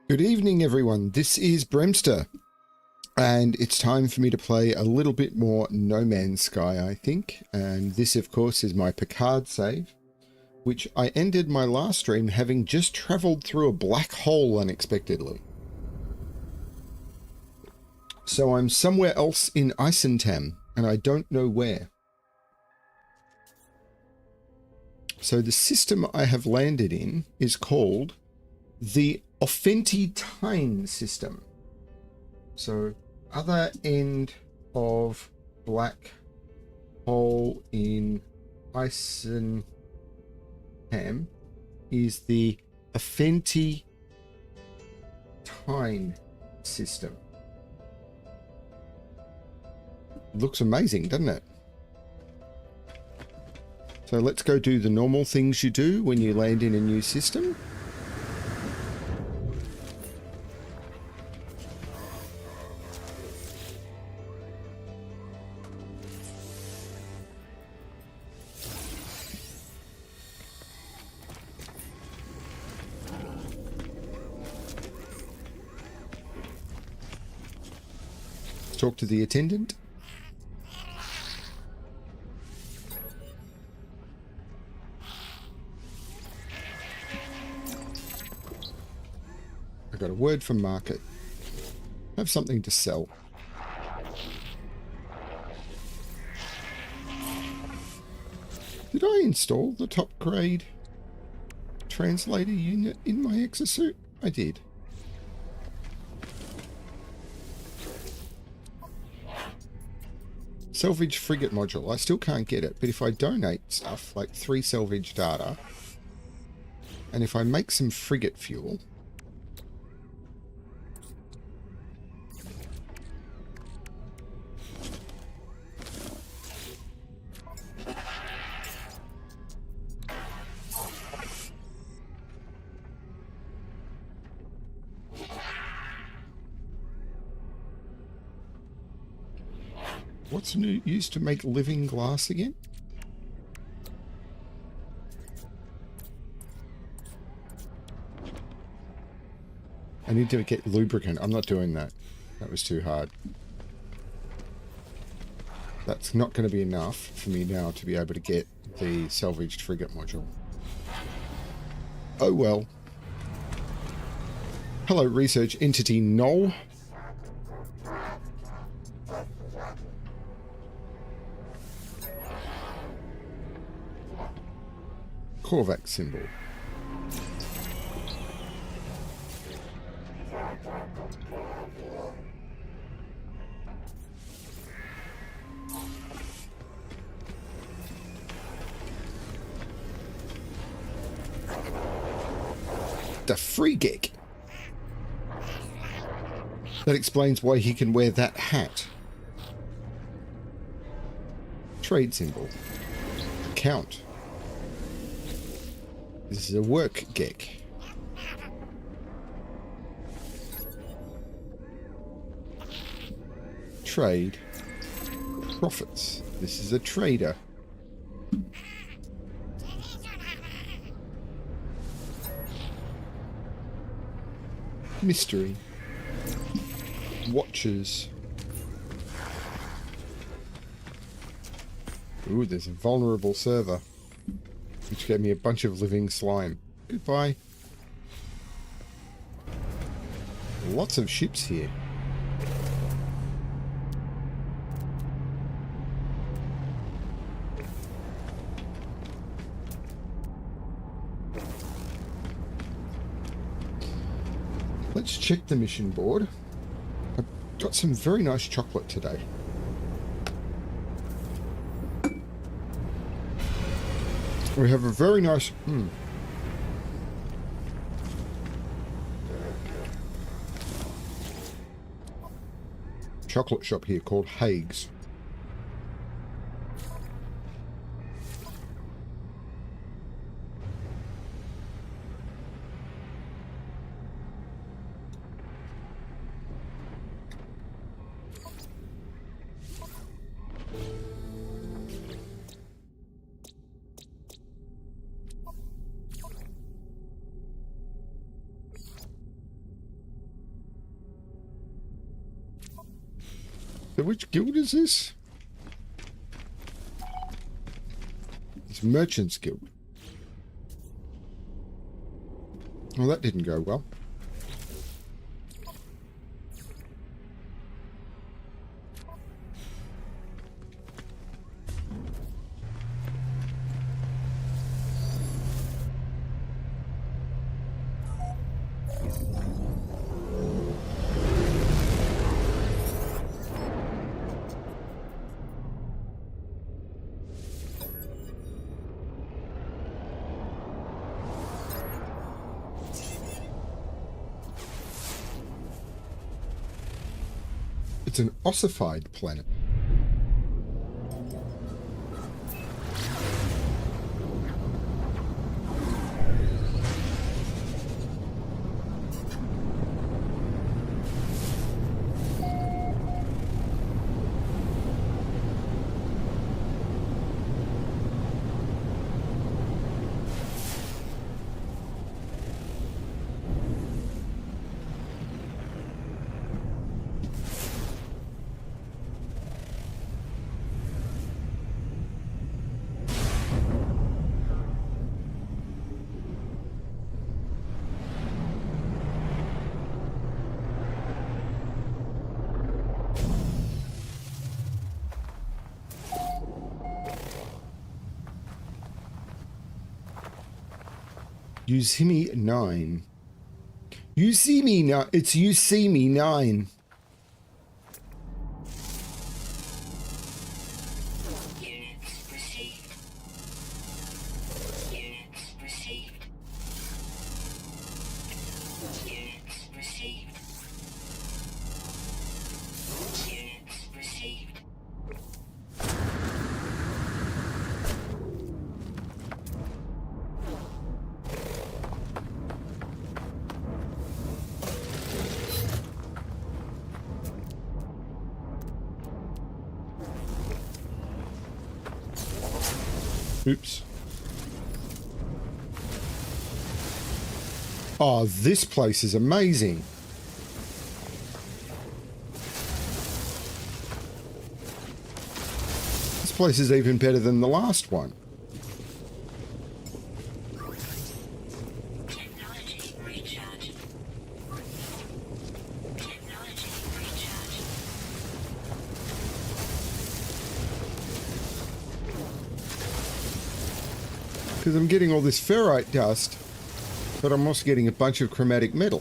Good evening, everyone. This is Bremster, and it's time for me to play a little bit more No Man's Sky, I think. And this, of course, is my Picard save, which I ended my last stream having just travelled through a black hole unexpectedly. So I'm somewhere else in Isentam, and I don't know where. So the system I have landed in is called the Offentine system. So other end of black hole in Isentam is the Offentine system. Looks amazing, doesn't it? So let's go do the normal things you do when you land in a new system. Talk to the attendant. I got a word from market. Have something to sell. Did I install the top grade translator unit in my exosuit? I did. Salvage frigate module. I still can't get it, but if I donate stuff like 3 salvage data, and if I make some frigate fuel, what's used to make living glass again? I need to get lubricant. I'm not doing that. That was too hard. That's not going to be enough for me now to be able to get the salvaged frigate module. Oh well. Hello, research entity null. Korvax symbol. The frigate. That explains why he can wear that hat. Trade symbol. Count. This is a work geek. Trade. Profits. This is a trader. Mystery. Watches. Ooh, there's a vulnerable server, which gave me a bunch of living slime. Goodbye. Lots of ships here. Let's check the mission board. I've got some very nice chocolate today. We have a very nice... chocolate shop here called Haig's. So which guild is this? It's Merchants Guild. Well, that didn't go well. It's an ossified planet. You see me 9. You see me 9. It's you see me 9. Units received. Units received. Units received. Units received. Oops. Oh, this place is amazing. This place is even better than the last one. Technology recharge. Technology recharge. Because I'm getting all this ferrite dust, but I'm also getting a bunch of chromatic metal.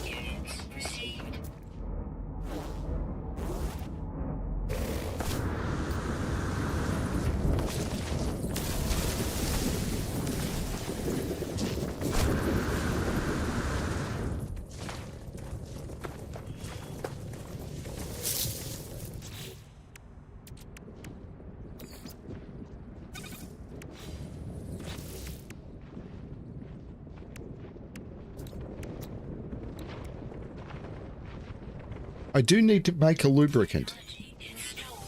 Units received. I do need to make a lubricant. Technology installed.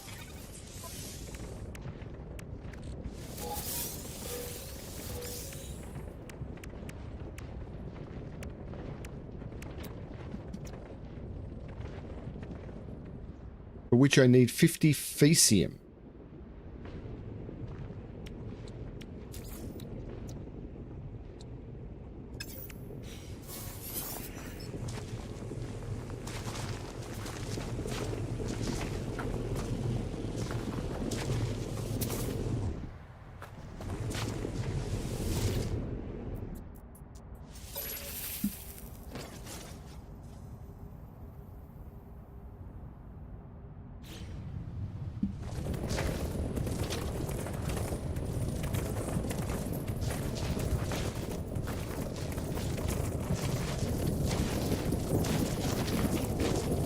For which I need 50 Fecium.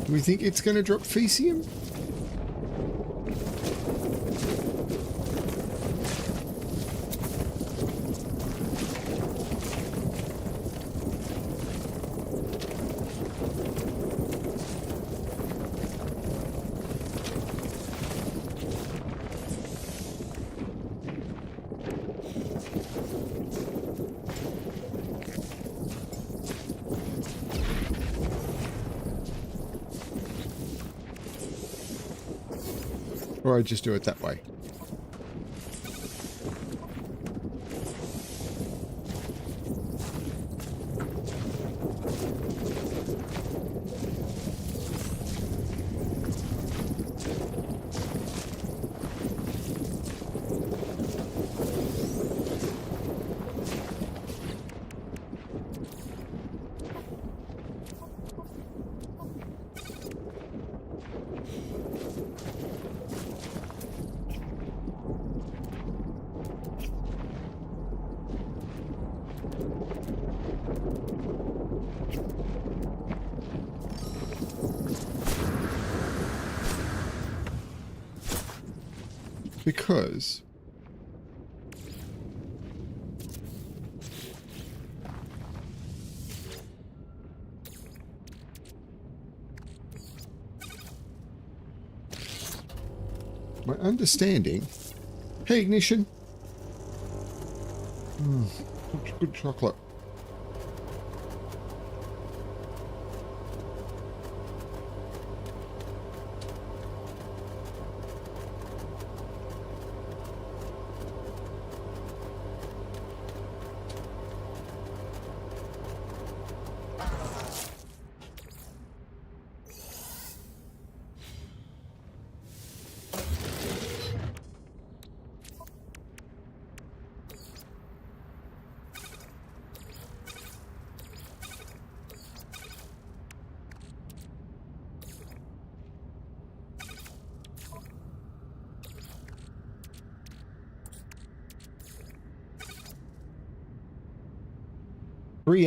Do we think it's going to drop Fecium? or I just do it that way? Because my understanding. Hey, Ignition. Such good chocolate.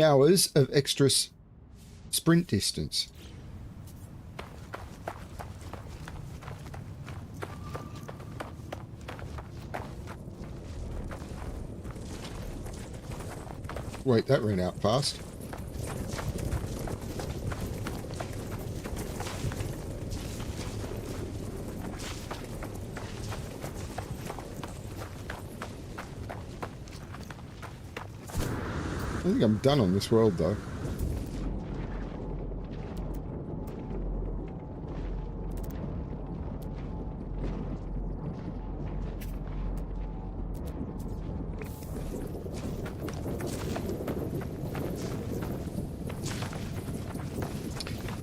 Hours of extra sprint distance. Wait, that ran out fast. I think I'm done on this world, though.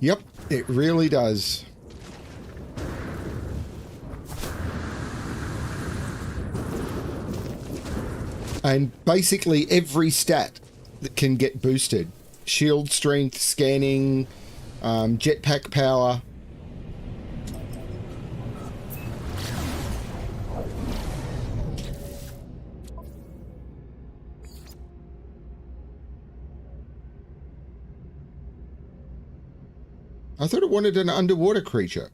Yep, it really does. And basically every stat that can get boosted. Shield strength, scanning, jetpack power. I thought it wanted an underwater creature.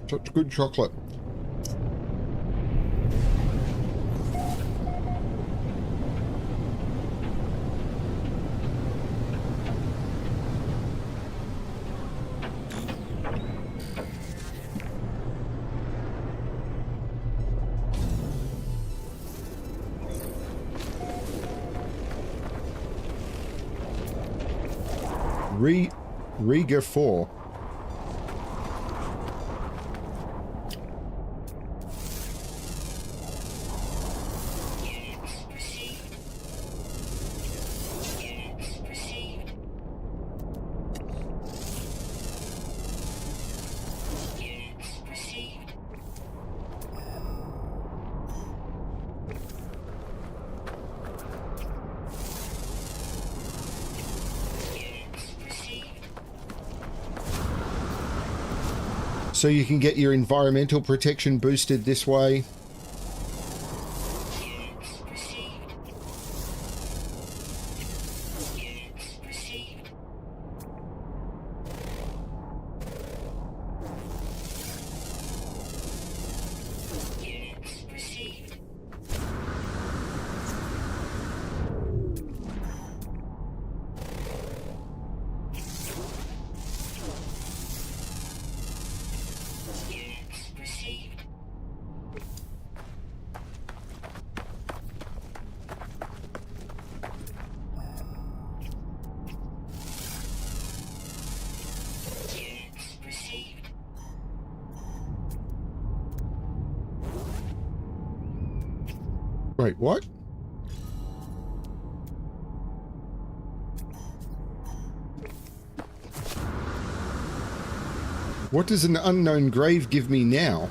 Such good chocolate. Riga 4. So you can get your environmental protection boosted this way. Wait, what? What does an unknown grave give me now?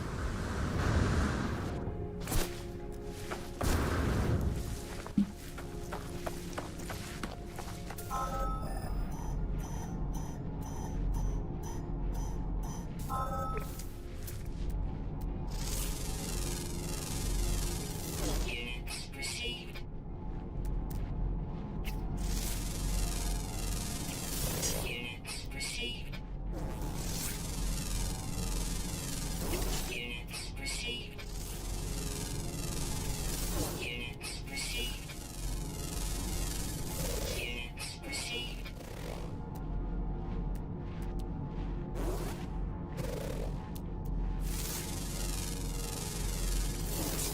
Units received. Units received. Units received. Units received. Units received. Units received.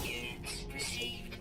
Units received.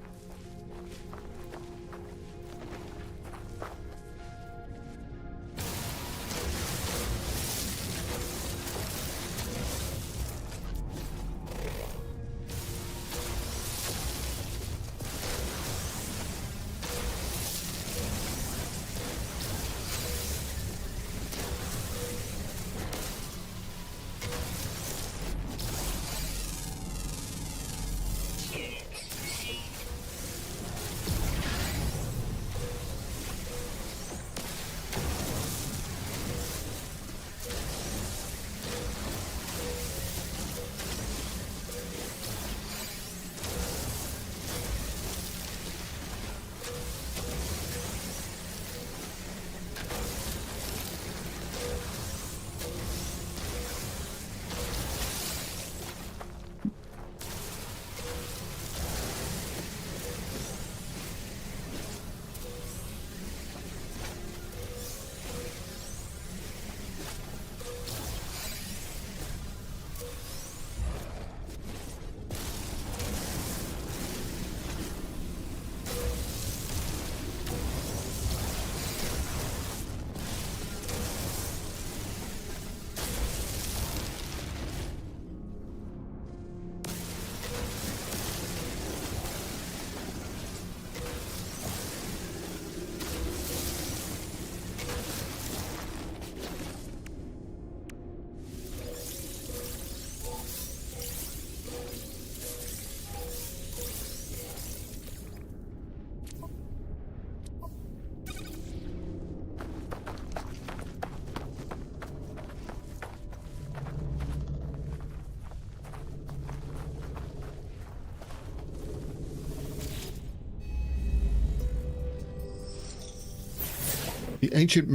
The ancient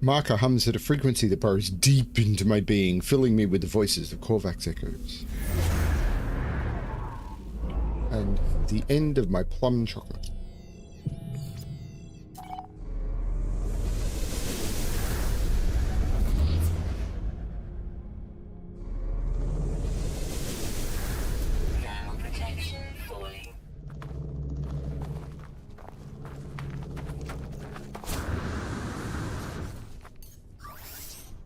marker hums at a frequency that burrows deep into my being, filling me with the voices of Korvax echoes. And the end of my plum chocolate. Thermal protection falling.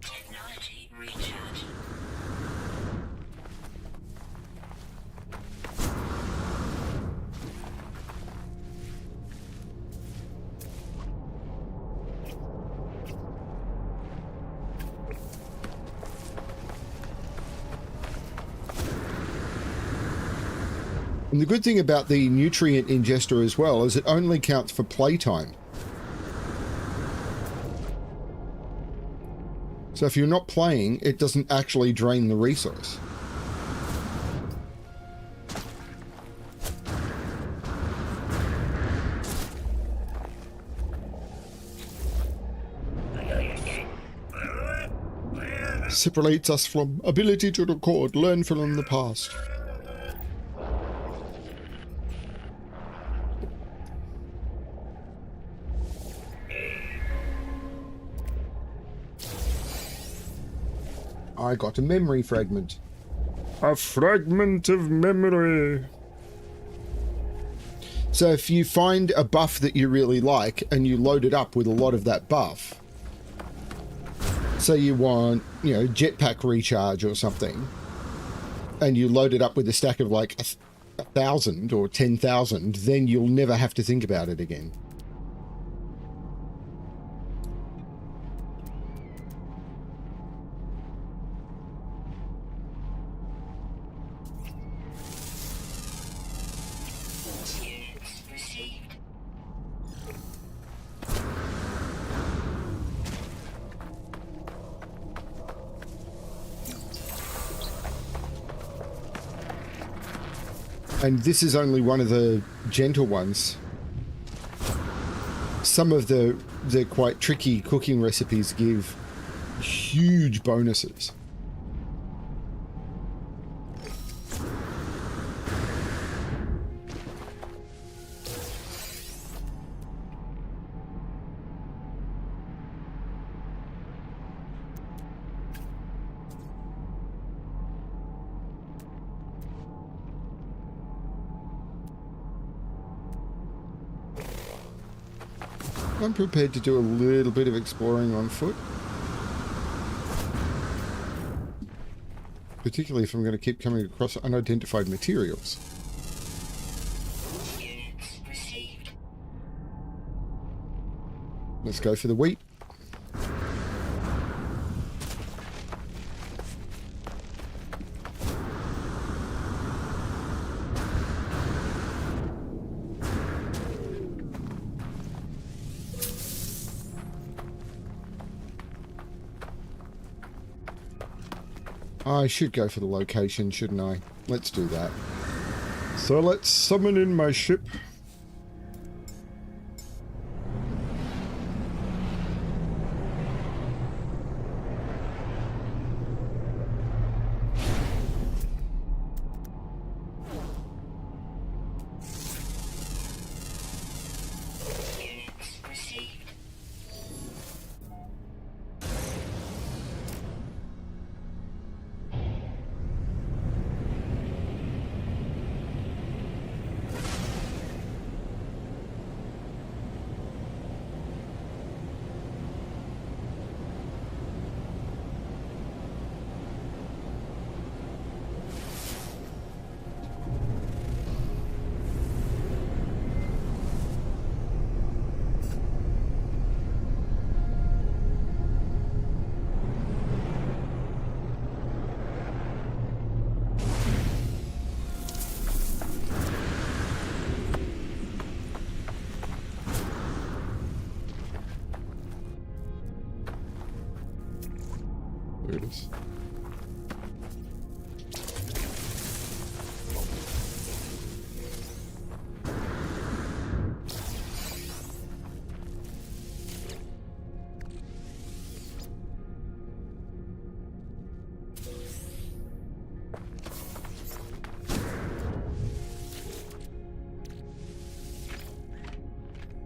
Technology recharge. And the good thing about the nutrient ingester as well is it only counts for playtime. So if you're not playing, it doesn't actually drain the resource. Separates us from ability to record, learn from the past. I got a memory fragment. A fragment of memory. So if you find a buff that you really like and you load it up with a lot of that buff, say you want, jetpack recharge or something, and you load it up with a stack of like 1,000 or 10,000, then you'll never have to think about it again. Units received. And this is only one of the gentle ones. Some of the quite tricky cooking recipes give huge bonuses. I'm prepared to do a little bit of exploring on foot. Particularly if I'm going to keep coming across unidentified materials. Units received. Let's go for the wheat. I should go for the location, shouldn't I? Let's do that. So let's summon in my ship. Units received. There it is.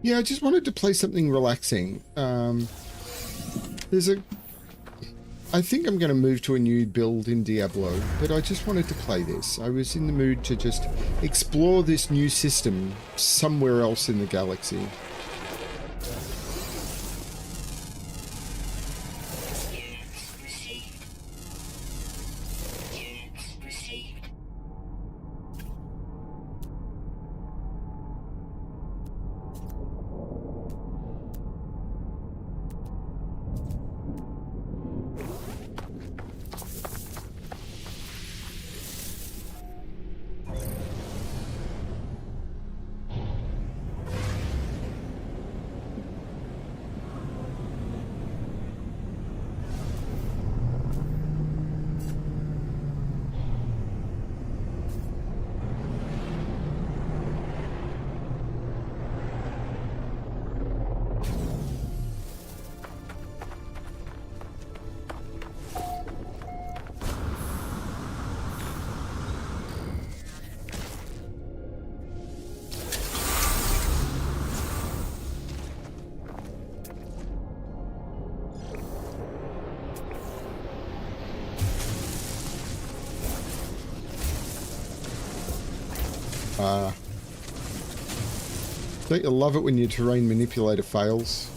Yeah, I just wanted to play something relaxing. I think I'm going to move to a new build in Diablo, but I just wanted to play this. I was in the mood to just explore this new system somewhere else in the galaxy. Units received. Units received. Don't you love it when your terrain manipulator fails?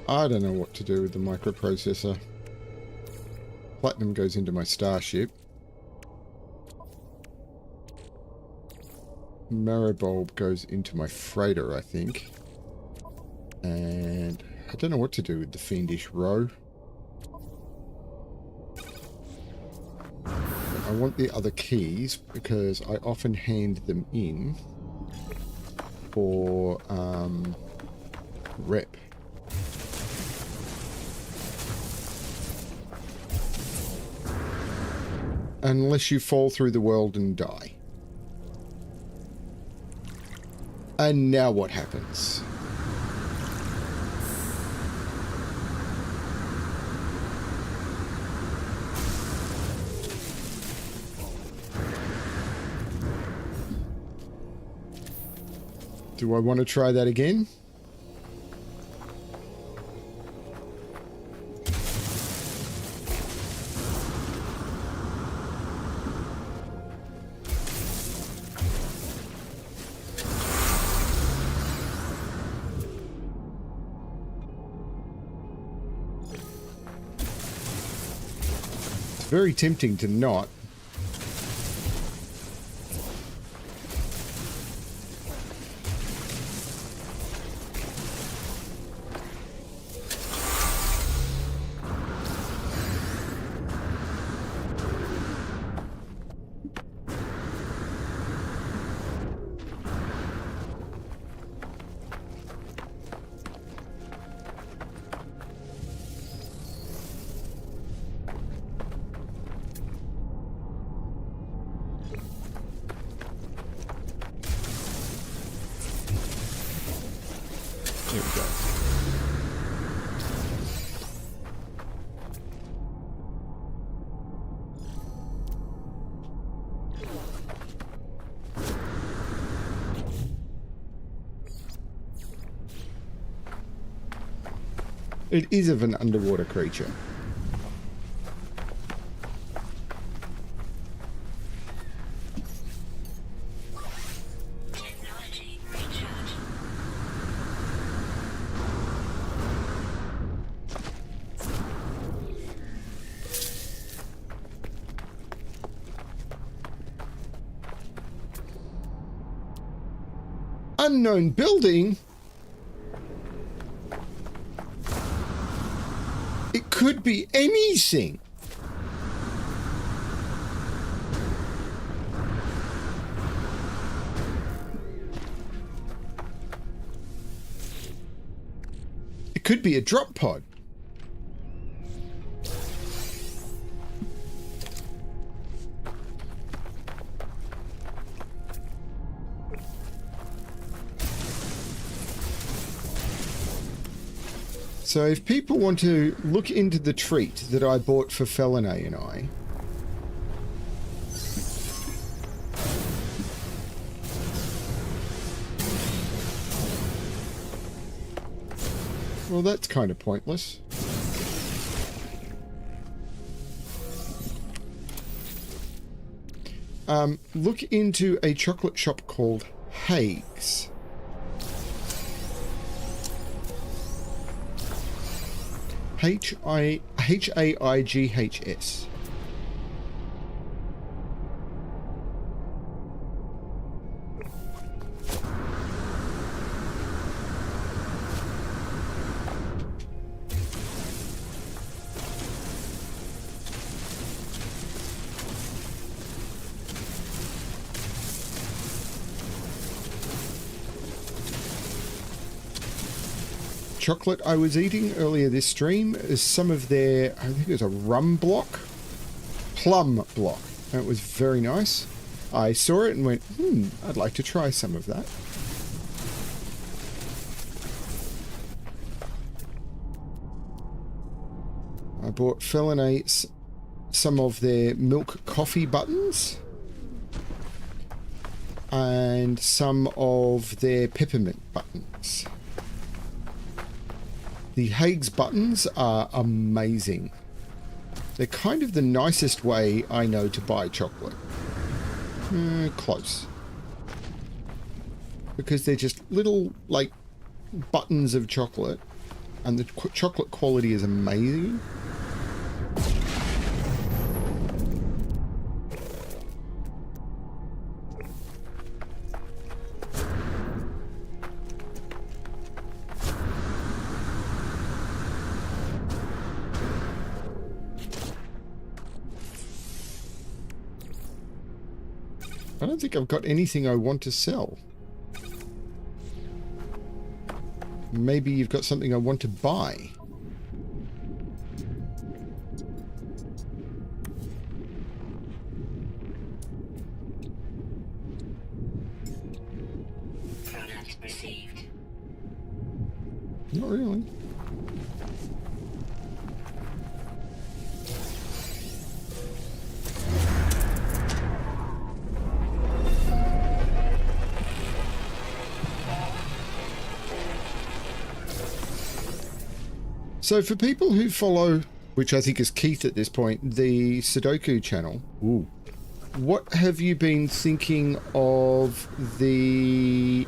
I don't know what to do with the microprocessor. Platinum goes into my starship. Marrowbulb goes into my freighter, I think. And I don't know what to do with the fiendish row. I want the other keys because I often hand them in for rep. Unless you fall through the world and die. And now what happens? Do I want to try that again? It's very tempting to not. Here we go. It is of an underwater creature. Technology recharge. Unknown building? It could be anything. It could be a drop pod. So if people want to look into the treat that I bought for Felinay and I, well, that's kind of pointless. Look into a chocolate shop called Haigh's. Haighs. Chocolate I was eating earlier this stream is some of their, I think it was a plum block. And it was very nice. I saw it and went, I'd like to try some of that. I bought Felinay some of their milk coffee buttons and some of their peppermint buttons. The Haigh's buttons are amazing. They're kind of the nicest way I know to buy chocolate. Close. Because they're just little, like, buttons of chocolate And the chocolate quality is amazing. I don't think I've got anything I want to sell. Maybe you've got something I want to buy. Product received. Not really. So for people who follow, which I think is Keith at this point, the Sudoku channel, what have you been thinking of the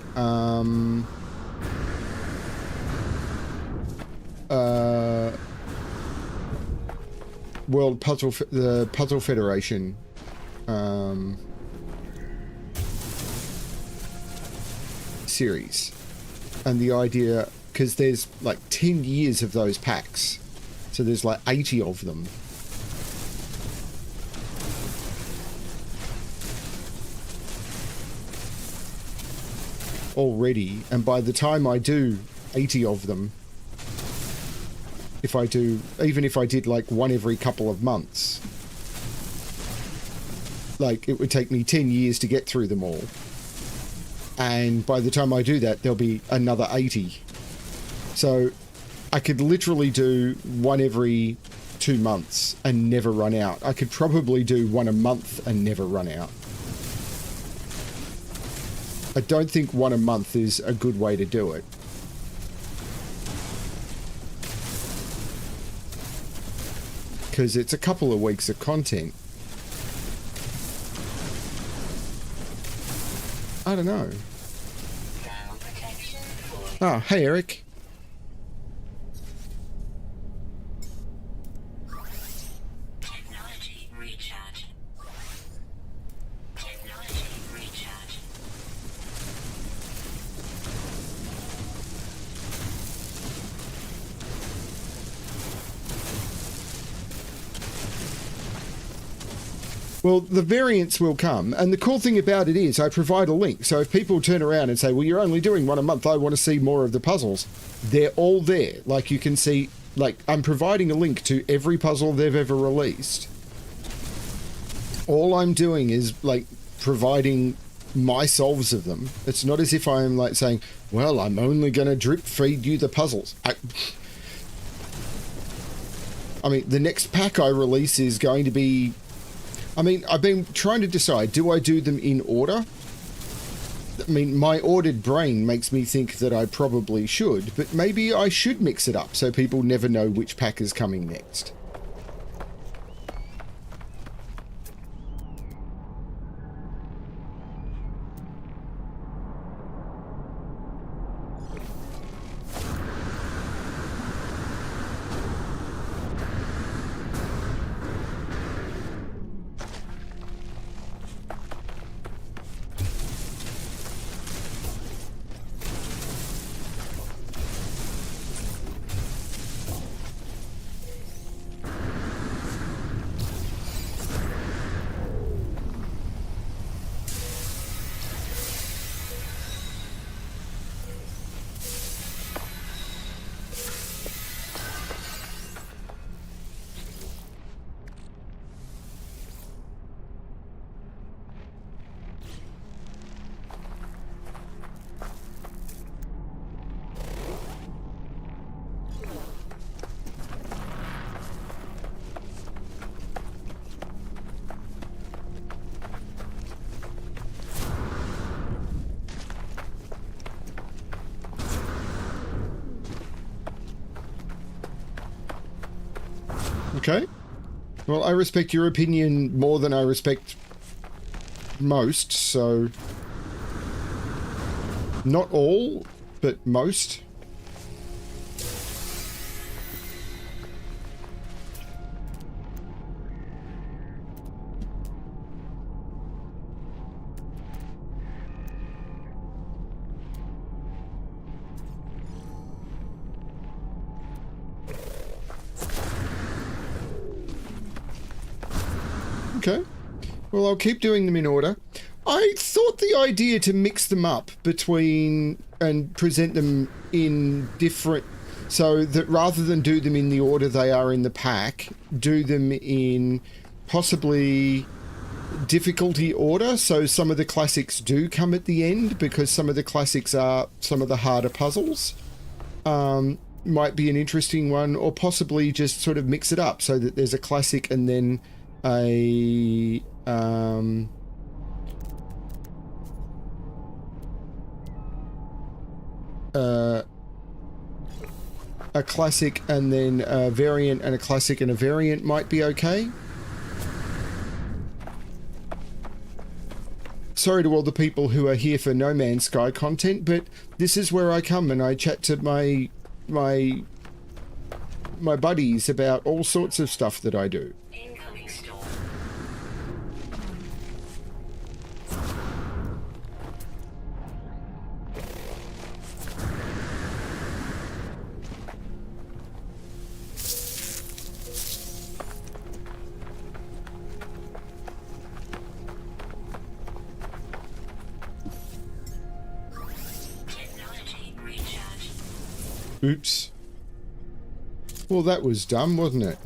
World Puzzle, the Puzzle Federation series, and the idea, because there's like 10 years of those packs, so there's like 80 of them. Already, and by the time I do 80 of them, if I do, even if I did like one every couple of months, like it would take me 10 years to get through them all. And by the time I do that, there'll be another 80. So I could literally do one every 2 months and never run out. I could probably do one a month and never run out. I don't think one a month is a good way to do it. Because it's a couple of weeks of content. I don't know. Oh, hey Eric. Technology recharge. Technology recharge. Well, the variants will come, and the cool thing about it is I provide a link, so if people turn around and say, well, you're only doing one a month, I want to see more of the puzzles, they're all there. Like, you can see, like, I'm providing a link to every puzzle they've ever released. All I'm doing is, like, providing my solves of them. It's not as if I'm, like, saying, well, I'm only going to drip feed you the puzzles. I mean, the next pack I release is going to be... I mean, I've been trying to decide, do I do them in order? I mean, my ordered brain makes me think that I probably should, but maybe I should mix it up so people never know which pack is coming next. Okay. Well, I respect your opinion more than I respect most, so... Not all, but most. Okay. Well, I'll keep doing them in order. I thought the idea to mix them up between and present them in different, so that rather than do them in the order they are in the pack, do them in possibly difficulty order. So some of the classics do come at the end because some of the classics are some of the harder puzzles. Might be an interesting one, or possibly just sort of mix it up so that there's a classic and then a classic and then a variant and a classic and a variant might be okay. Sorry to all the people who are here for No Man's Sky content, but this is where I come and I chat to my buddies about all sorts of stuff that I do. Incoming storm. Technology recharge. Oops. Well, that was dumb, wasn't it?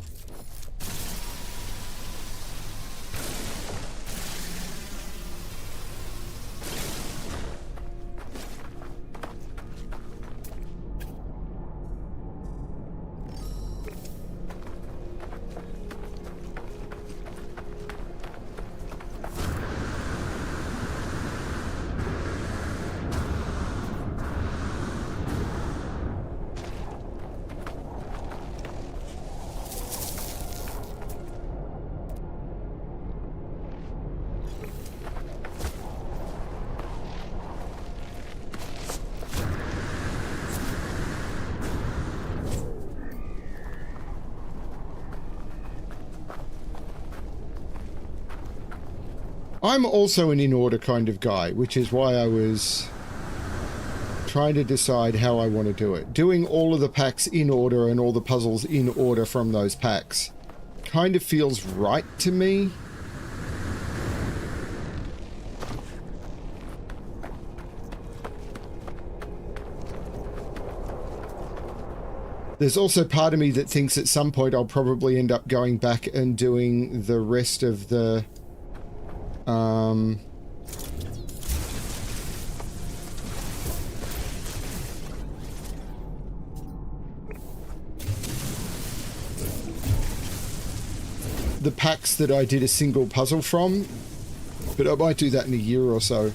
I'm also an in-order kind of guy, which is why I was trying to decide how I want to do it. Doing all of the packs in order and all the puzzles in order from those packs kind of feels right to me. There's also part of me that thinks at some point I'll probably end up going back and doing the rest of the packs that I did a single puzzle from, but I might do that in a year or so.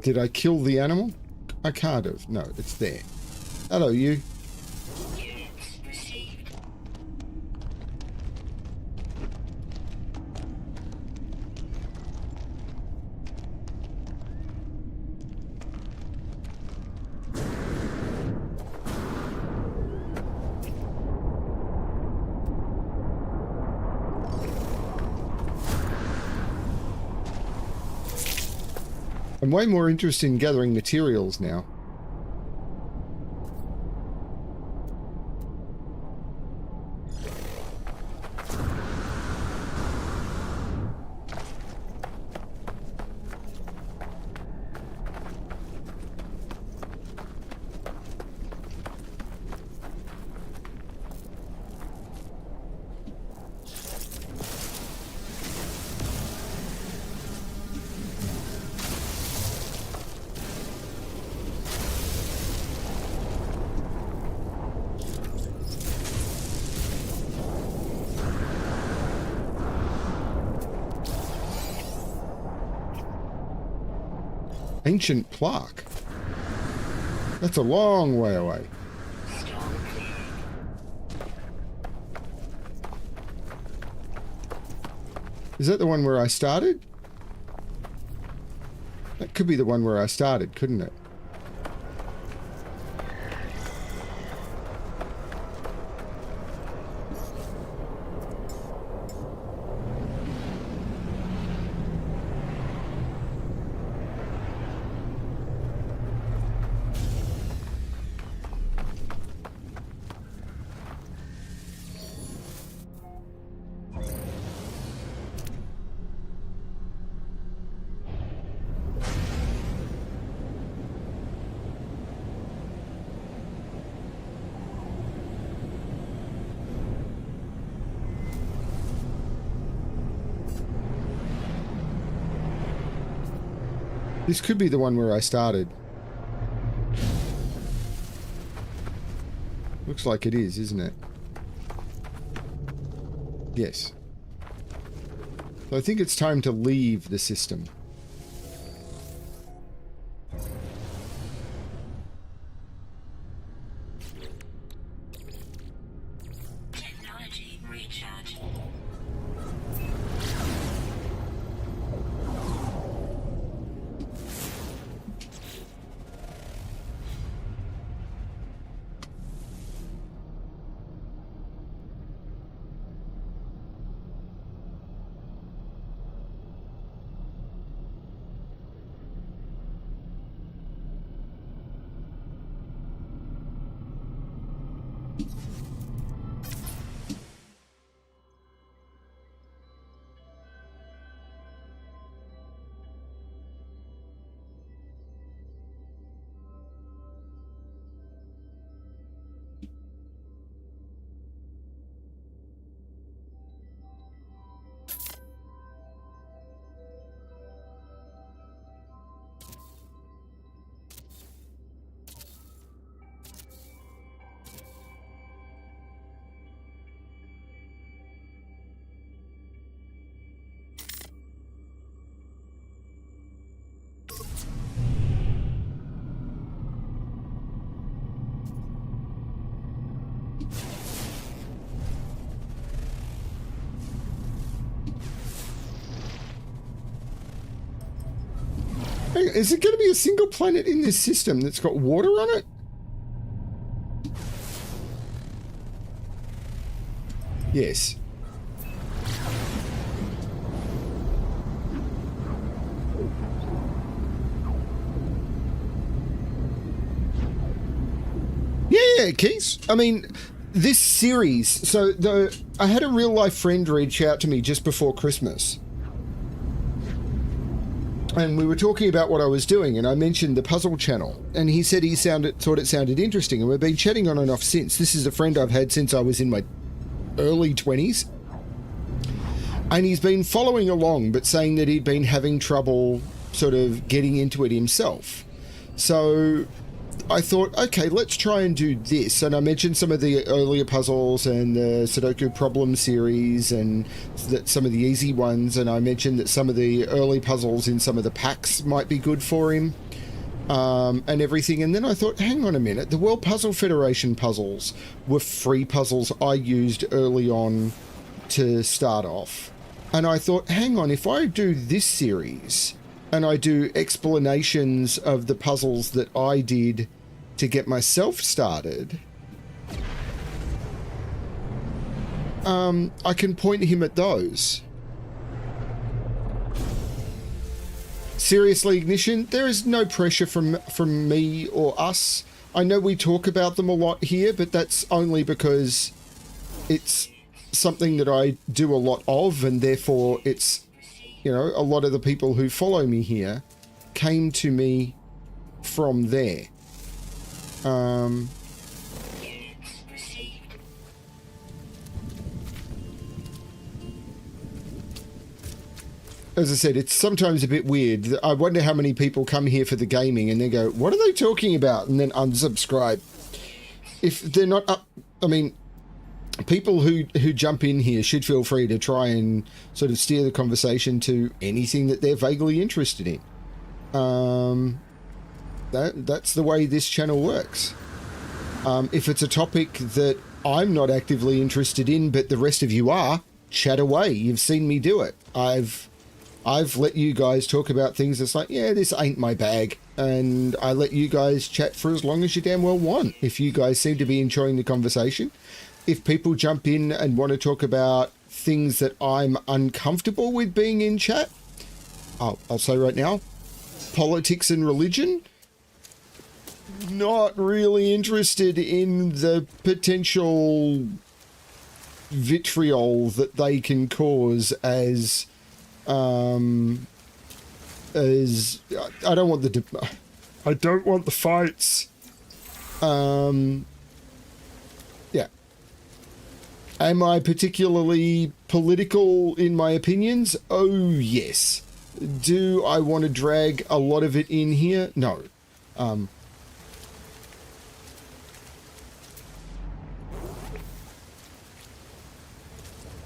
Did I kill the animal? I can't have. No, it's there. Hello, you. Units received. I'm way more interested in gathering materials now. Ancient plaque. That's a long way away. Storm clearing. Is that the one where I started? That could be the one where I started, couldn't it? This could be the one where I started. Looks like it is, isn't it? Yes. So I think it's time to leave the system. Technology recharge. Hang on, is it going to be a single planet in this system that's got water on it? Yes. Yeah, Keith. I mean, this series. So I had a real life friend reach out to me just before Christmas, and we were talking about what I was doing, and I mentioned the puzzle channel, and he said thought it sounded interesting, and we've been chatting on and off since. This is a friend I've had since I was in my early 20s, and he's been following along, but saying that he'd been having trouble sort of getting into it himself. So I thought, okay, let's try and do this. And I mentioned some of the earlier puzzles and the Sudoku problem series and some of the easy ones. And I mentioned that some of the early puzzles in some of the packs might be good for him, and everything. And then I thought, hang on a minute, the World Puzzle Federation puzzles were free puzzles I used early on to start off. And I thought, hang on, if I do this series and I do explanations of the puzzles that I did to get myself started, I can point him at those. Seriously, Ignition, there is no pressure from me or us. I know we talk about them a lot here, but that's only because it's something that I do a lot of, and therefore it's, you know, a lot of the people who follow me here came to me from there. Units received. As I said, it's sometimes a bit weird. I wonder how many people come here for the gaming and then go, what are they talking about? And then unsubscribe. If they're not up, I mean, people who jump in here should feel free to try and sort of steer the conversation to anything that they're vaguely interested in. That's the way this channel works. If it's a topic that I'm not actively interested in, but the rest of you are, chat away. You've seen me do it. I've let you guys talk about things that's like, yeah, this ain't my bag. And I let you guys chat for as long as you damn well want. If you guys seem to be enjoying the conversation. If people jump in and want to talk about things that I'm uncomfortable with being in chat, I'll say right now, politics and religion, not really interested in the potential vitriol that they can cause as I don't want the fights. Yeah. Am I particularly political in my opinions? Oh, yes. Do I want to drag a lot of it in here? No.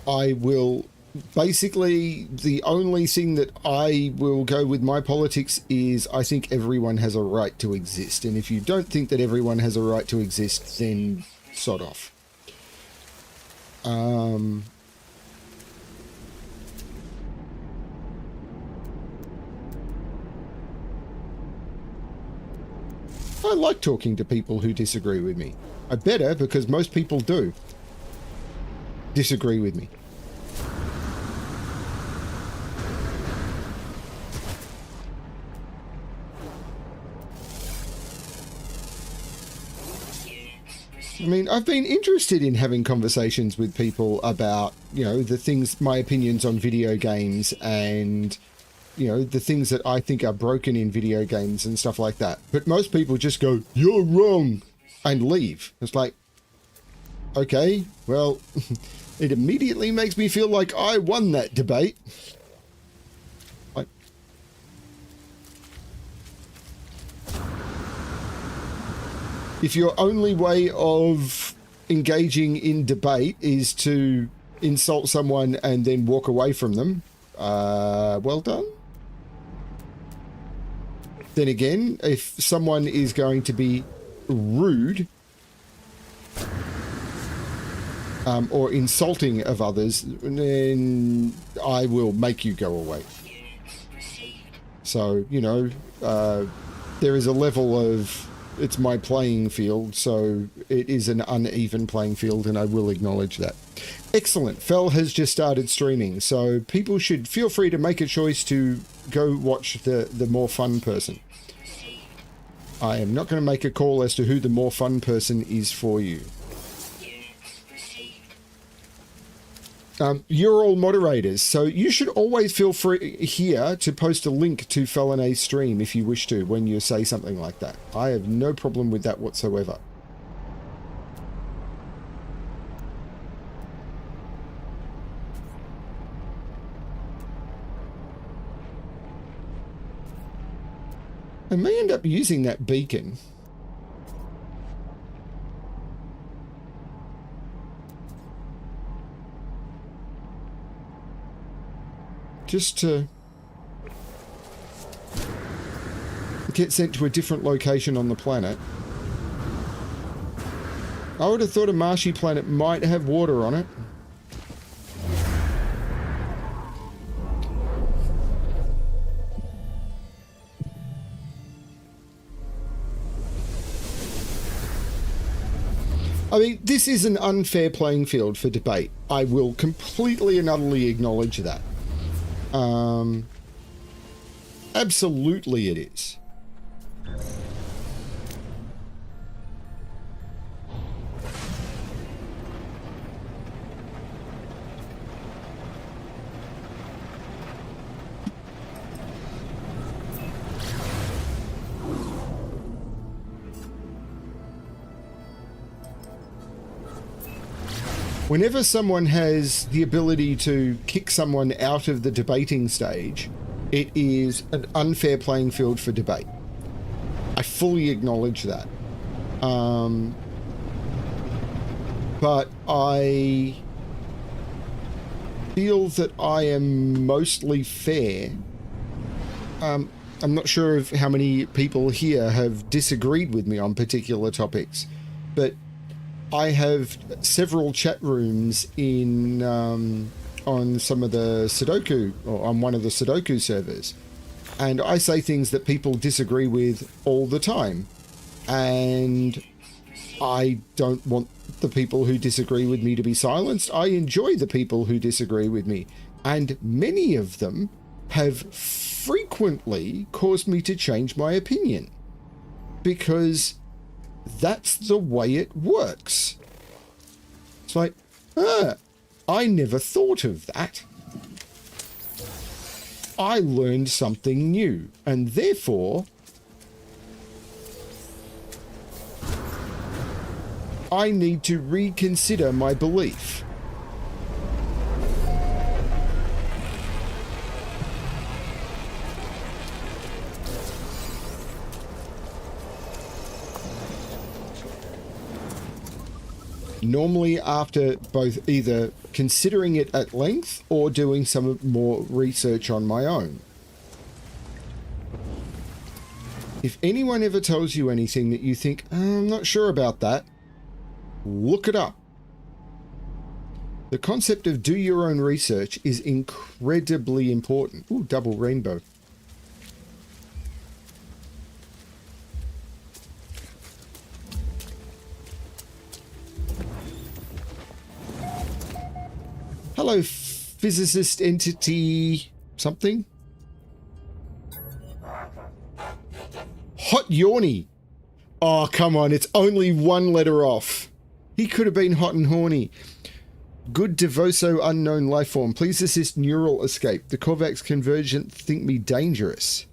I will basically, the only thing that I will go with my politics is I think everyone has a right to exist. And if you don't think that everyone has a right to exist, then sod off. I like talking to people who disagree with me. I better, because most people do disagree with me. I mean, I've been interested in having conversations with people about, you know, the things, my opinions on video games and, you know, the things that I think are broken in video games and stuff like that. But most people just go, "You're wrong," and leave. It's like, okay, well, it immediately makes me feel like I won that debate. Like, if your only way of engaging in debate is to insult someone and then walk away from them, well done. Then again, if someone is going to be rude or insulting of others, then I will make you go away. So, you know, there is a level of, it's my playing field, so it is an uneven playing field, and I will acknowledge that. Excellent. Fel has just started streaming, so people should feel free to make a choice to go watch the more fun person. I am not going to make a call as to who the more fun person is for you. You're all moderators, so you should always feel free here to post a link to Felonay's stream if you wish to when you say something like that. I have no problem with that whatsoever. I may end up using that beacon. Just to get sent to a different location on the planet. I would have thought a marshy planet might have water on it. I mean, this is an unfair playing field for debate. I will completely and utterly acknowledge that. Absolutely it is. Whenever someone has the ability to kick someone out of the debating stage, it is an unfair playing field for debate. I fully acknowledge that. But I feel that I am mostly fair. I'm not sure of how many people here have disagreed with me on particular topics, but I have several chat rooms in on some of the Sudoku, or on one of the Sudoku servers, and I say things that people disagree with all the time, and I don't want the people who disagree with me to be silenced. I enjoy the people who disagree with me, and many of them have frequently caused me to change my opinion, because that's the way it works. It's like, I never thought of that. I learned something new, and therefore I need to reconsider my belief. Normally after both either considering it at length or doing some more research on my own. If anyone ever tells you anything that you think, I'm not sure about that, look it up. The concept of do your own research is incredibly important. Ooh, double rainbow. Hello, physicist entity something. Hot Yawny. Oh, come on. It's only one letter off. He could have been hot and horny. Good Devoso unknown lifeform. Please assist neural escape. The Korvax convergent think me dangerous.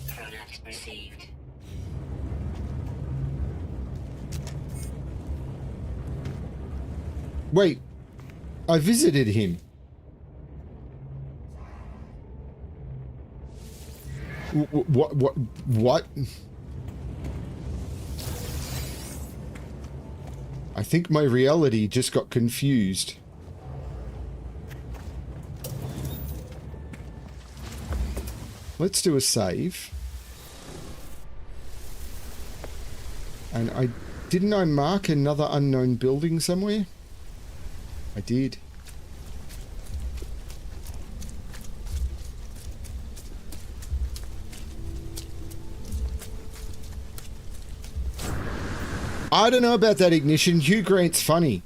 Product received. Wait, I visited him. What? I think my reality just got confused. Let's do a save. And didn't I mark another unknown building somewhere? I did. I don't know about that ignition. Hugh Grant's funny.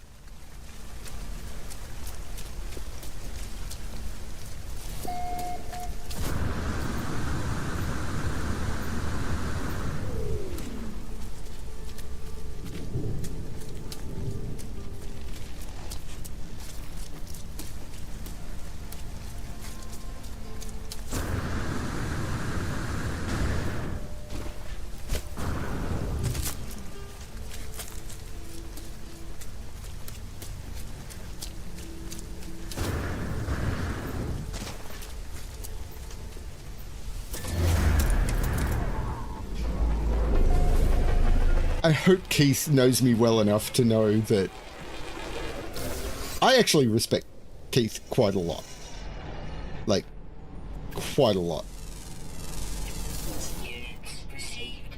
I hope Keith knows me well enough to know that I actually respect Keith quite a lot. Like, quite a lot. Units received.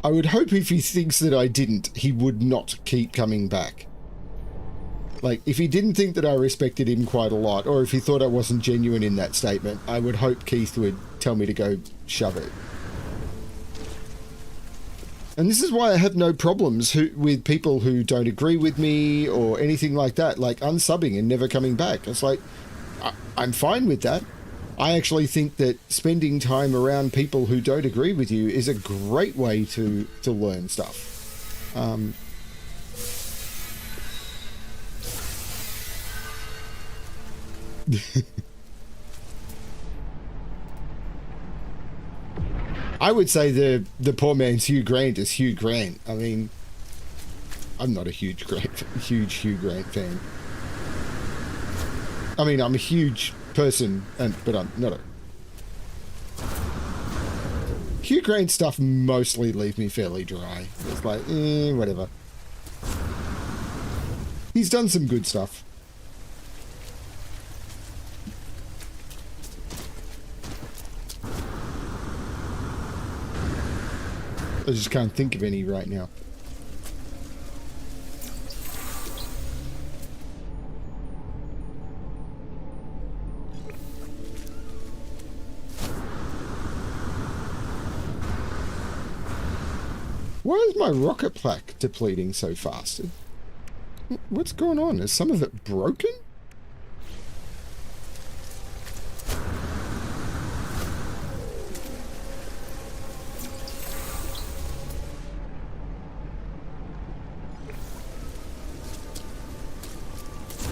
I would hope if he thinks that I didn't, he would not keep coming back. Like, if he didn't think that I respected him quite a lot, or if he thought I wasn't genuine in that statement, I would hope Keith would tell me to go shove it. And this is why I have no problems with people who don't agree with me or anything like that, like unsubbing and never coming back. It's like, I'm fine with that. I actually think that spending time around people who don't agree with you is a great way to learn stuff. I would say the poor man's Hugh Grant is Hugh Grant. I mean, I'm not a huge Hugh Grant fan. I mean, I'm a huge person, but I'm not a... Hugh Grant stuff mostly leaves me fairly dry. It's like, whatever. He's done some good stuff. I just can't think of any right now. Why is my rocket plaque depleting so fast? What's going on? Is some of it broken?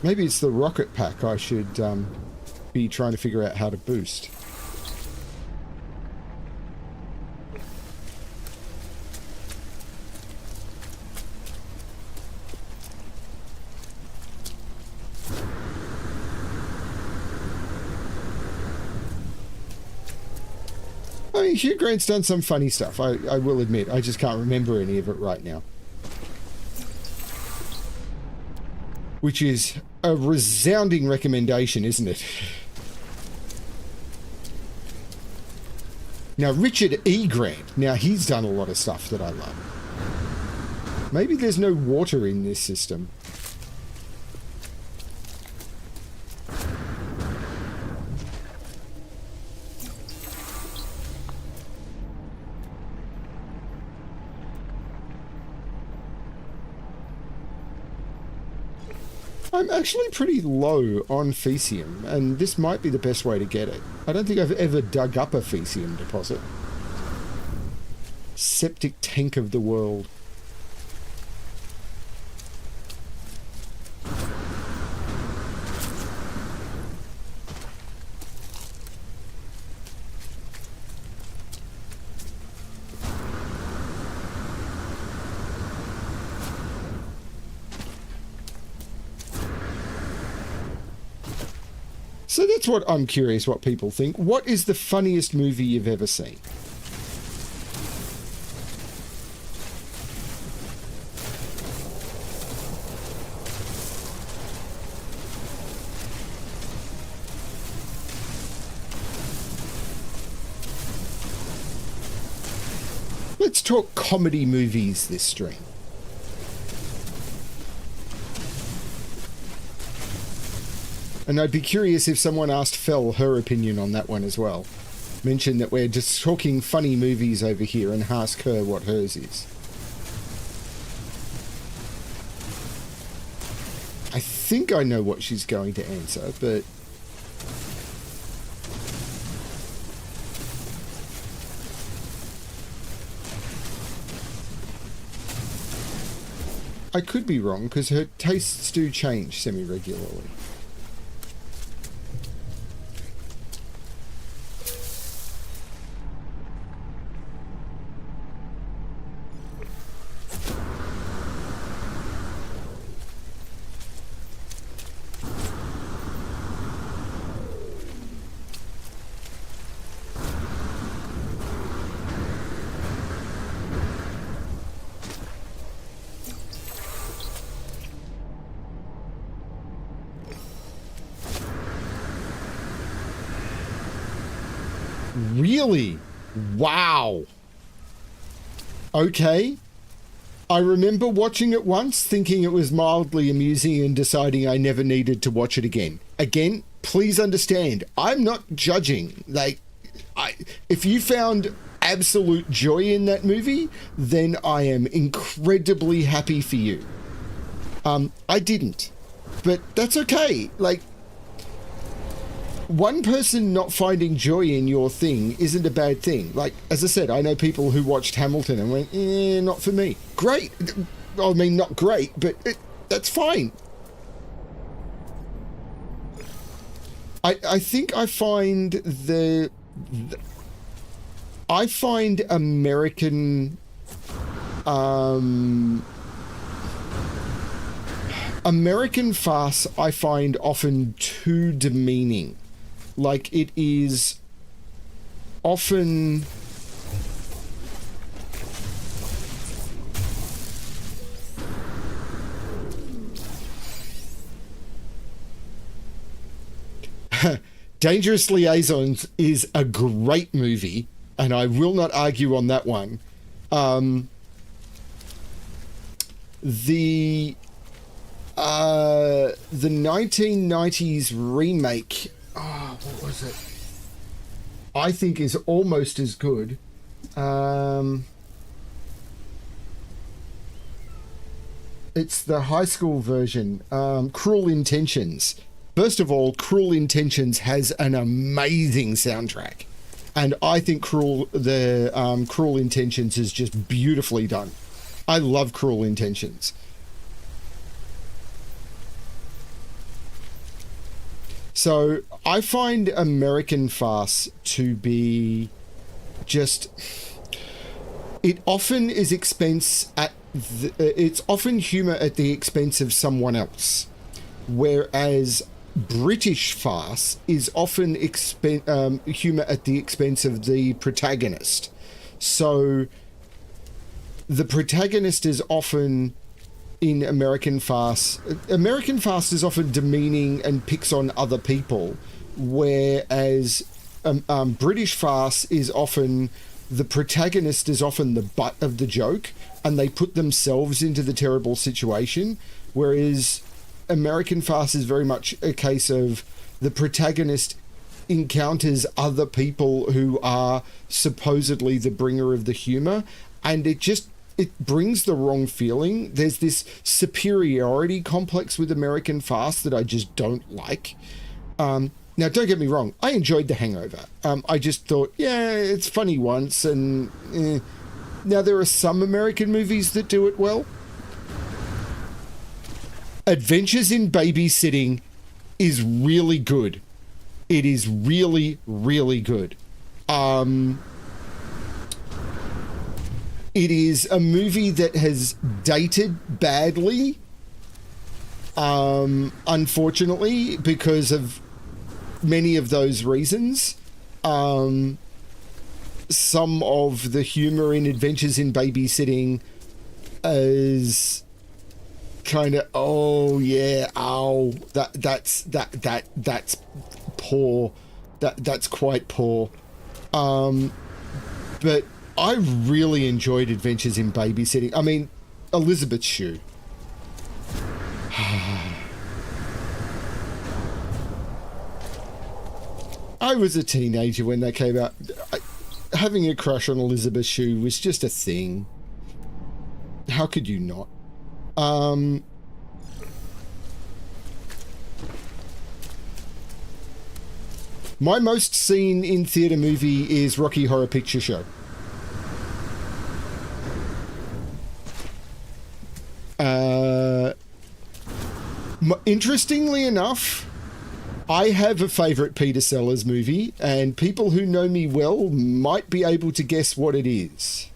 Maybe it's the rocket pack I should be trying to figure out how to boost. I mean, Hugh Grant's done some funny stuff, I will admit. I just can't remember any of it right now. Which is a resounding recommendation, isn't it? Now, Richard E. Grant. Now, he's done a lot of stuff that I love. Maybe there's no water in this system. I'm actually pretty low on Fecium, and this might be the best way to get it. I don't think I've ever dug up a Fecium deposit. Septic tank of the world. So that's what I'm curious what people think. What is the funniest movie you've ever seen? Let's talk comedy movies this stream. And I'd be curious if someone asked Fel her opinion on that one as well. Mention that we're just talking funny movies over here and ask her what hers is. I think I know what she's going to answer, but... I could be wrong, because her tastes do change semi-regularly. Really? Wow. Okay. I remember watching it once, thinking it was mildly amusing and deciding I never needed to watch it again. Again, please understand, I'm not judging. Like, if you found absolute joy in that movie, then I am incredibly happy for you. I didn't. But that's okay. Like, one person not finding joy in your thing isn't a bad thing. Like, as I said, I know people who watched Hamilton and went, not for me. Great. I mean, not great, but that's fine. I think I find I find American farce I find often too demeaning. Like, it is often... Dangerous Liaisons is a great movie, and I will not argue on that one. The 1990s remake, what was it? I think is almost as good. It's the high school version, Cruel Intentions. First of all, Cruel Intentions has an amazing soundtrack, and I think Cruel Intentions is just beautifully done. I love Cruel Intentions. So I find American farce to be just, it often is it's often humor at the expense of someone else, whereas British farce is often humor at the expense of the protagonist. So the protagonist is often, in American farce is often demeaning and picks on other people, whereas British farce is often, the protagonist is often the butt of the joke and they put themselves into the terrible situation, whereas American farce is very much a case of the protagonist encounters other people who are supposedly the bringer of the humor, and it brings the wrong feeling. There's this superiority complex with American farce that I just don't like. Now, don't get me wrong, I enjoyed The Hangover. I just thought, yeah, it's funny once, and now there are some American movies that do it well. Adventures in Babysitting is really good. It is really, really good. It is a movie that has dated badly, unfortunately, because of many of those reasons. Some of the humor in Adventures in Babysitting is kind of, oh yeah, ow, that's poor. That's quite poor. But I really enjoyed Adventures in Babysitting. I mean, Elizabeth Shue. I was a teenager when that came out. Having a crush on Elizabeth Shue was just a thing. How could you not? My most seen in theatre movie is Rocky Horror Picture Show. Interestingly enough, I have a favourite Peter Sellers movie, and people who know me well might be able to guess what it is.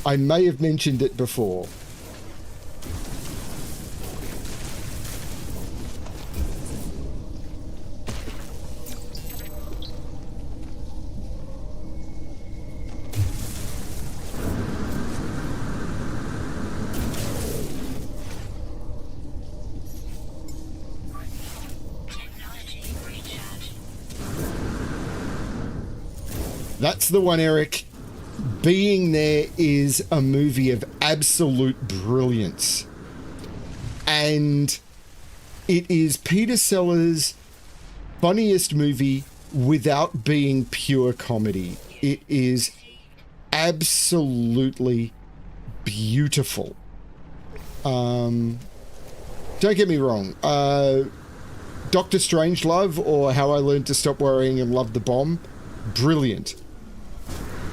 I may have mentioned it before. That's the one, Eric. Being There is a movie of absolute brilliance. And it is Peter Sellers' funniest movie without being pure comedy. It is absolutely beautiful. Don't get me wrong. Dr. Strangelove, or How I Learned to Stop Worrying and Love the Bomb, brilliant.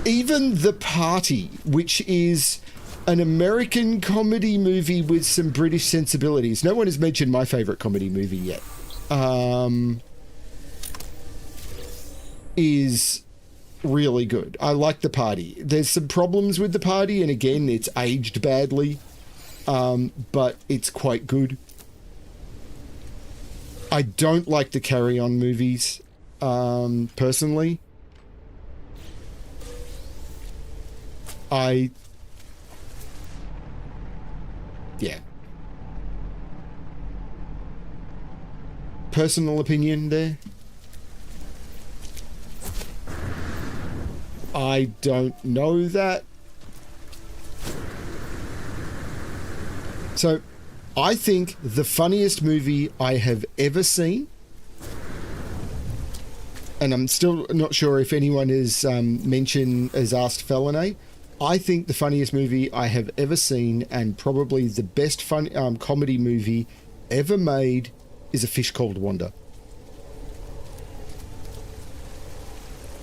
Even The Party, which is an American comedy movie with some British sensibilities. No one has mentioned my favourite comedy movie yet. Is really good. I like The Party. There's some problems with The Party, and again, it's aged badly, but it's quite good. I don't like the Carry On movies, personally. Yeah. Personal opinion there. I don't know that. So, I think the funniest movie I have ever seen, and I'm still not sure if anyone has asked Felinae, I think the funniest movie I have ever seen, and probably the best comedy movie ever made, is A Fish Called Wanda.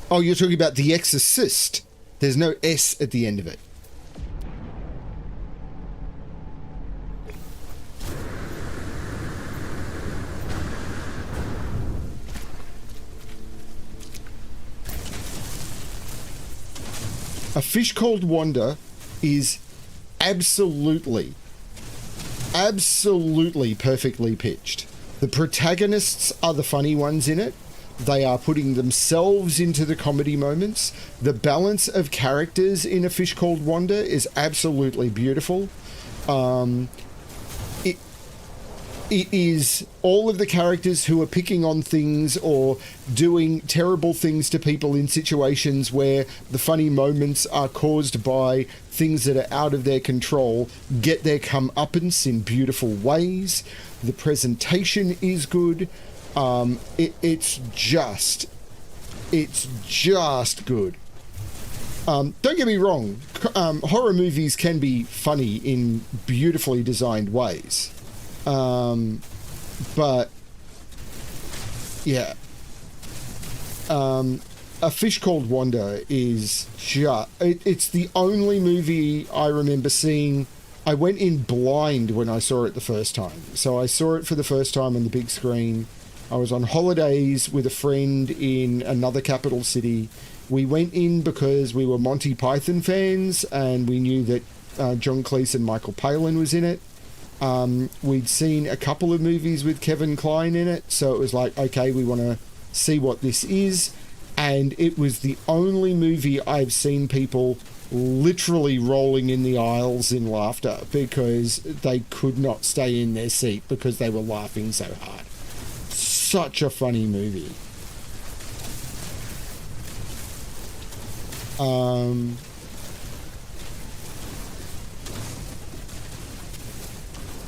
Oh, you're talking about The Exorcist. There's no S at the end of it. A Fish Called Wanda is absolutely perfectly pitched. The protagonists are the funny ones in it. They are putting themselves into the comedy moments. The balance of characters in A Fish Called Wanda is absolutely beautiful. It is all of the characters who are picking on things or doing terrible things to people in situations where the funny moments are caused by things that are out of their control get their comeuppance in beautiful ways. The presentation is good. It's just good. Don't get me wrong. Horror movies can be funny in beautifully designed ways. But yeah, A Fish Called Wanda is just, it's the only movie I remember seeing. I went in blind when I saw it the first time. So I saw it for the first time on the big screen. I was on holidays with a friend in another capital city. We went in because we were Monty Python fans and we knew that John Cleese and Michael Palin was in it. We'd seen a couple of movies with Kevin Kline in it, so it was like, okay, we want to see what this is. And it was the only movie I've seen people literally rolling in the aisles in laughter because they could not stay in their seat because they were laughing so hard. Such a funny movie.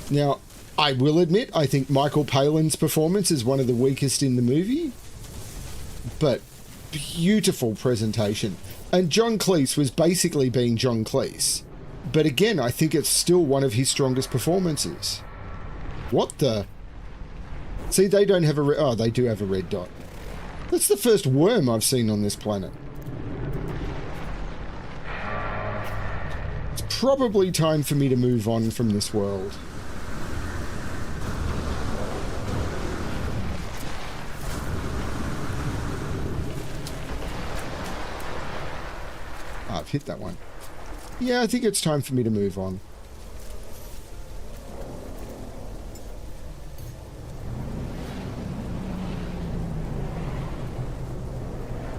Now, I will admit, I think Michael Palin's performance is one of the weakest in the movie, but beautiful presentation. And John Cleese was basically being John Cleese. But again, I think it's still one of his strongest performances. What the? See, they don't have a... Oh, they do have a red dot. That's the first worm I've seen on this planet. It's probably time for me to move on from this world. I've hit that one. Yeah, I think it's time for me to move on.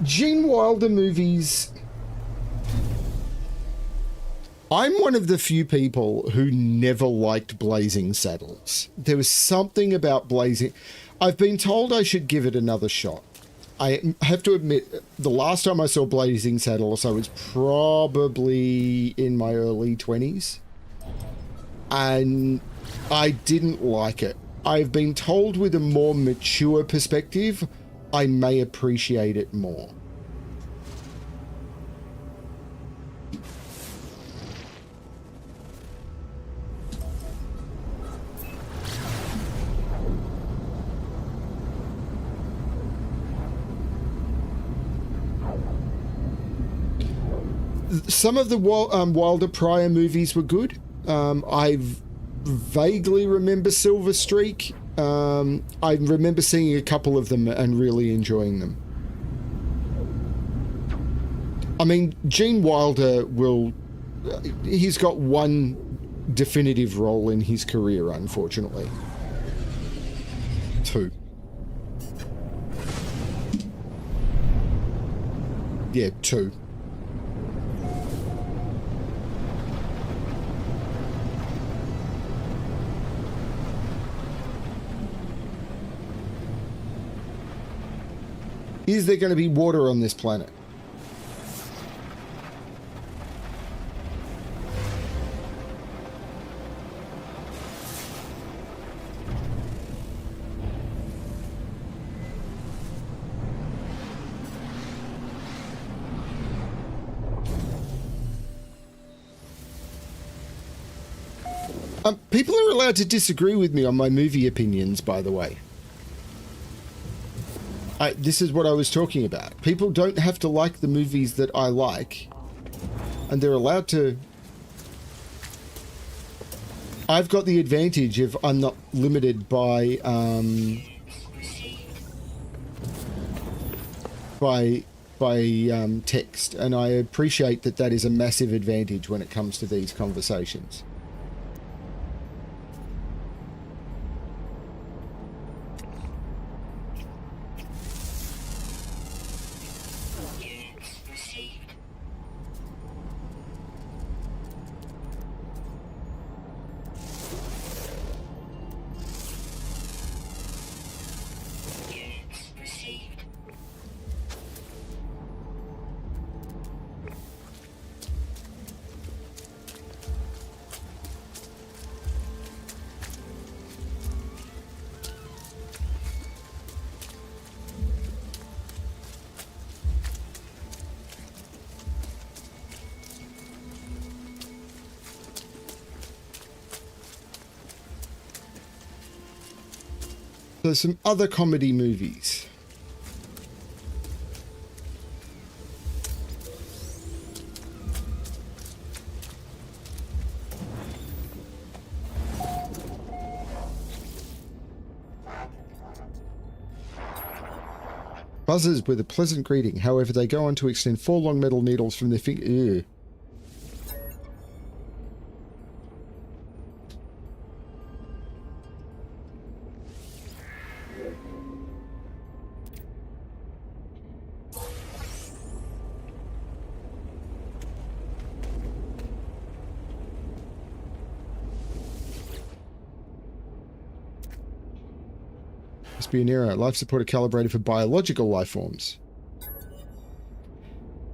Gene Wilder movies. I'm one of the few people who never liked Blazing Saddles. There was something about Blazing... I've been told I should give it another shot. I have to admit, the last time I saw Blazing Saddles, I was probably in my early 20s. And I didn't like it. I've been told with a more mature perspective, I may appreciate it more. Some of the Wilder prior movies were good. I vaguely remember Silver Streak. I remember seeing a couple of them and really enjoying them. I mean, Gene Wilder will... he's got one definitive role in his career, unfortunately. Two. Yeah, two. Is there going to be water on this planet? People are allowed to disagree with me on my movie opinions, by the way. This is what I was talking about. People don't have to like the movies that I like, and they're allowed to... I've got the advantage of I'm not limited by by text, and I appreciate that that is a massive advantage when it comes to these conversations. Units received. Units received. So some other comedy movies. Buzzers with a pleasant greeting. However, they go on to extend 4 long metal needles from their finger. Must be an error. Life support calibrated for biological life forms.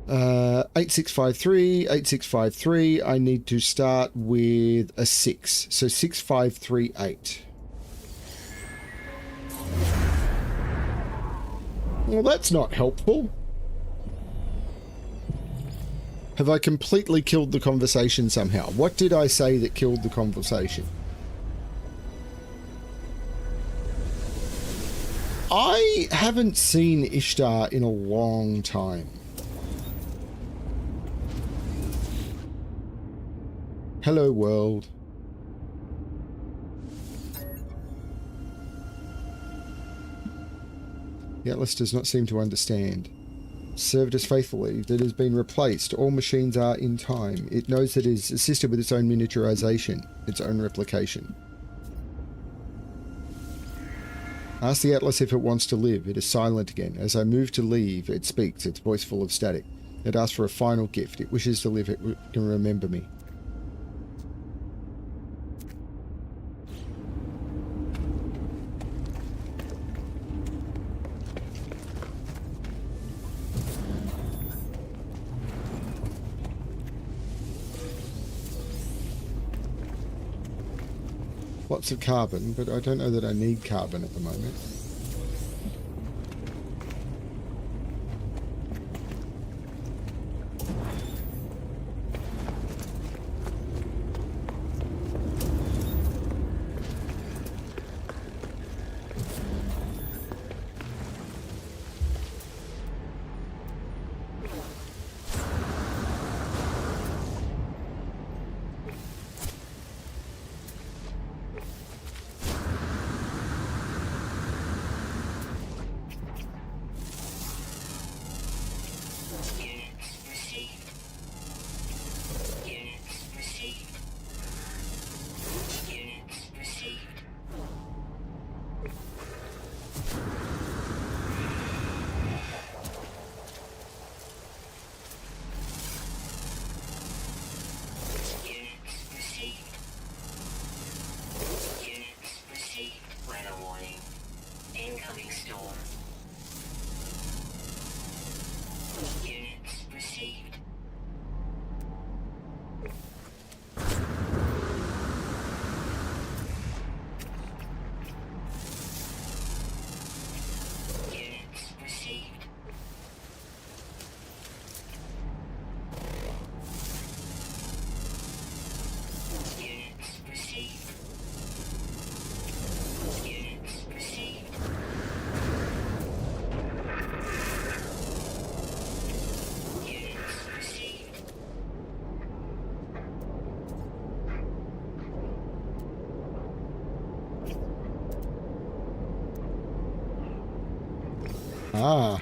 8653, 8653. I need to start with a 6. So 6538. Well, that's not helpful. Have I completely killed the conversation somehow? What did I say that killed the conversation? I haven't seen Ishtar in a long time. Hello, world. The Atlas does not seem to understand. Served us faithfully. That has been replaced. All machines are in time. It knows that it is assisted with its own miniaturization, its own replication. Ask the Atlas if it wants to live. It is silent again. As I move to leave, it speaks, its voice full of static. It asks for a final gift. It wishes to live. It can remember me. Lots of carbon, but I don't know that I need carbon at the moment. Ah.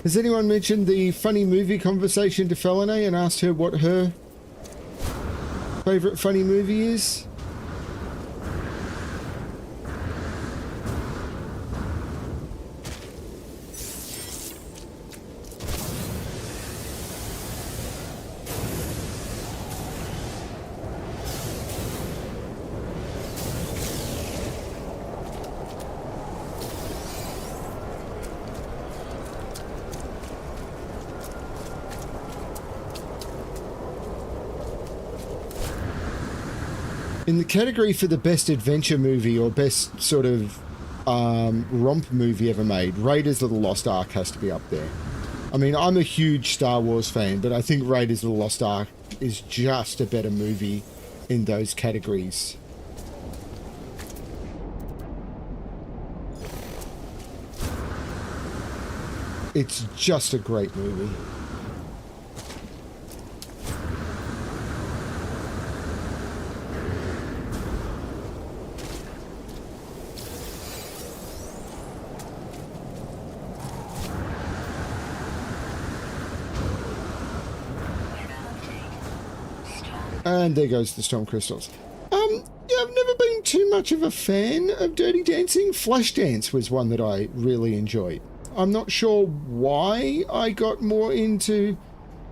Has anyone mentioned the funny movie conversation to Felinay and asked her what her favourite funny movie is? In the category for the best adventure movie or best sort of romp movie ever made, Raiders of the Lost Ark has to be up there. I mean, I'm a huge Star Wars fan, but I think Raiders of the Lost Ark is just a better movie in those categories. It's just a great movie. And there goes the Storm Crystals. Yeah, I've never been too much of a fan of Dirty Dancing. Flashdance was one that I really enjoyed. I'm not sure why I got more into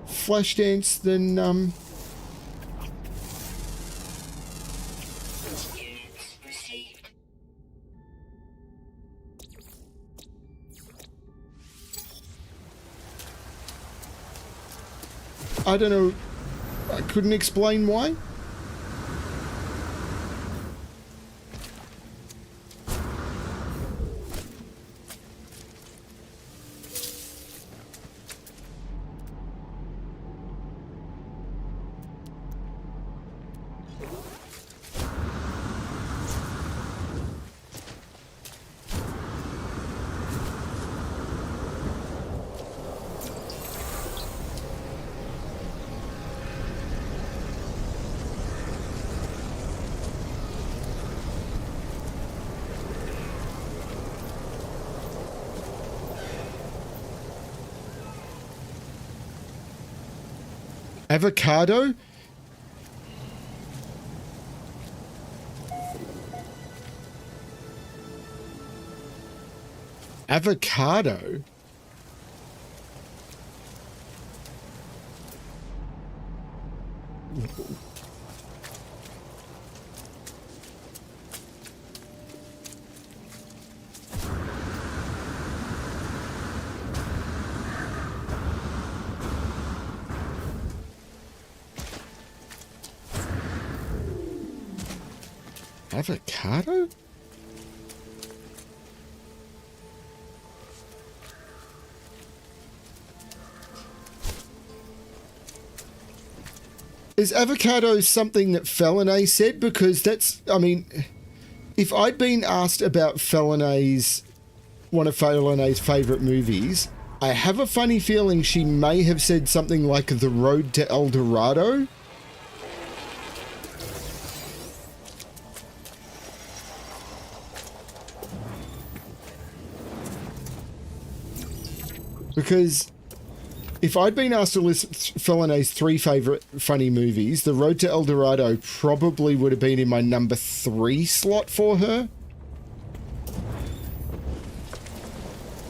Flashdance than, Units received. I don't know. I couldn't explain why. Avocado? Avocado? Avocado? Is avocado something that Felinay said? Because that's, I mean, if I'd been asked about Felinay's, one of Felinay's favourite movies, I have a funny feeling she may have said something like The Road to El Dorado. Because if I'd been asked to list Felinay's 3 favourite funny movies, The Road to El Dorado probably would have been in my number 3 slot for her.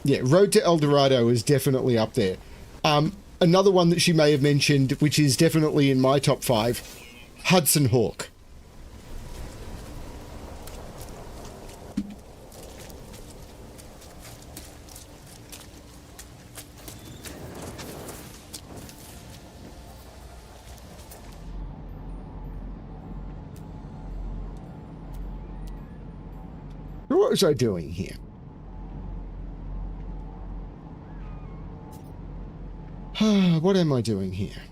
Yeah, Road to El Dorado is definitely up there. Another one that she may have mentioned, which is definitely in my top 5, Hudson Hawk. What was I doing here? What am I doing here?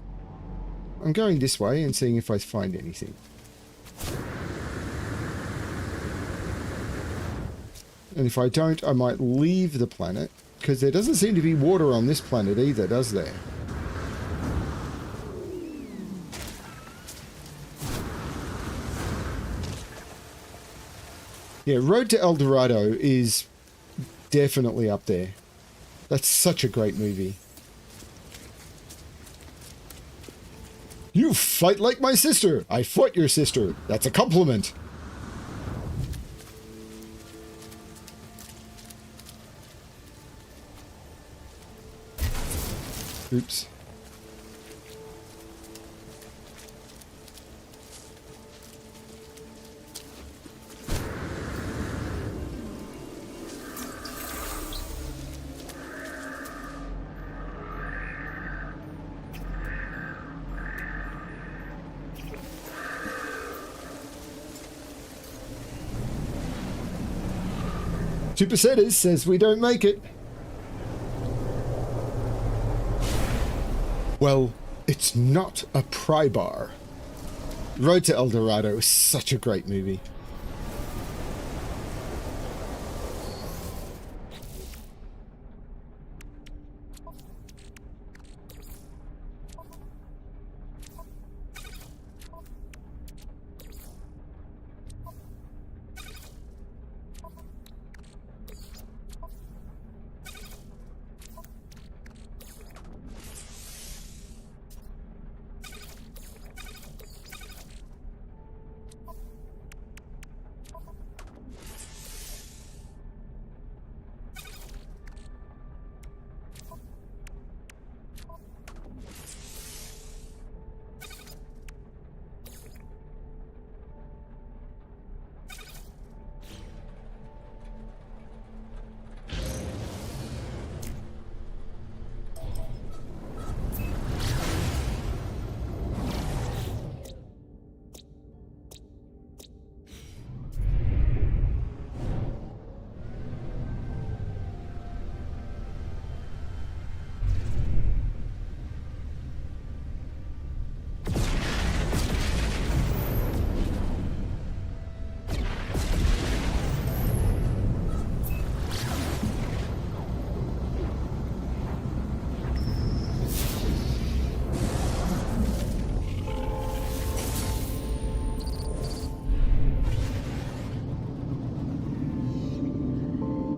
I'm going this way and seeing if I find anything. And if I don't, I might leave the planet, because there doesn't seem to be water on this planet either, does there? Yeah, Road to El Dorado is definitely up there. That's such a great movie. You fight like my sister. I fought your sister. That's a compliment. Oops. Two percenters says we don't make it. Well, it's not a pry bar. Road to El Dorado is such a great movie.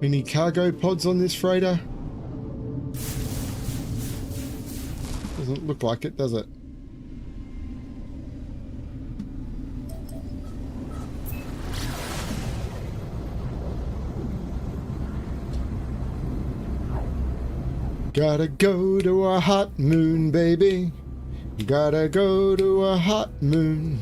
Any cargo pods on this freighter? Doesn't look like it, does it? Gotta go to a hot moon, baby. Gotta go to a hot moon.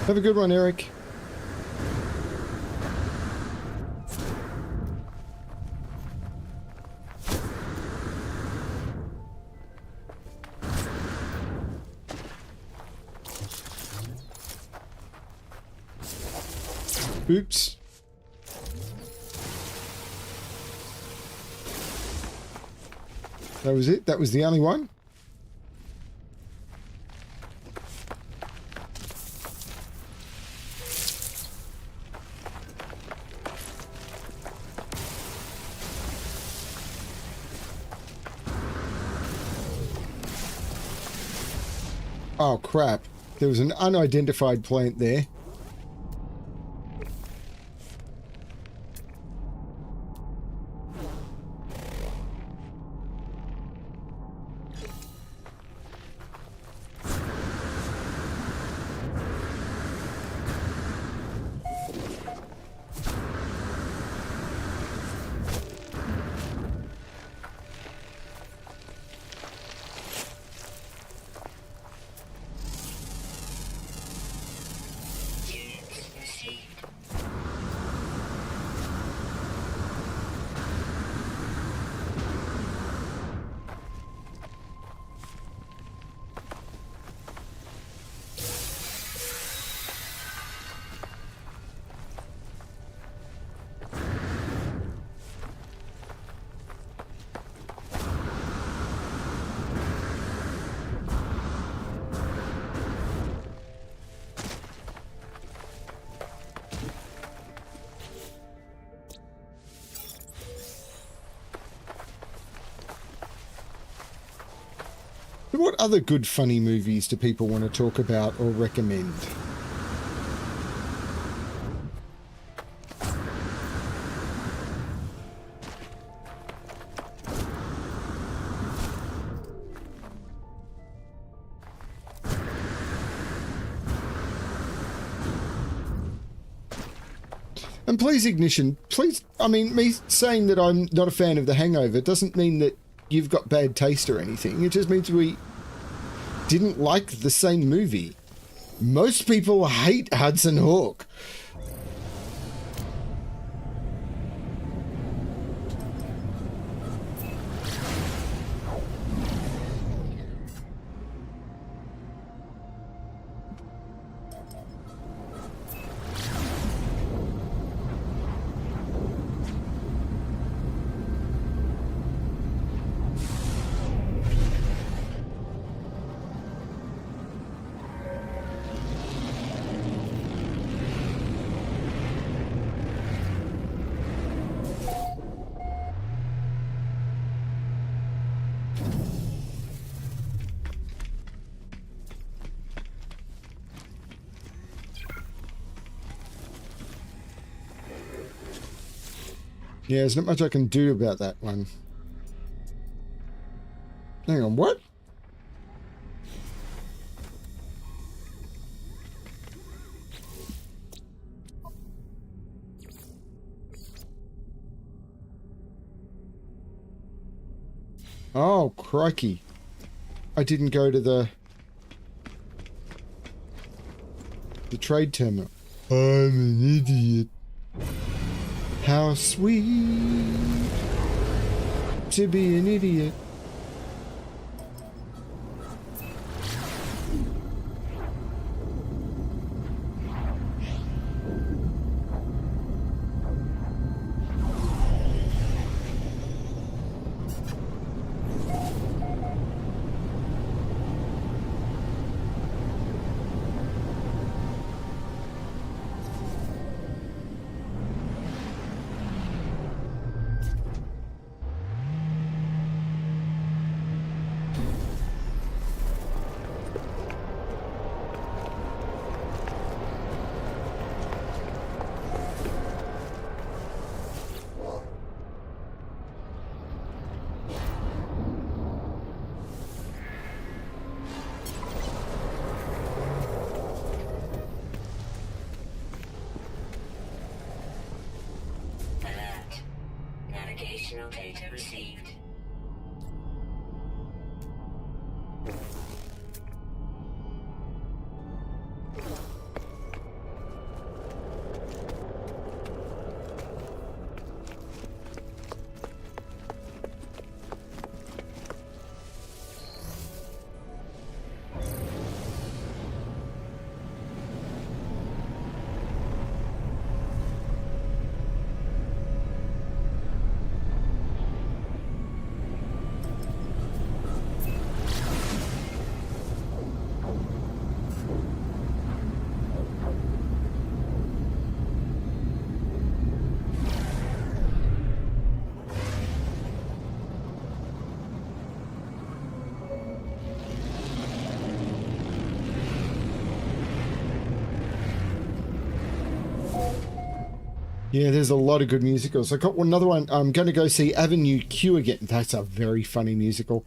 Have a good one, Eric. Oops. That was it? That was the only one? Oh, crap. There was an unidentified plant there. Units received. What other good funny movies do people want to talk about or recommend? And please, Ignition, please, I mean, me saying that I'm not a fan of The Hangover doesn't mean that you've got bad taste or anything. It just means we didn't like the same movie. Most people hate Hudson Hawk. Yeah, there's not much I can do about that one. Hang on, what? Oh, crikey. I didn't go to the trade terminal. I'm an idiot. How sweet to be an idiot. Alert. Navigational data received. Yeah, there's a lot of good musicals. I got another one. I'm going to go see Avenue Q again. That's a very funny musical.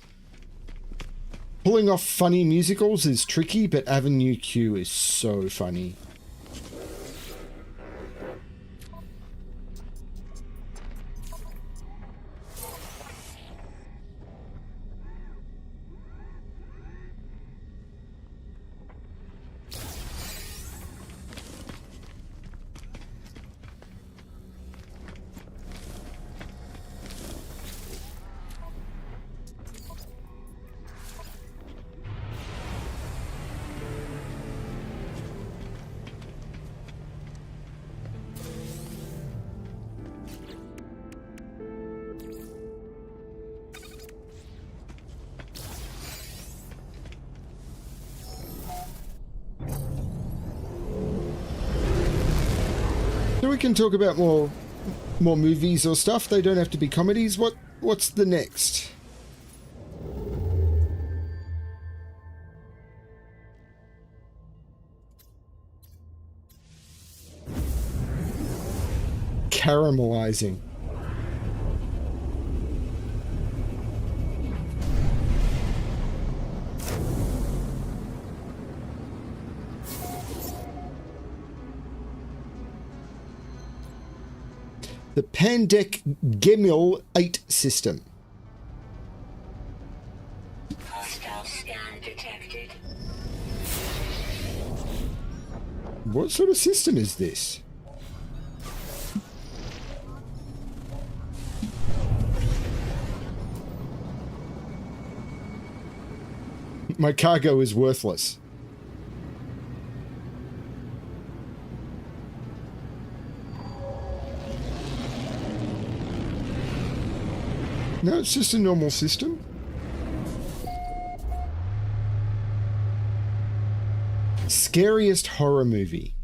Pulling off funny musicals is tricky, but Avenue Q is so funny. So we can talk about more movies or stuff. They don't have to be comedies. What's the next? Caramelizing. The Pandek Gemil 8 system. Hostile scan detected. What sort of system is this? My cargo is worthless. No, it's just a normal system. Scariest horror movie.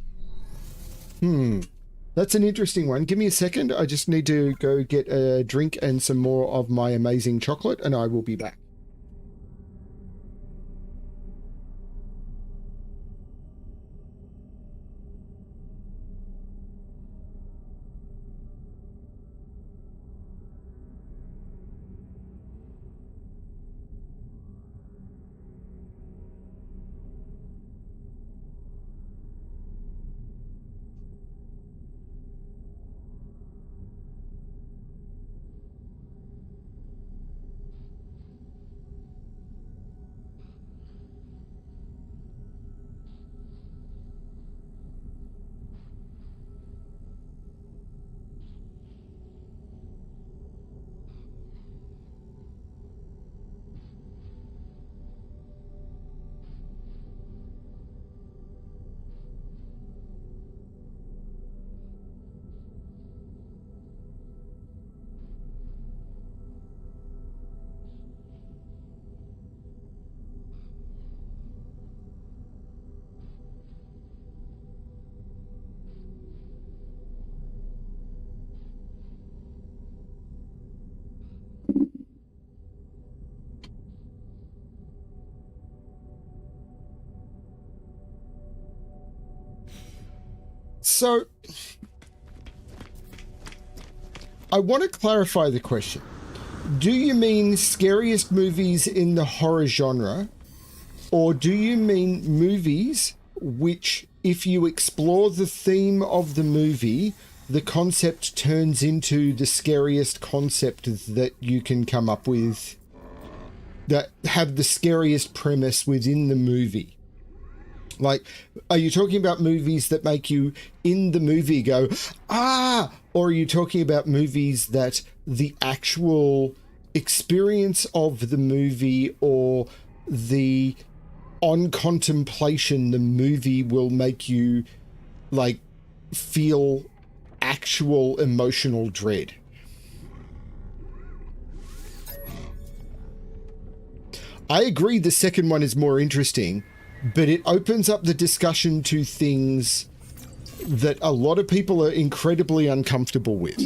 That's an interesting one. Give me a second. I just need to go get a drink and some more of my amazing chocolate, and I will be back. So, I want to clarify the question. Do you mean scariest movies in the horror genre, or do you mean movies which, if you explore the theme of the movie, the concept turns into the scariest concept that you can come up with, that have the scariest premise within the movie? Like, are you talking about movies that make you in the movie go, ah, or are you talking about movies that the actual experience of the movie or the on contemplation, the movie will make you like feel actual emotional dread? I agree the second one is more interesting, but it opens up the discussion to things that a lot of people are incredibly uncomfortable with.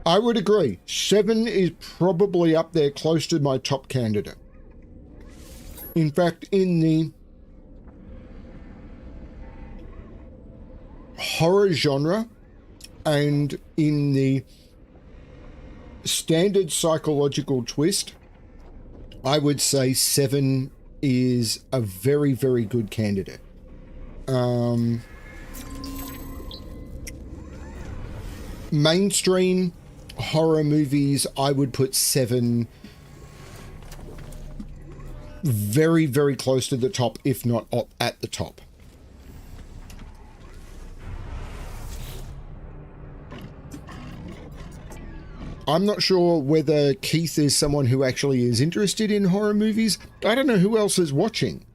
I would agree. 7 is probably up there close to my top candidate. In fact, in the horror genre and in the standard psychological twist, I would say 7 is a very, very good candidate. Mainstream horror movies, I would put 7 very, very close to the top, if not at the top. I'm not sure whether Keith is someone who actually is interested in horror movies. I don't know who else is watching.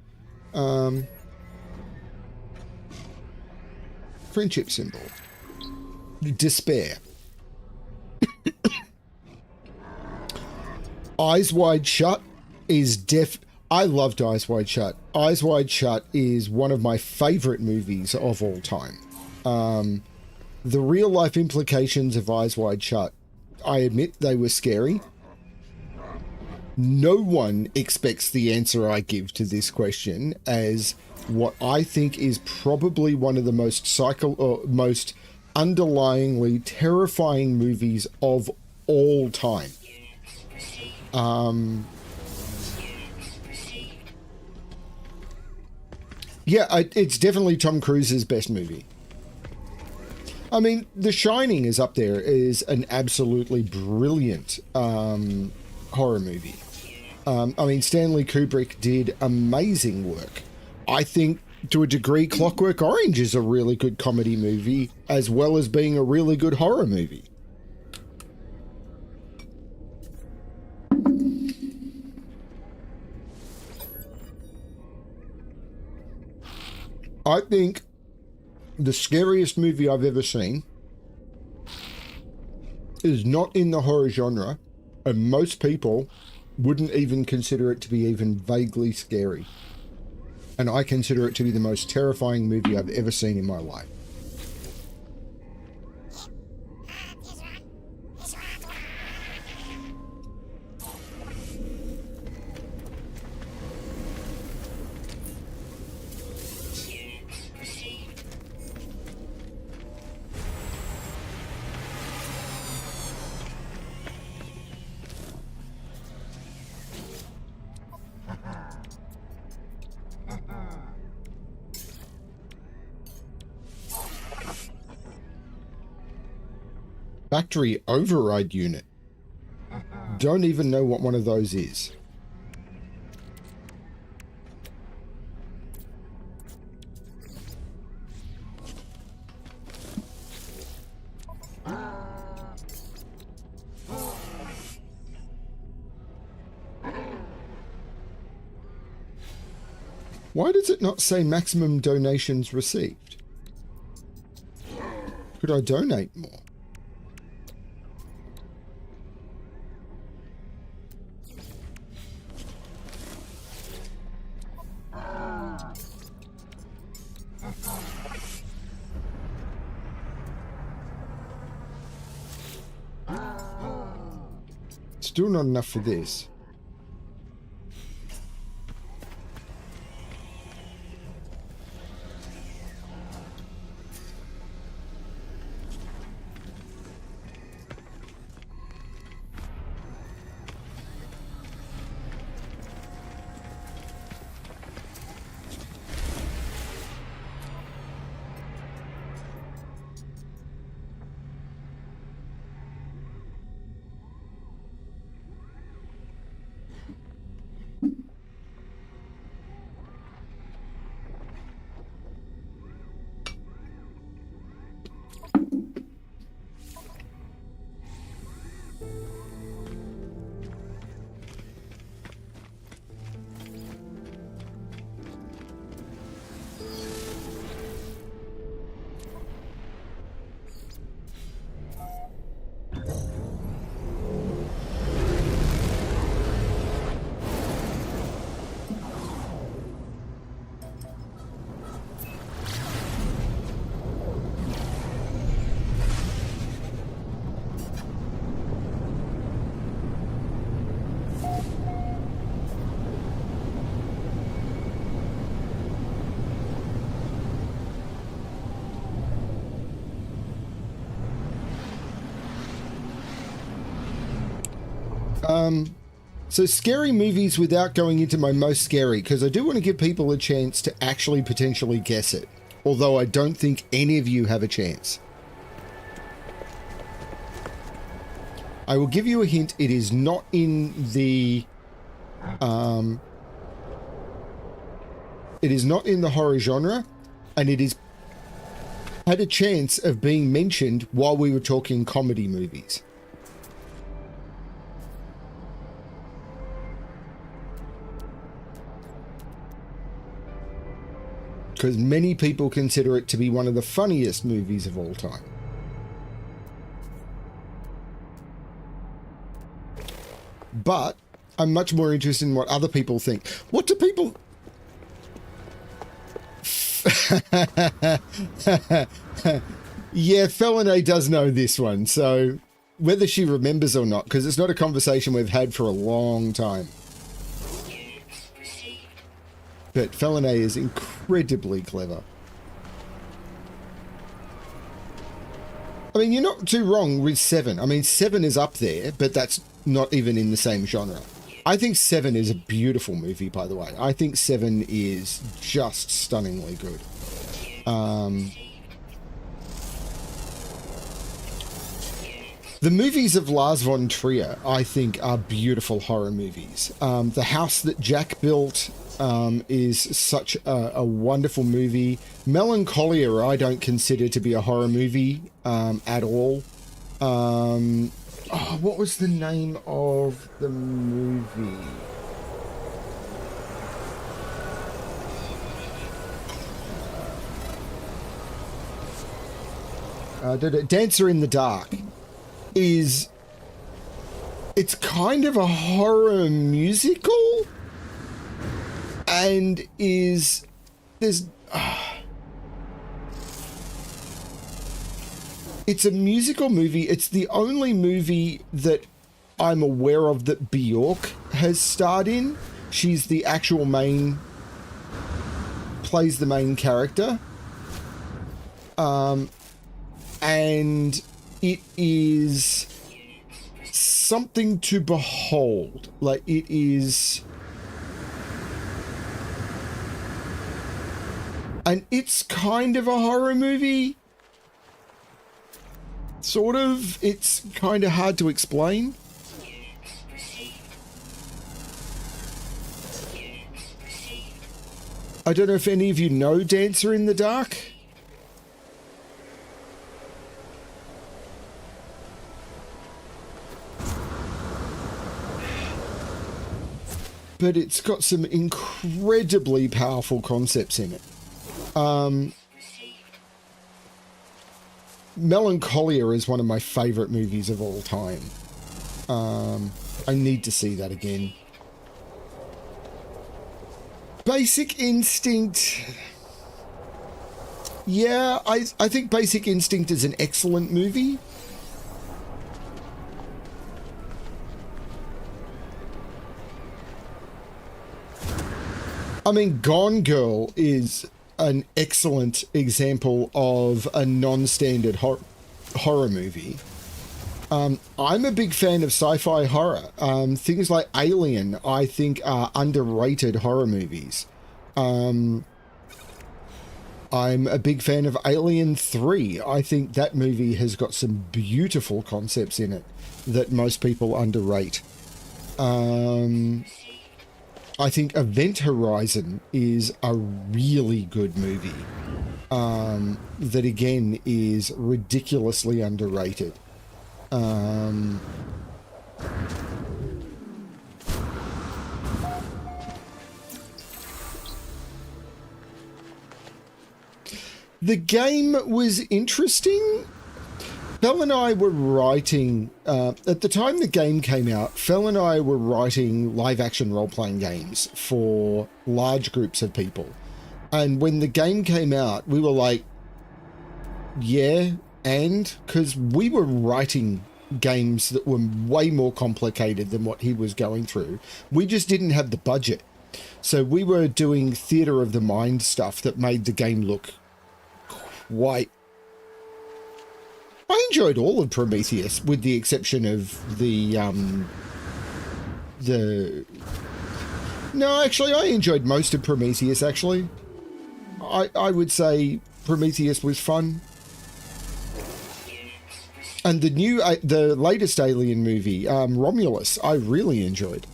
Friendship symbol. Despair. Eyes Wide Shut is I loved Eyes Wide Shut. Eyes Wide Shut is one of my favorite movies of all time. The real life implications of Eyes Wide Shut, I admit they were scary. No one expects the answer I give to this question as what I think is probably one of the most most underlyingly terrifying movies of all time. Yeah, it's definitely Tom Cruise's best movie. I mean, The Shining is up there as an absolutely brilliant horror movie. I mean, Stanley Kubrick did amazing work. I think, to a degree, Clockwork Orange is a really good comedy movie, as well as being a really good horror movie. I think the scariest movie I've ever seen is not in the horror genre, and most people wouldn't even consider it to be even vaguely scary. And I consider it to be the most terrifying movie I've ever seen in my life. Factory override unit. Don't even know what one of those is. Why does it not say maximum donations received? Could I donate more? Still not enough for this. So scary movies without going into my most scary, because I do want to give people a chance to actually potentially guess it. Although I don't think any of you have a chance. I will give you a hint. It is not in the... it is not in the horror genre, and it is had a chance of being mentioned while we were talking comedy movies. Because many people consider it to be one of the funniest movies of all time. But I'm much more interested in what other people think. What do people... Yeah, Felinae does know this one, so whether she remembers or not, because it's not a conversation we've had for a long time. But Felinae is incredibly clever. I mean, you're not too wrong with Seven. I mean, Seven is up there, but that's not even in the same genre. I think Seven is a beautiful movie, by the way. I think Seven is just stunningly good. The movies of Lars von Trier, I think, are beautiful horror movies. The House That Jack Built is such a wonderful movie. Melancholia, I don't consider to be a horror movie at all. Oh, what was the name of the movie? Dancer in the Dark is... It's kind of a horror musical, and is... There's... It's a musical movie. It's the only movie that I'm aware of that Bjork has starred in. She's the actual main... plays the main character. And it is something to behold. Like, it is... And it's kind of a horror movie. Sort of. It's kind of hard to explain. I don't know if any of you know Dancer in the Dark. But it's got some incredibly powerful concepts in it. Melancholia is one of my favourite movies of all time. I need to see that again. Basic Instinct. Yeah, I think Basic Instinct is an excellent movie. I mean, Gone Girl is an excellent example of a non-standard horror movie. I'm a big fan of sci-fi horror. Things like Alien, I think, are underrated horror movies. I'm a big fan of Alien 3. I think that movie has got some beautiful concepts in it that most people underrate. I think Event Horizon is a really good movie that, again, is ridiculously underrated. The game was interesting. Fel and I were writing, at the time the game came out, Fel and I were writing live-action role-playing games for large groups of people. And when the game came out, we were like, yeah, and? Because we were writing games that were way more complicated than what he was going through. We just didn't have the budget. So we were doing theatre of the mind stuff that made the game look quite... I enjoyed all of Prometheus, with the exception of the the... No, actually, I enjoyed most of Prometheus, actually. I would say Prometheus was fun. And the latest Alien movie, Romulus, I really enjoyed.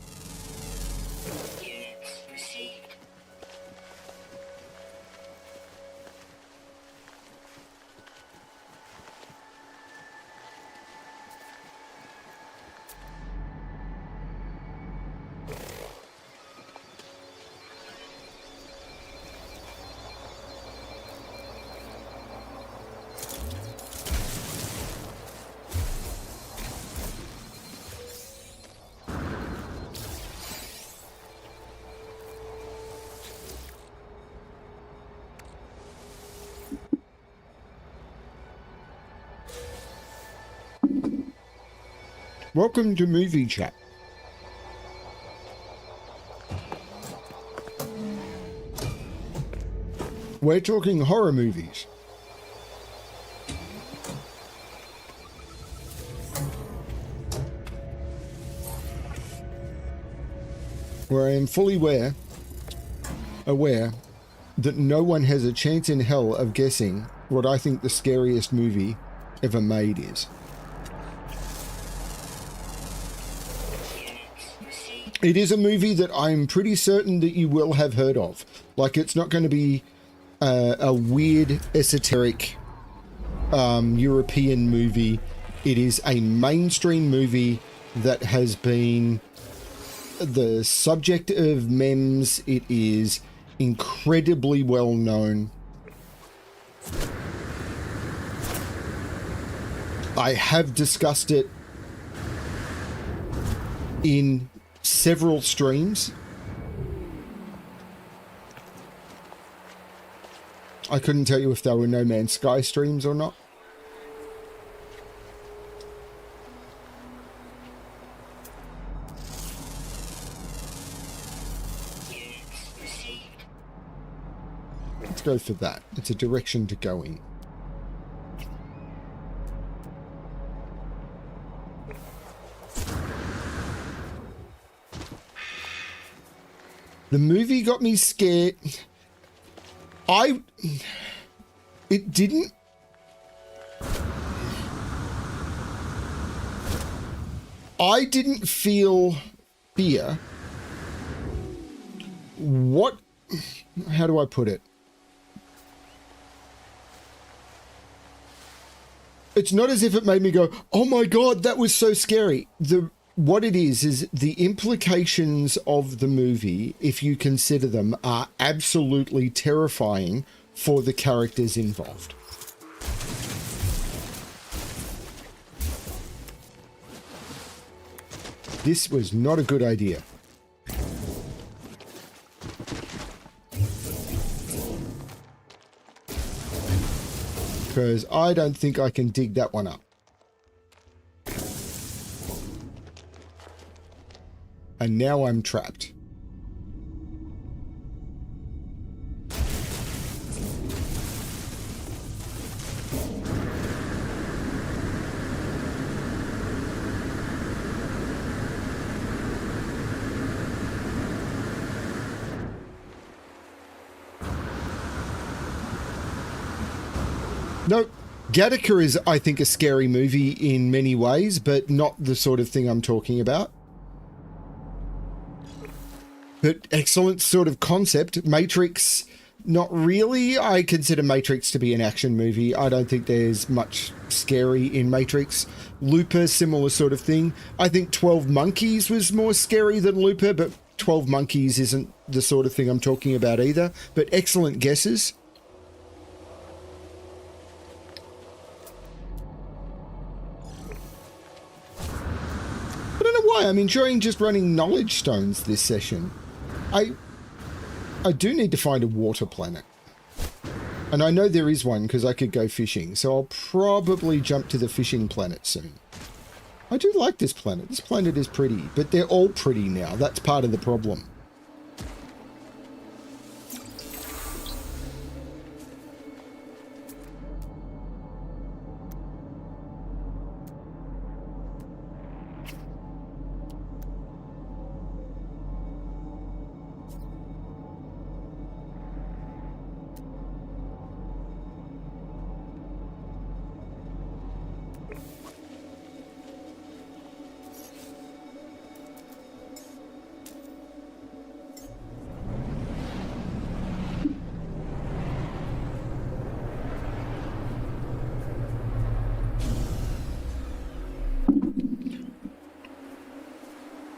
Welcome to Movie Chat. We're talking horror movies. Where I am fully aware that no one has a chance in hell of guessing what I think the scariest movie ever made is. It is a movie that I'm pretty certain that you will have heard of. Like, it's not going to be a weird, esoteric European movie. It is a mainstream movie that has been the subject of memes. It is incredibly well known. I have discussed it in several streams. I couldn't tell you if they were No Man's Sky streams or not. Let's go for that. It's a direction to go in. The movie got me scared. It didn't. I didn't feel fear. How do I put it? It's not as if it made me go, oh my God, that was so scary. What it is the implications of the movie, if you consider them, are absolutely terrifying for the characters involved. This was not a good idea. Because I don't think I can dig that one up. And now I'm trapped. No, Gattaca is, I think, a scary movie in many ways, but not the sort of thing I'm talking about. But excellent sort of concept. Matrix, not really. I consider Matrix to be an action movie. I don't think there's much scary in Matrix. Looper, similar sort of thing. I think 12 Monkeys was more scary than Looper, but 12 Monkeys isn't the sort of thing I'm talking about either. But excellent guesses. I don't know why. I'm enjoying just running knowledge stones this session. I do need to find a water planet. And I know there is one because I could go fishing. So I'll probably jump to the fishing planet soon. I do like this planet. This planet is pretty. But they're all pretty now. That's part of the problem.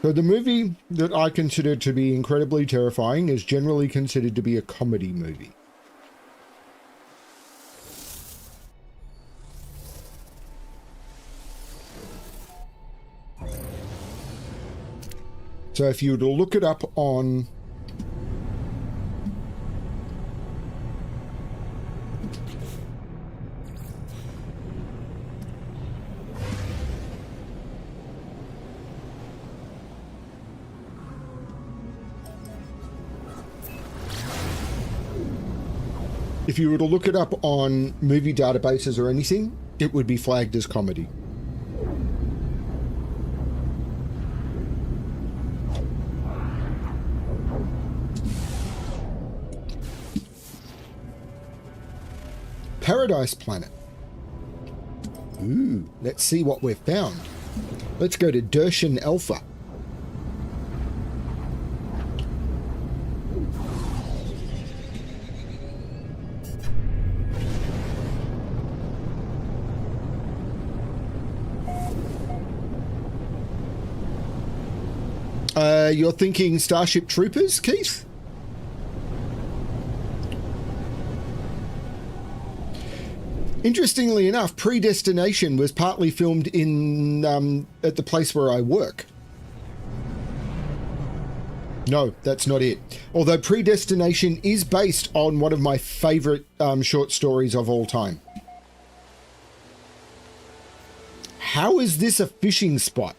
So the movie that I consider to be incredibly terrifying is generally considered to be a comedy movie. So if you were to look it up on movie databases or anything, it would be flagged as comedy. Paradise Planet. Ooh, let's see what we've found. Let's go to Dershan Alpha. You're thinking Starship Troopers, Keith? Interestingly enough, Predestination was partly filmed in at the place where I work. No, that's not it. Although Predestination is based on one of my favorite short stories of all time. How is this a fishing spot?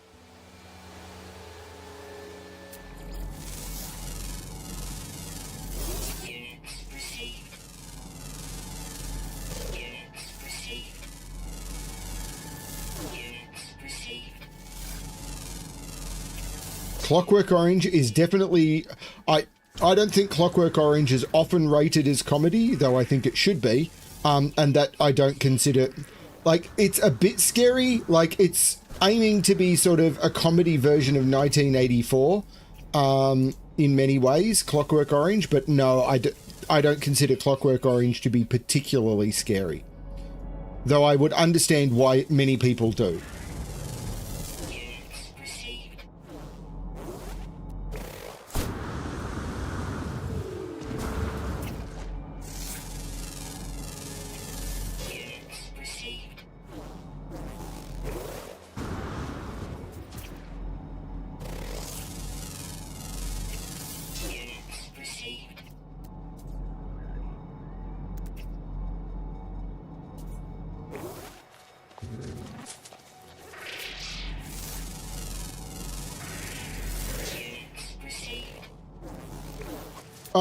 Clockwork Orange is definitely... I don't think Clockwork Orange is often rated as comedy, though I think it should be. And that I don't consider... Like, it's a bit scary. Like, it's aiming to be sort of a comedy version of 1984 in many ways, Clockwork Orange. But no, I don't consider Clockwork Orange to be particularly scary. Though I would understand why many people do.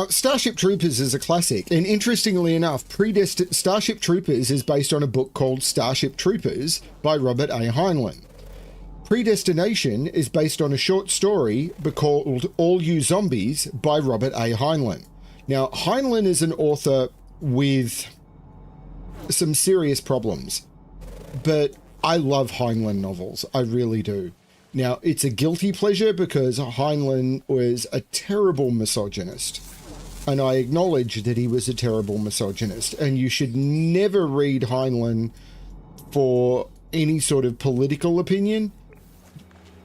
Starship Troopers is a classic, and interestingly enough, Starship Troopers is based on a book called Starship Troopers by Robert A. Heinlein. Predestination is based on a short story called All You Zombies by Robert A. Heinlein. Now, Heinlein is an author with some serious problems, but I love Heinlein novels. I really do. Now, it's a guilty pleasure because Heinlein was a terrible misogynist. And I acknowledge that he was a terrible misogynist. And you should never read Heinlein for any sort of political opinion.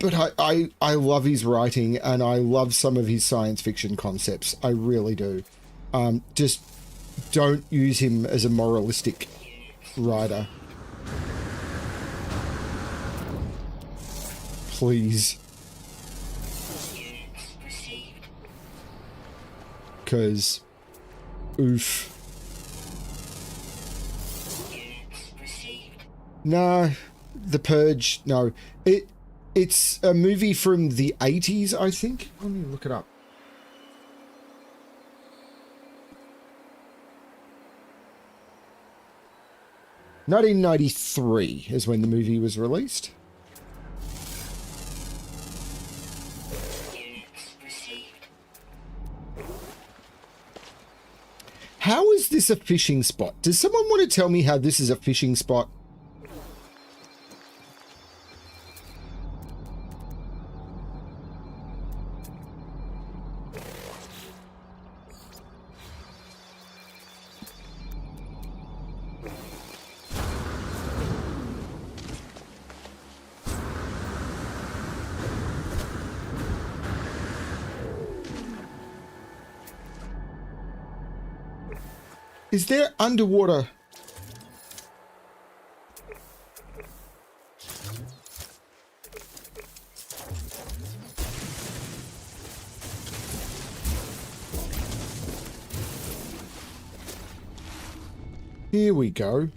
But I love his writing, and I love some of his science fiction concepts. I really do. Just don't use him as a moralistic writer. Please. Because, oof. Nah, The Purge, no. It's a movie from the 80s, I think. Let me look it up. (1993) is when the movie was released. How is this a fishing spot? Does someone want to tell me how this is a fishing spot? Is there underwater? Here we go.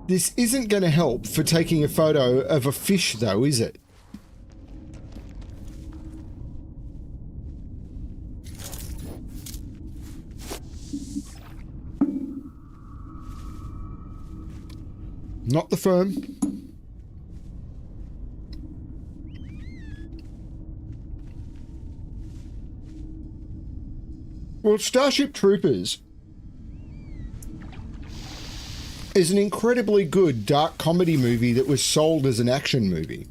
This isn't going to help for taking a photo of a fish, though, is it? Not the firm. Well, Starship Troopers is an incredibly good dark comedy movie that was sold as an action movie.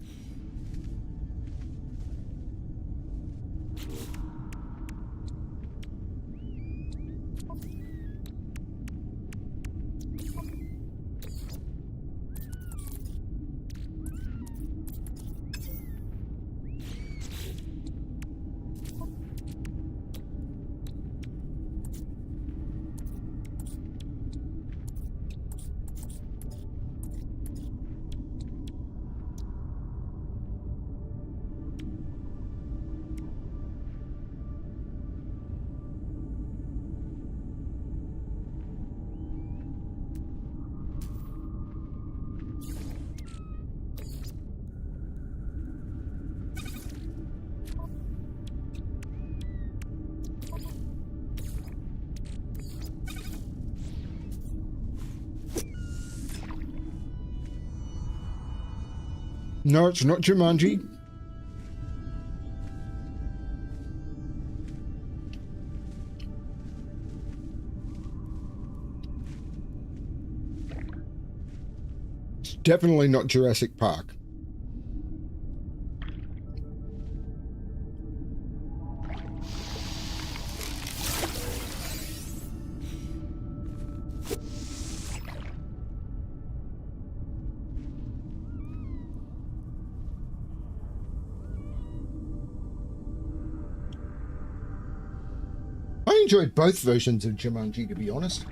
No, it's not Jumanji. It's definitely not Jurassic Park. I enjoyed both versions of Jumanji, to be honest.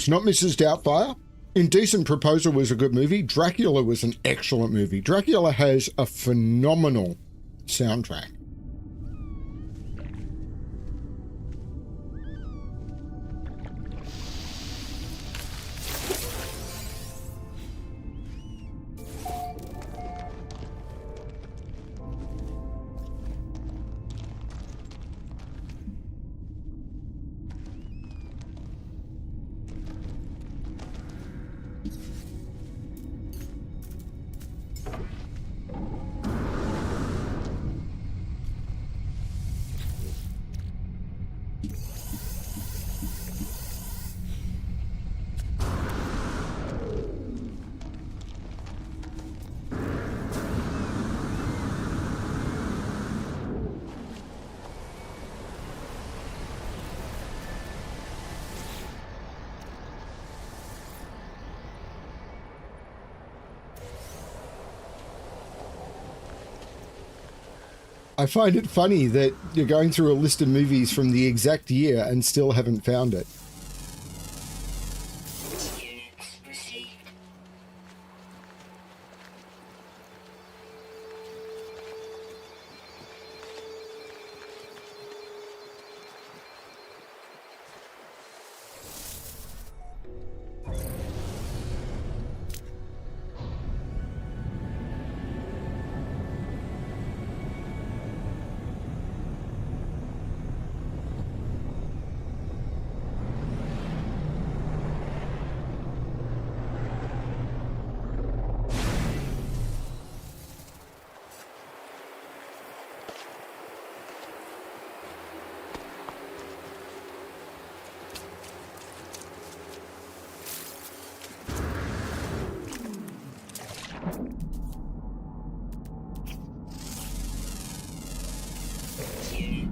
It's not Mrs. Doubtfire. Indecent Proposal was a good movie. Dracula was an excellent movie. Dracula has a phenomenal soundtrack. I find it funny that you're going through a list of movies from the exact year and still haven't found it. Units received.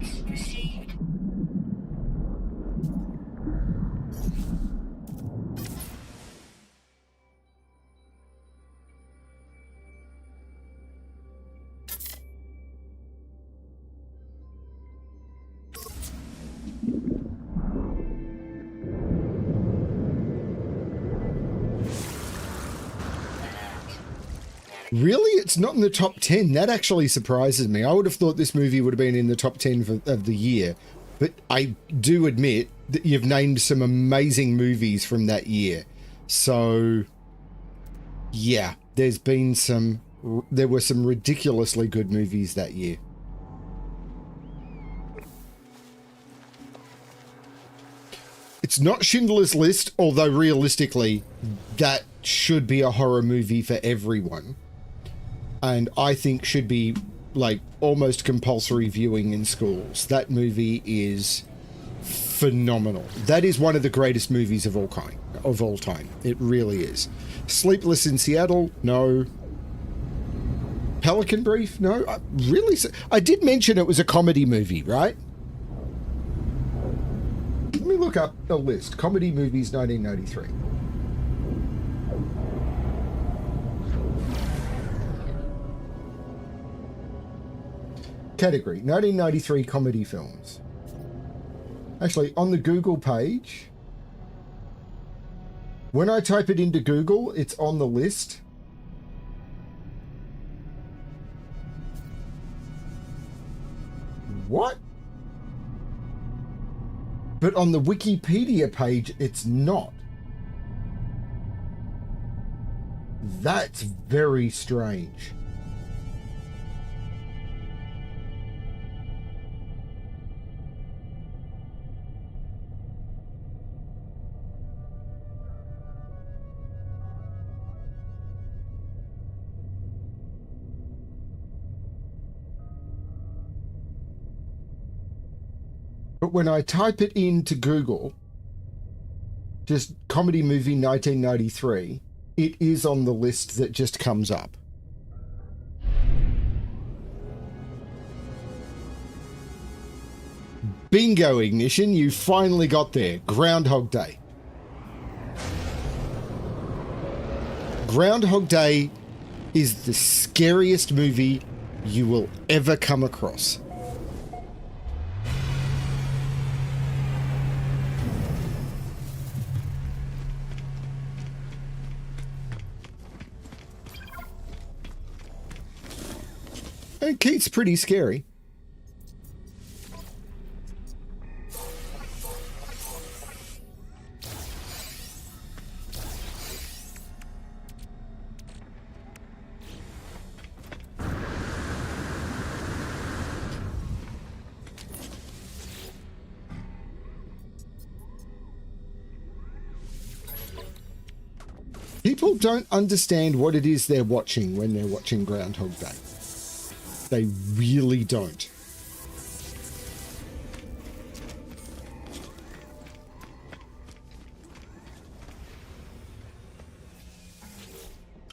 Units received. Really? It's not in the top 10? That actually surprises me. I would have thought this movie would have been in the top 10 of the year. But I do admit that you've named some amazing movies from that year. So, yeah, there were some ridiculously good movies that year. It's not Schindler's List, although realistically, that should be a horror movie for everyone. And I think should be like almost compulsory viewing in schools. That movie is phenomenal. That is one of the greatest movies of all time. It really is. Sleepless in Seattle, no. Pelican Brief, no. I did mention it was a comedy movie, right? Let me look up a list. Comedy movies 1993. Category, 1993 comedy films. Actually, on the Google page, when I type it into Google, it's on the list. What? But on the Wikipedia page, it's not. That's very strange. But when I type it into Google, just comedy movie 1993, it is on the list that just comes up. Bingo, Ignition, you finally got there. Groundhog Day. Groundhog Day is the scariest movie you will ever come across. And Keith's pretty scary. People don't understand what it is they're watching when they're watching Groundhog Day. They really don't.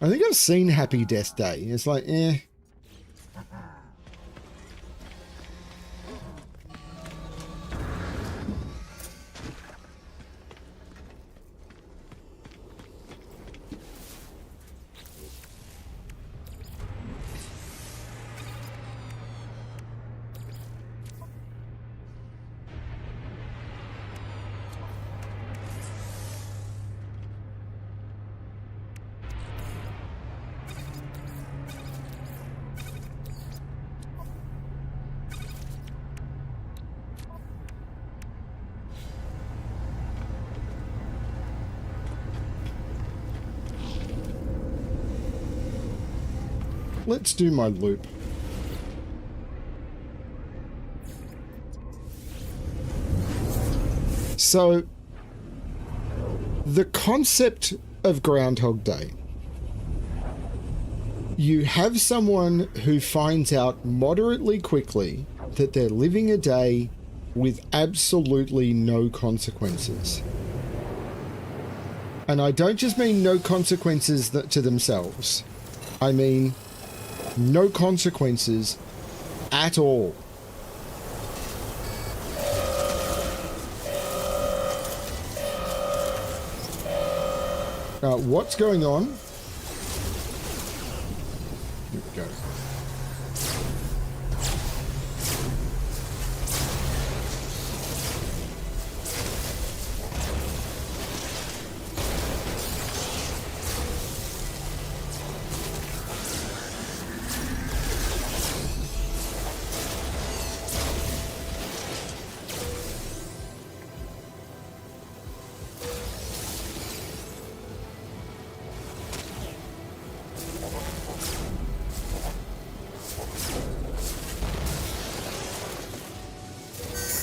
I think I've seen Happy Death Day. It's like, eh. Let's do my loop. So, the concept of Groundhog Day. You have someone who finds out moderately quickly that they're living a day with absolutely no consequences. And I don't just mean no consequences to themselves. I mean no consequences at all. What's going on? Here we go.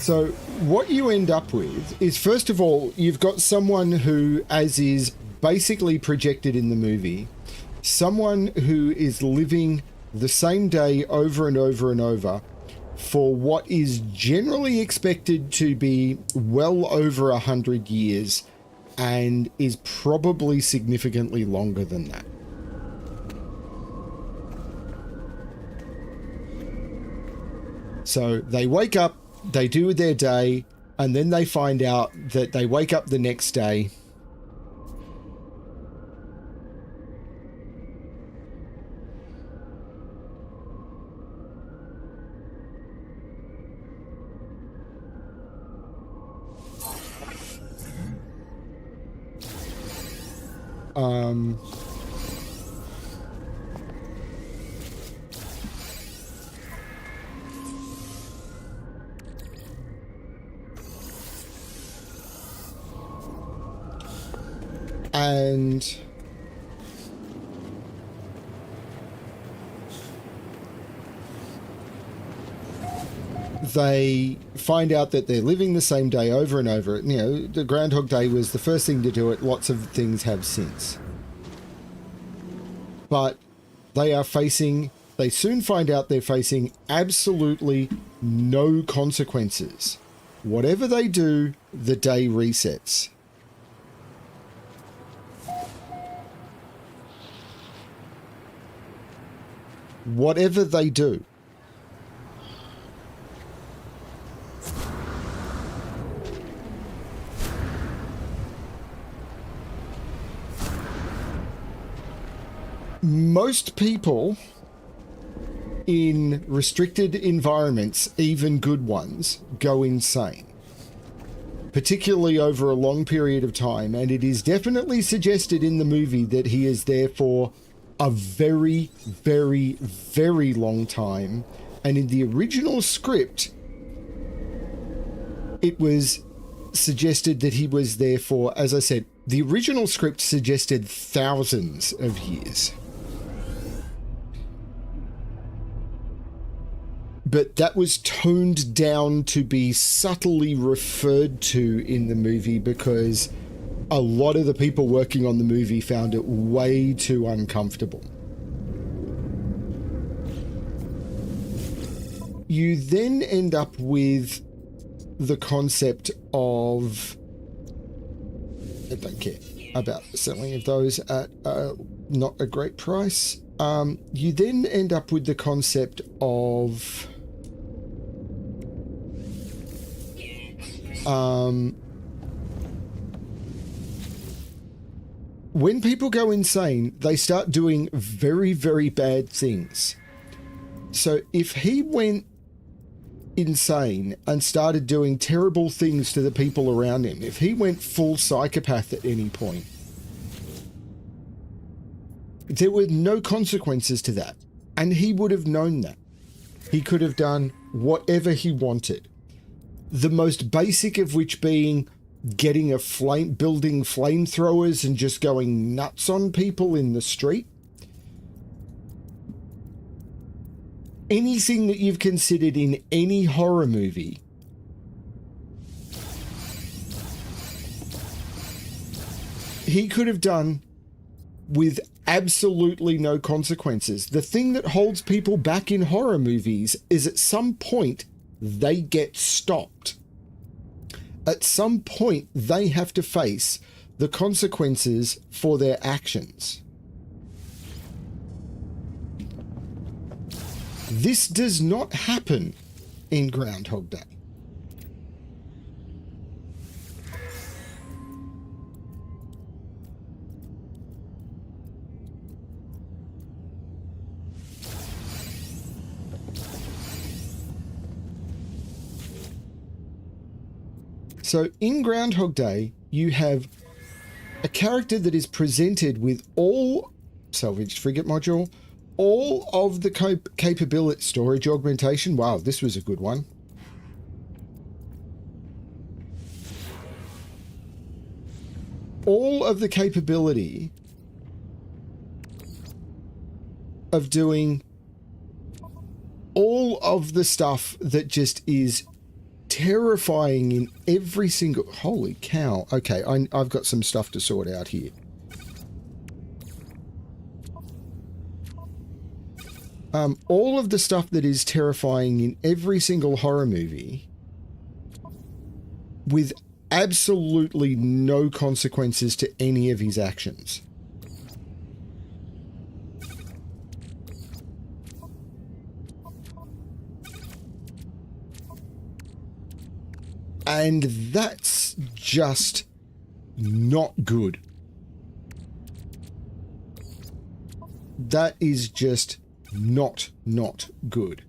So what you end up with is, first of all, you've got someone who, as is basically projected in the movie, someone who is living the same day over and over and over for what is generally expected to be well over 100 years and is probably significantly longer than that. So they wake up, they do their day, and then they find out that they wake up the next day and they find out that they're living the same day over and over. You know, the Groundhog Day was the first thing to do it. Lots of things have since. But they soon find out they're facing absolutely no consequences. Whatever they do, the day resets. Whatever they do. Most people in restricted environments, even good ones, go insane. Particularly over a long period of time, and it is definitely suggested in the movie that he is there for a very, very, very long time. And in the original script, it was suggested that he was there for, as I said, the original script suggested thousands of years. But that was toned down to be subtly referred to in the movie because a lot of the people working on the movie found it way too uncomfortable. You then end up with the concept of... I don't care about the selling of those at not a great price. You then end up with the concept of... when people go insane, they start doing very, very bad things. So if he went insane and started doing terrible things to the people around him, if he went full psychopath at any point, there were no consequences to that. And he would have known that. He could have done whatever he wanted. The most basic of which being building flamethrowers and just going nuts on people in the street. Anything that you've considered in any horror movie, he could have done with absolutely no consequences. The thing that holds people back in horror movies is at some point they get stopped. At some point, they have to face the consequences for their actions. This does not happen in Groundhog Day. So in Groundhog Day, you have a character that is presented with all salvaged frigate module, all of the capability storage augmentation. Wow, this was a good one. All of the capability of doing all of the stuff that just is terrifying in every single... Holy cow. Okay, I've got some stuff to sort out here. All of the stuff that is terrifying in every single horror movie with absolutely no consequences to any of his actions. And that's just not good. That is just not good.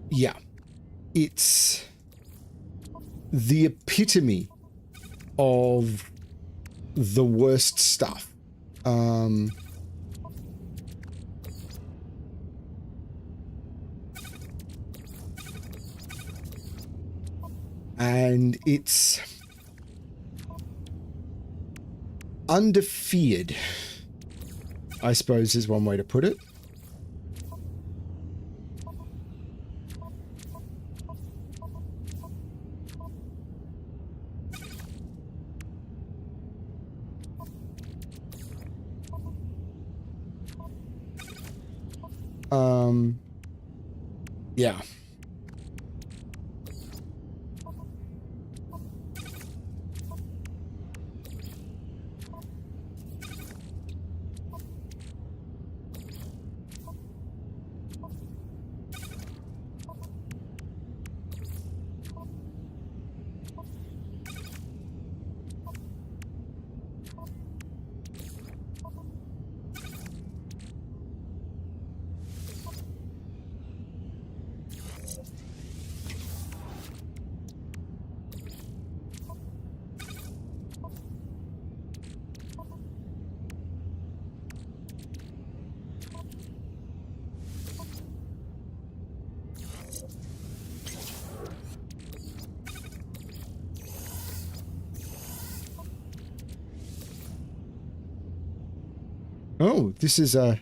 Yeah. It's the epitome of the worst stuff. And it's underfeared, I suppose is one way to put it. Yeah. Oh, this is a...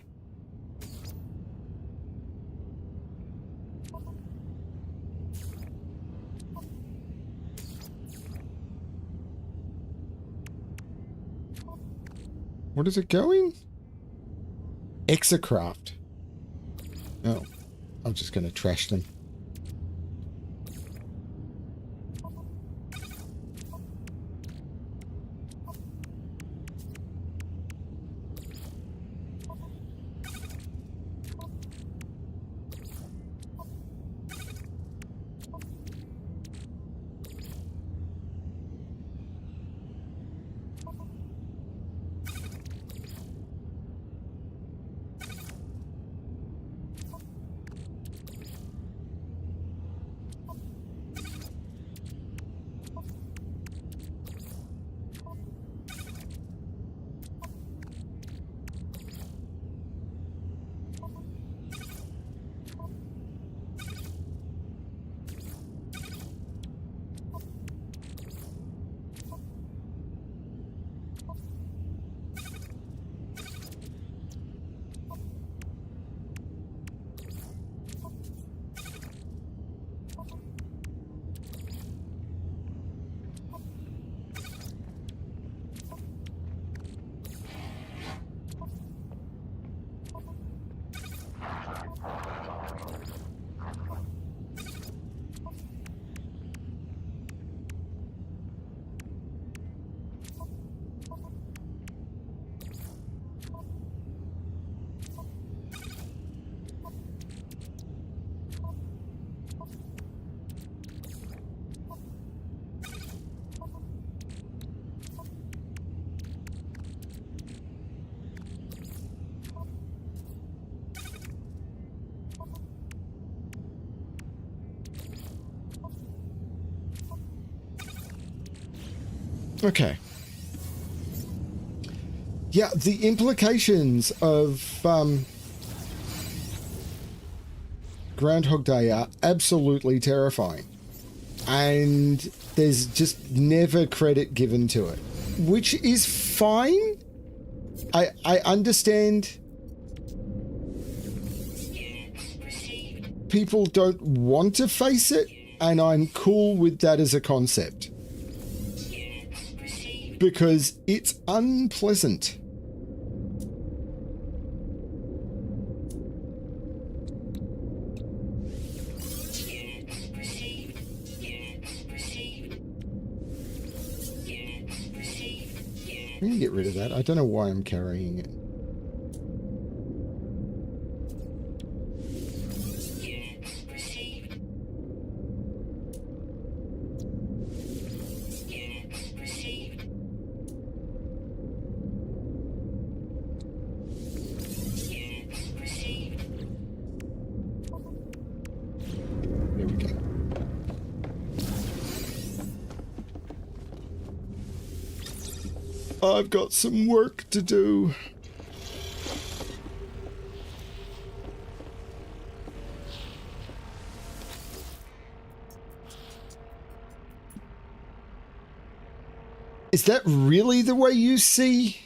What is it going? Exocraft. Oh, I'm just going to trash them. Okay. Yeah, the implications of Groundhog Day are absolutely terrifying. And there's just never credit given to it, which is fine. I understand people don't want to face it, and I'm cool with that as a concept. Because it's unpleasant. I'm gonna get rid of that. I don't know why I'm carrying it. There we go. I've got some work to do. Is that really the way you see?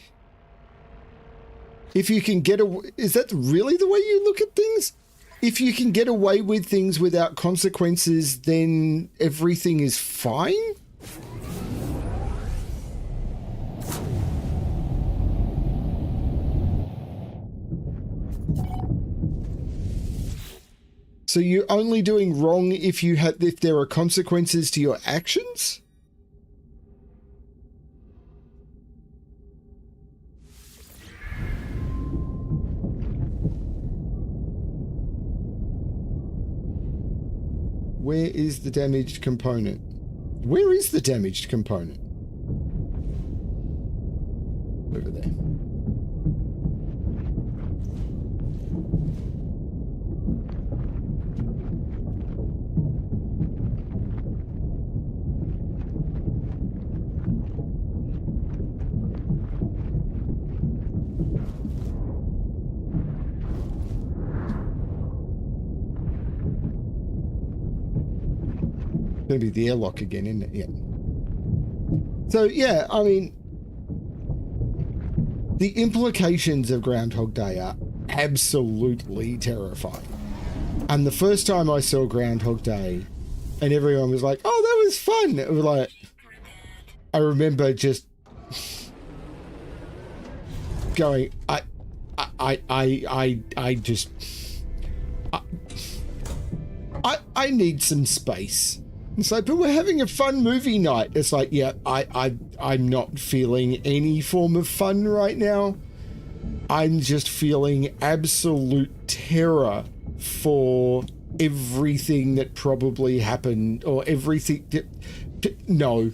If you can get away, is that really the way you look at things? If you can get away with things without consequences, then everything is fine? So you're only doing wrong if there are consequences to your actions? Where is the damaged component? Where is the damaged component? Over there. Gonna be the airlock again, isn't it? Yeah. So yeah, I mean, the implications of Groundhog Day are absolutely terrifying. And the first time I saw Groundhog Day, and everyone was like, "Oh, that was fun," it was like, I remember just going, I need some space. It's like, but we're having a fun movie night. It's like, yeah, I'm not feeling any form of fun right now. I'm just feeling absolute terror for everything that probably happened, or everything. No,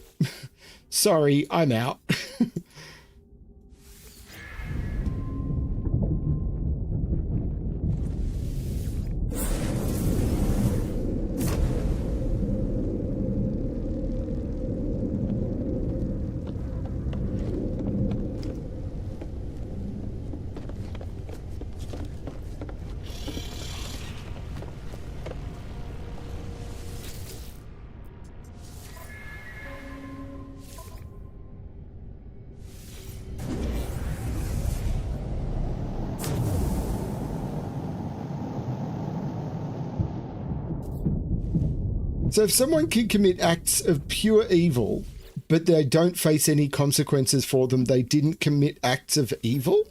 sorry, I'm out. So if someone can commit acts of pure evil, but they don't face any consequences for them, they didn't commit acts of evil?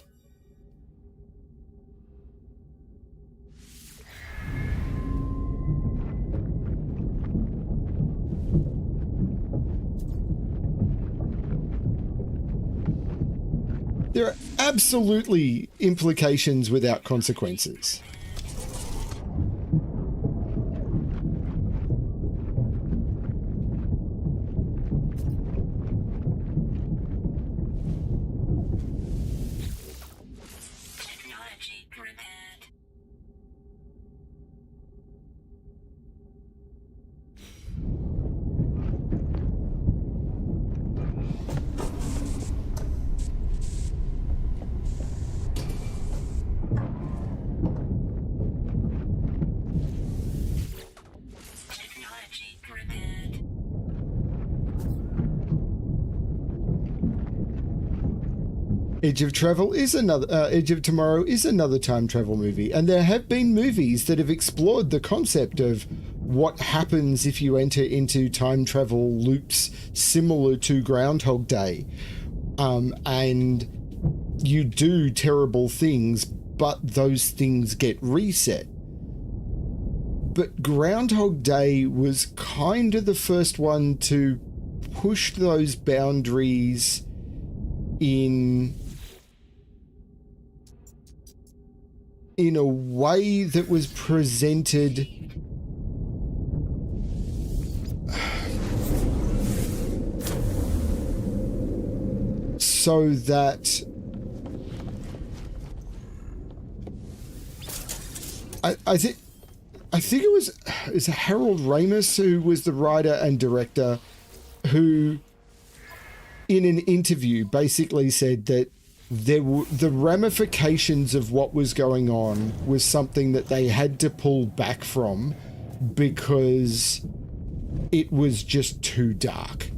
There are absolutely implications without consequences. Technology repaired. Edge of Tomorrow is another time travel movie, and there have been movies that have explored the concept of what happens if you enter into time travel loops similar to Groundhog Day, and you do terrible things, but those things get reset. But Groundhog Day was kind of the first one to push those boundaries in a way that was presented so that I think it was Harold Ramis who was the writer and director, who in an interview basically said that the ramifications of what was going on was something that they had to pull back from because it was just too dark.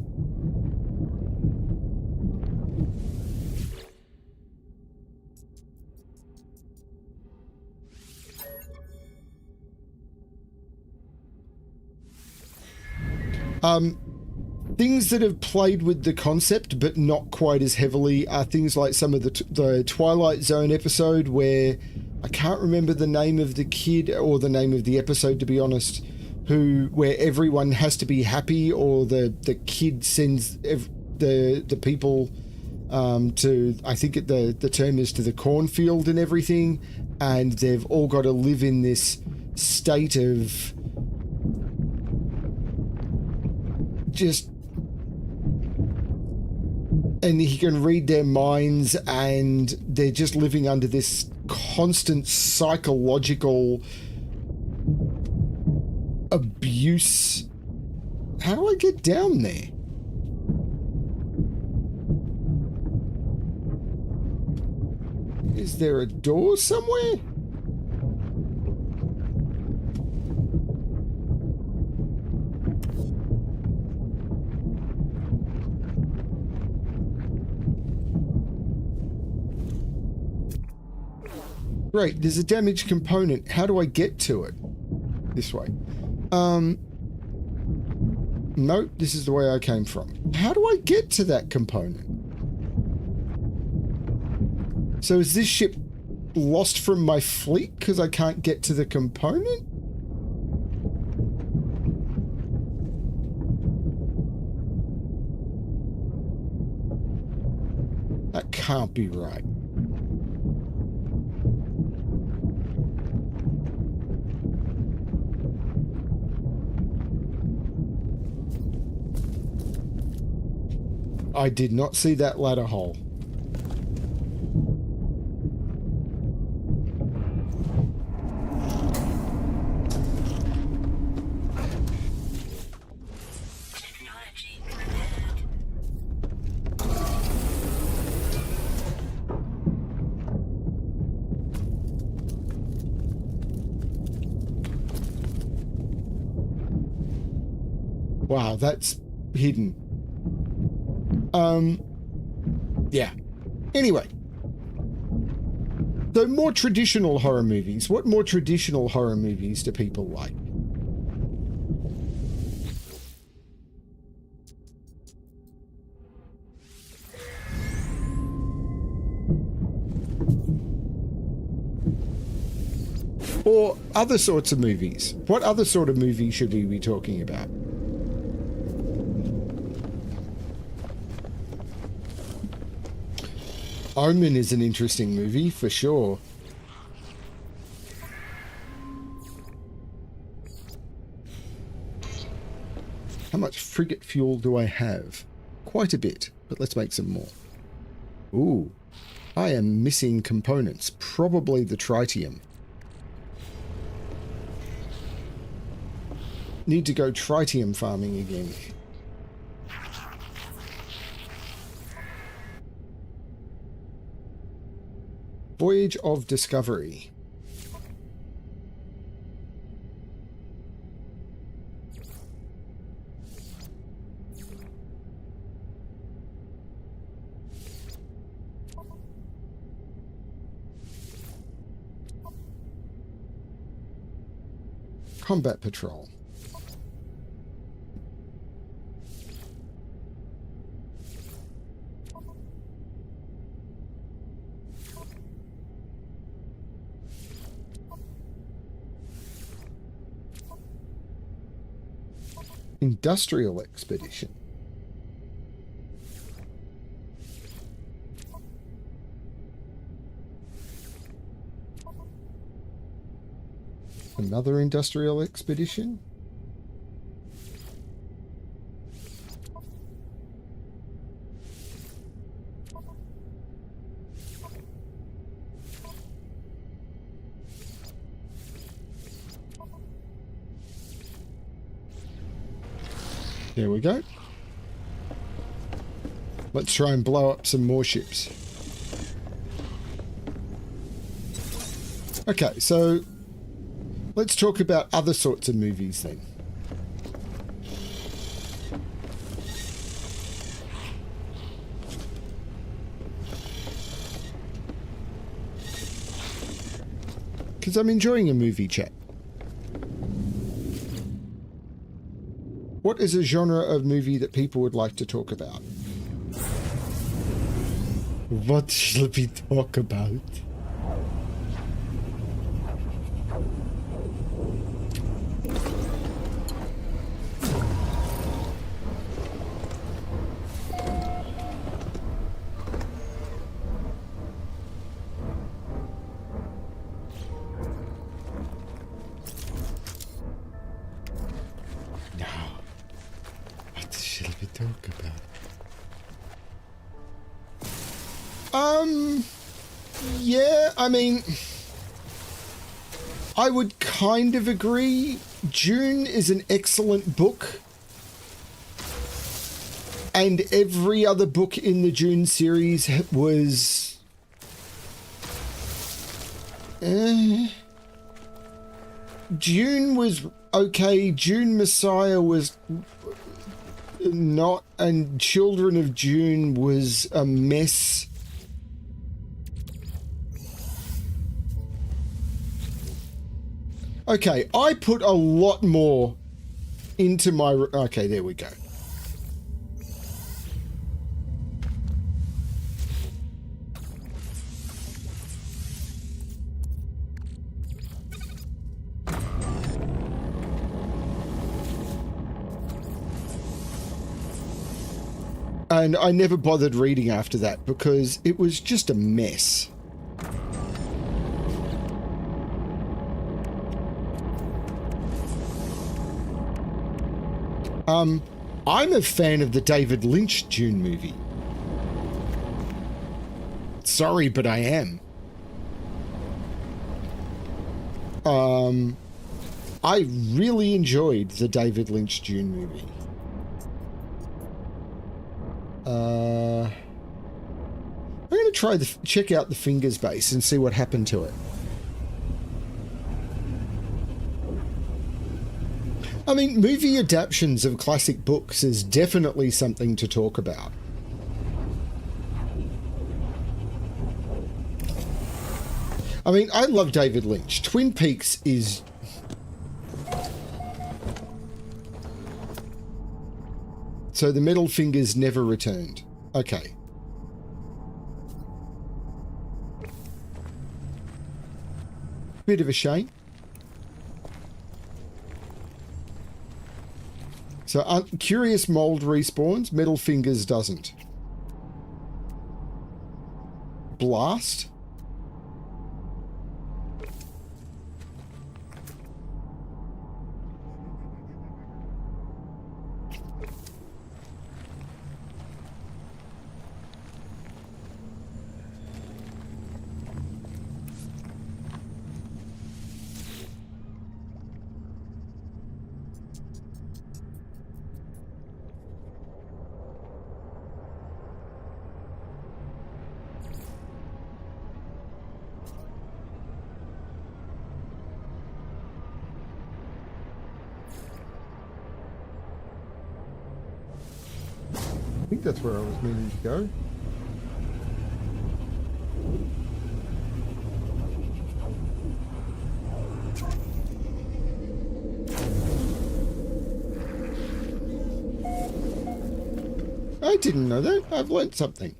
Things that have played with the concept but not quite as heavily are things like some of the Twilight Zone episode, where I can't remember the name of the kid or the name of the episode, to be honest, where everyone has to be happy, or the kid sends the people to, I think the term is to the cornfield and everything, and they've all got to live in this state of just, and he can read their minds, and they're just living under this constant psychological abuse. How do I get down there? Is there a door somewhere? Great, there's a damaged component. How do I get to it? This way. Nope, this is the way I came from. How do I get to that component? So is this ship lost from my fleet because I can't get to the component? That can't be right. I did not see that ladder hole. Technology prepared. Wow, that's hidden. Yeah. Anyway. So more traditional horror movies. What more traditional horror movies do people like? Or other sorts of movies. What other sort of movie should we be talking about? Omen is an interesting movie, for sure. How much frigate fuel do I have? Quite a bit, but let's make some more. Ooh, I am missing components. Probably the tritium. Need to go tritium farming again. Voyage of Discovery. Combat Patrol. Industrial Expedition. Another industrial expedition. There we go. Let's try and blow up some more ships. Okay, so let's talk about other sorts of movies then. Because I'm enjoying a movie chat. What is a genre of movie that people would like to talk about? What shall we talk about? Yeah, I mean, I would kind of agree. Dune is an excellent book. And every other book in the Dune series was... Dune was okay. Dune Messiah was not, and Children of Dune was a mess. Okay, I put a lot more into my... Okay, there we go. And I never bothered reading after that because it was just a mess. I'm a fan of the David Lynch Dune movie. Sorry, but I am. I really enjoyed the David Lynch Dune movie. I'm going to try check out the Fingers base and see what happened to it. I mean, movie adaptations of classic books is definitely something to talk about. I mean, I love David Lynch. Twin Peaks is... So the Metal Fingers never returned. Okay. Bit of a shame. So Curious Mold respawns, Metal Fingers doesn't. Blast? I think that's where I was meaning to go. I didn't know that. I've learnt something.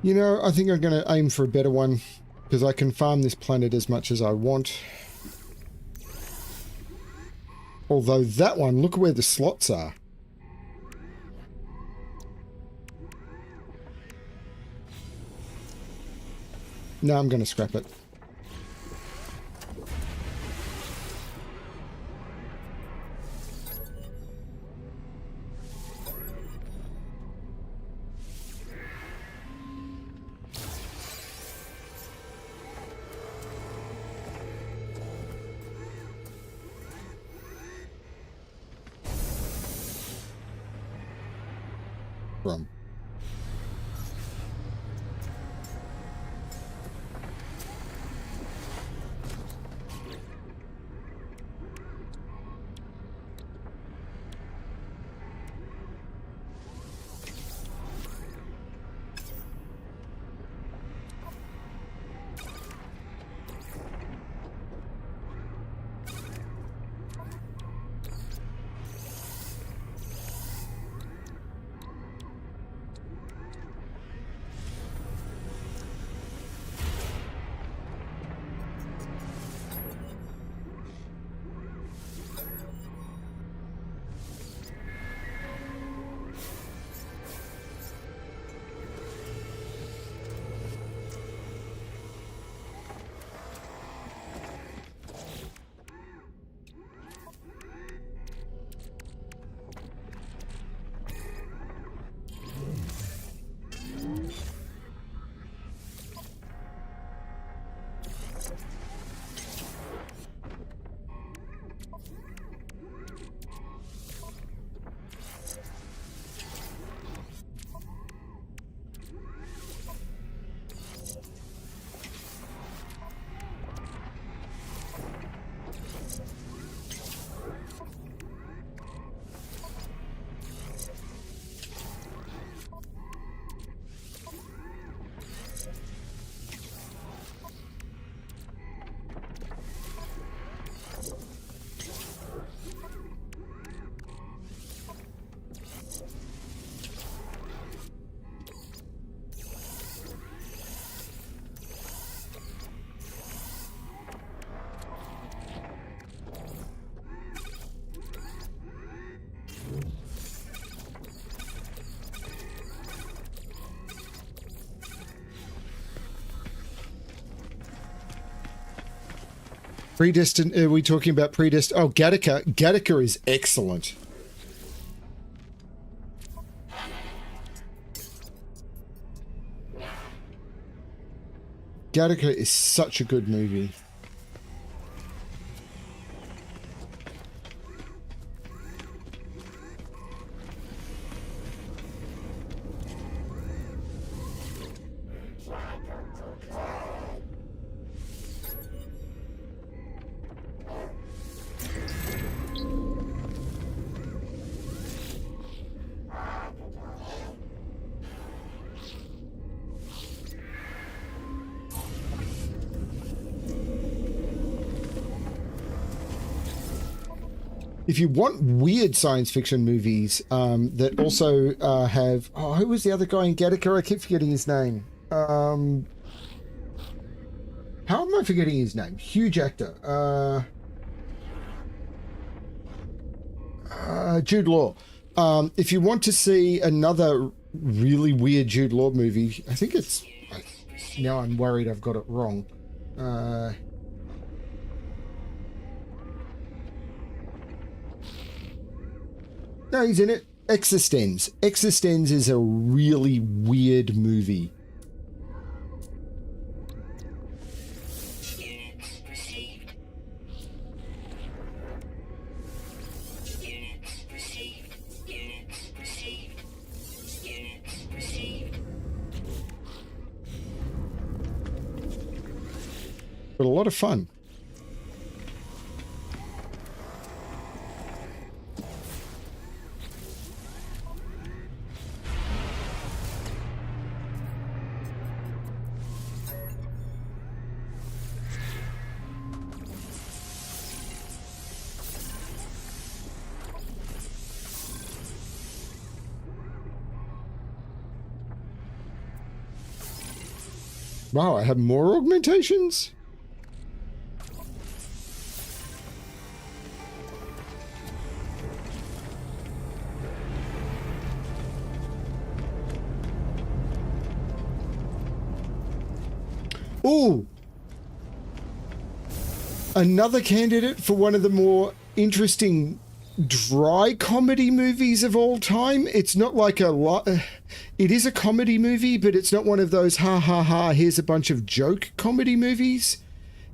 You know, I think I'm going to aim for a better one, because I can farm this planet as much as I want. Although that one, look where the slots are. No, I'm going to scrap it. From. Predestined. Are we talking about Predestined? Oh, Gattaca. Gattaca is excellent. Gattaca is such a good movie. If you want weird science fiction movies that also have... Oh, who was the other guy in Gattaca? I keep forgetting his name. How am I forgetting his name? Huge actor. Jude Law. If you want to see another really weird Jude Law movie, I think it's... Now I'm worried I've got it wrong. No, he's in it. Existenz. Existenz is a really weird movie. Units received. Units received. Units received. Units received. But a lot of fun. Wow, I have more augmentations? Ooh! Another candidate for one of the more interesting dry comedy movies of all time. It's not like a lot... It is a comedy movie, but it's not one of those ha ha ha, here's a bunch of joke comedy movies.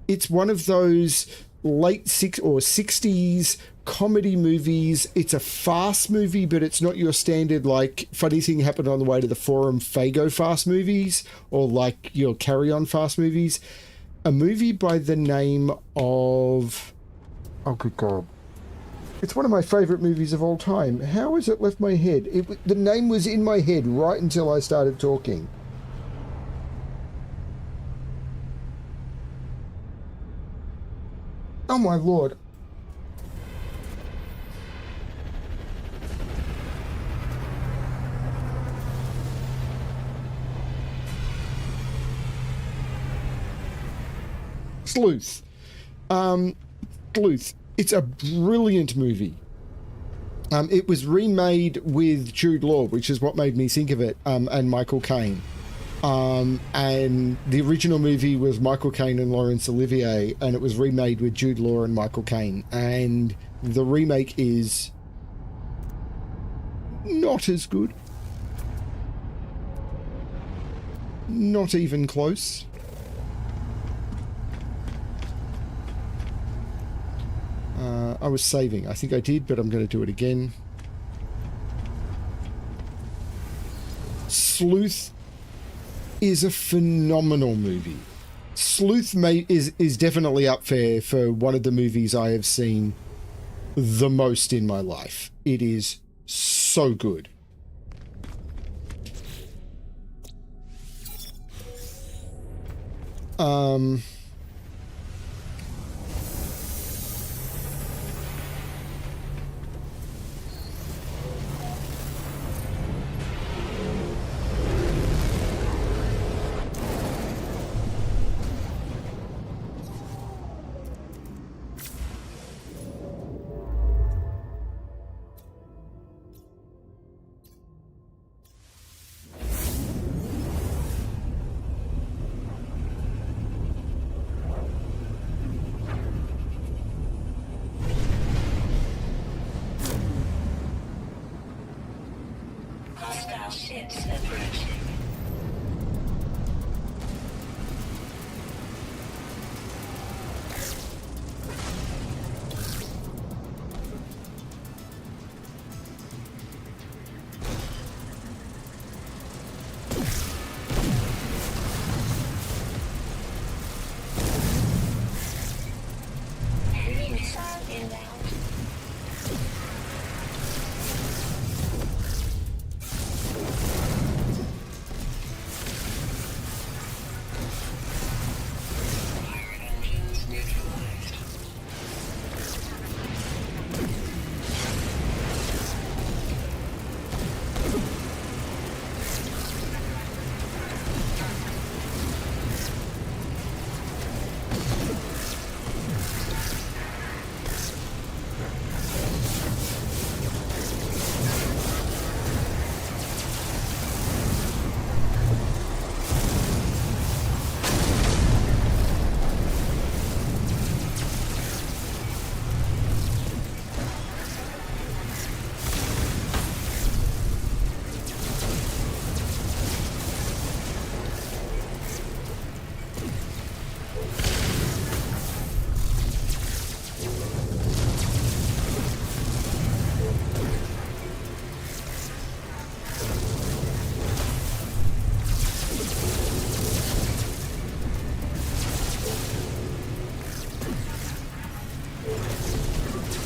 It's one of those late 60s comedy movies. It's a fast movie, but it's not your standard, like, funny thing happened on the way to the forum Fago fast movies, or like your Carry On fast movies. A movie by the name of... Oh, good God. It's one of my favourite movies of all time. How has it left my head? The name was in my head right until I started talking. Oh my lord. Sleuth. Sleuth. It's a brilliant movie. It was remade with Jude Law, which is what made me think of it, and Michael Caine. And the original movie was Michael Caine and Laurence Olivier, and it was remade with Jude Law and Michael Caine. And the remake is not as good. Not even close. I was saving. I think I did, but I'm going to do it again. Sleuth is a phenomenal movie. Sleuth is definitely up there for one of the movies I have seen the most in my life. It is so good. Units approaching. Heavy missile inbound. Pirate engines neutralized.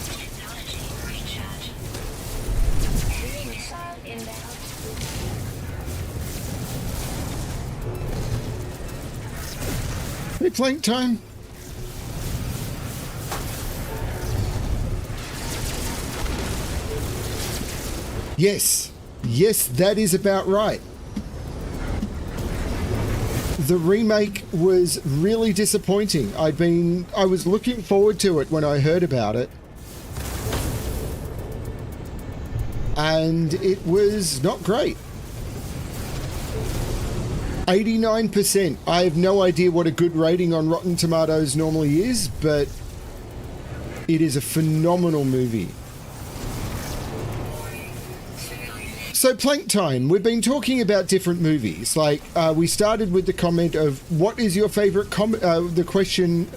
Technology recharge. Heavy missile inbound. Hey, plank time. Yes. Yes, that is about right. The remake was really disappointing. I was looking forward to it when I heard about it. And it was not great. 89%. I have no idea what a good rating on Rotten Tomatoes normally is, but it is a phenomenal movie. So, Plank Time, we've been talking about different movies. Like, we started with the comment of what is your favorite the question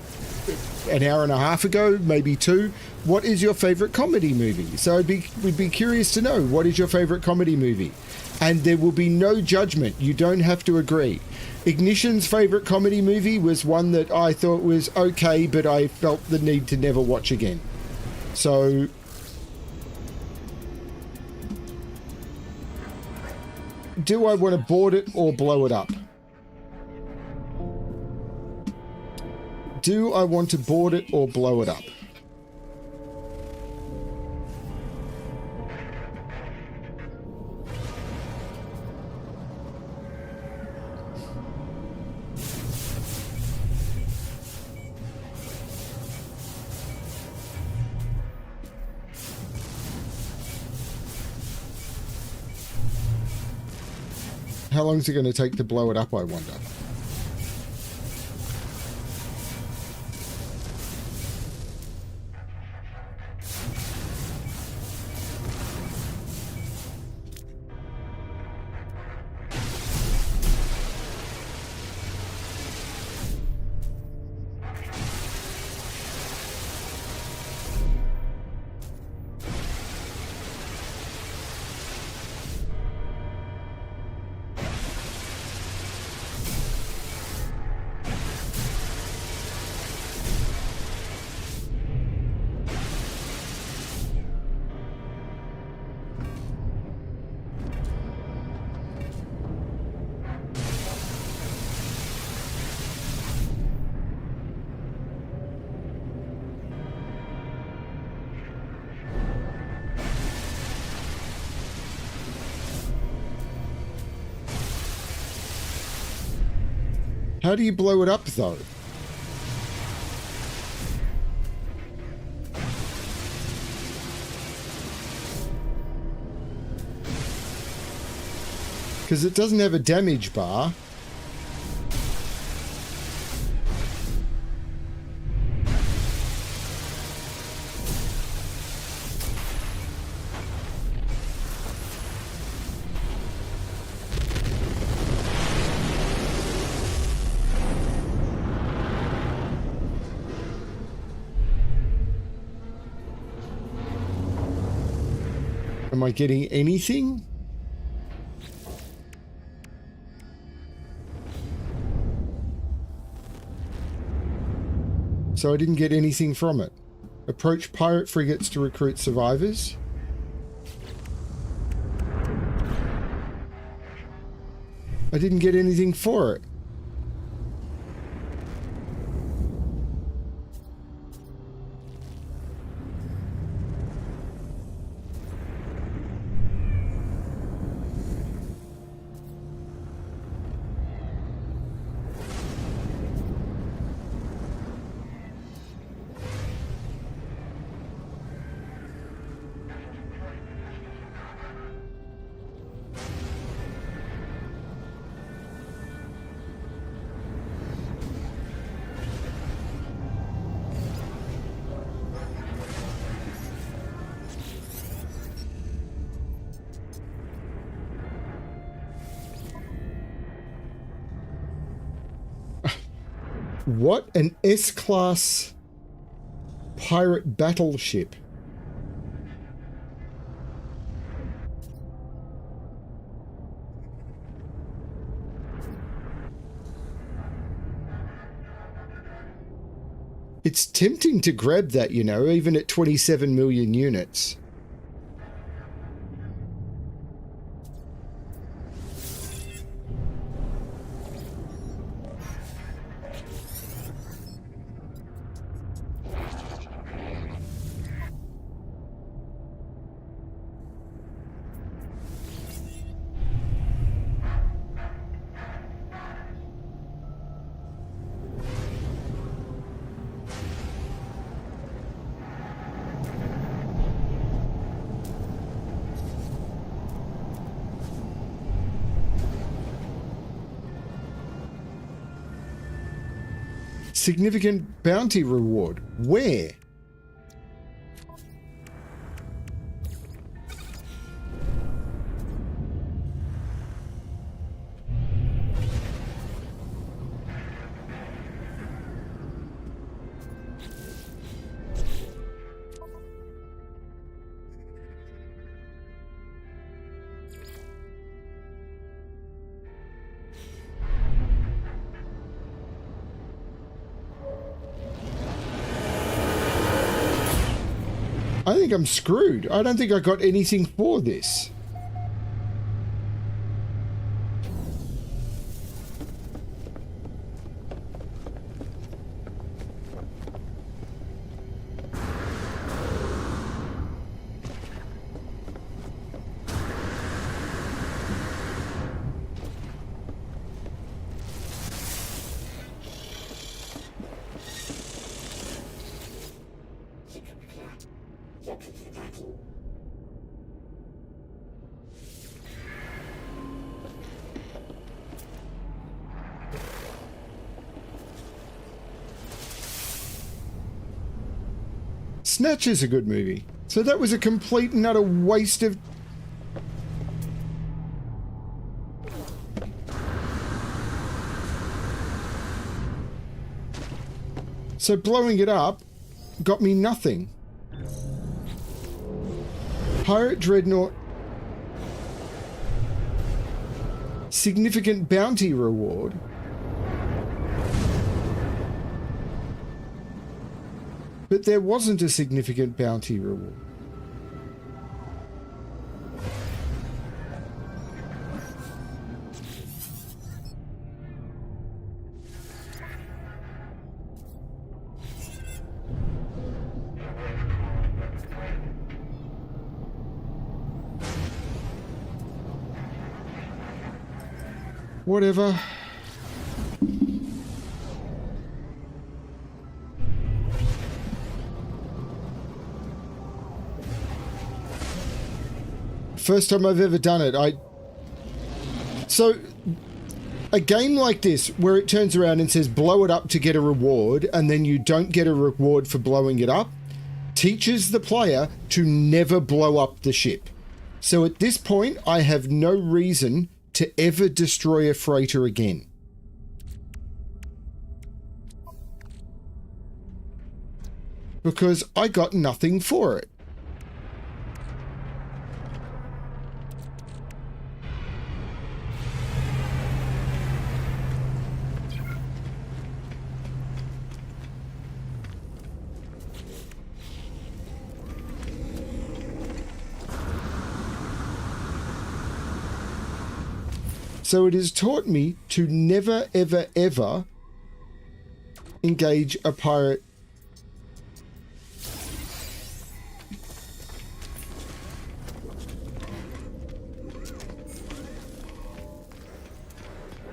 an hour and a half ago, maybe two. What is your favorite comedy movie? So we'd be curious to know, what is your favorite comedy movie? And there will be no judgment. You don't have to agree. Ignition's favorite comedy movie was one that I thought was okay, but I felt the need to never watch again. So do I want to board it or blow it up? Do I want to board it or blow it up? How long is it going to take to blow it up, I wonder? How do you blow it up, though? Because it doesn't have a damage bar. Am I getting anything? So I didn't get anything from it. Approach pirate frigates to recruit survivors. I didn't get anything for it. What? An S-class pirate battleship. It's tempting to grab that, you know, even at 27 million units. Significant bounty reward. Where? I think I'm screwed. I don't think I got anything for this. Snatch is a good movie. So that was a complete and utter waste of... So blowing it up got me nothing. Pirate Dreadnought. Significant bounty reward. But there wasn't a significant bounty reward. Whatever. First time I've ever done it. So, a game like this, where it turns around and says blow it up to get a reward, and then you don't get a reward for blowing it up, teaches the player to never blow up the ship. So at this point, I have no reason to ever destroy a freighter again. Because I got nothing for it. So it has taught me to never, ever, ever engage a pirate.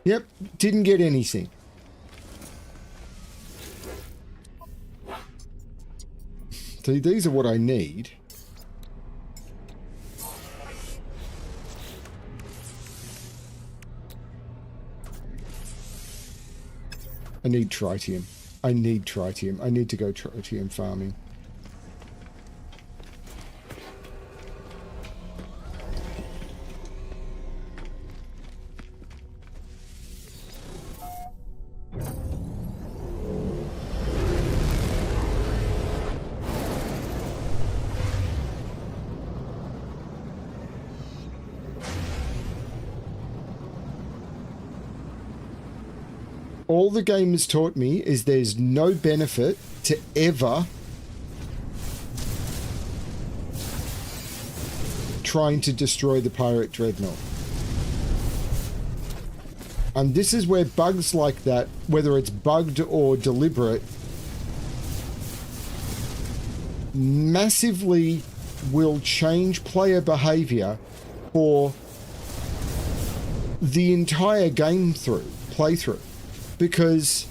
Yep, didn't get anything. See, these are what I need. I need tritium. I need tritium. I need to go tritium farming. All the game has taught me is there's no benefit to ever trying to destroy the pirate dreadnought. And this is where bugs like that, whether it's bugged or deliberate, massively will change player behavior for the entire game playthrough. Because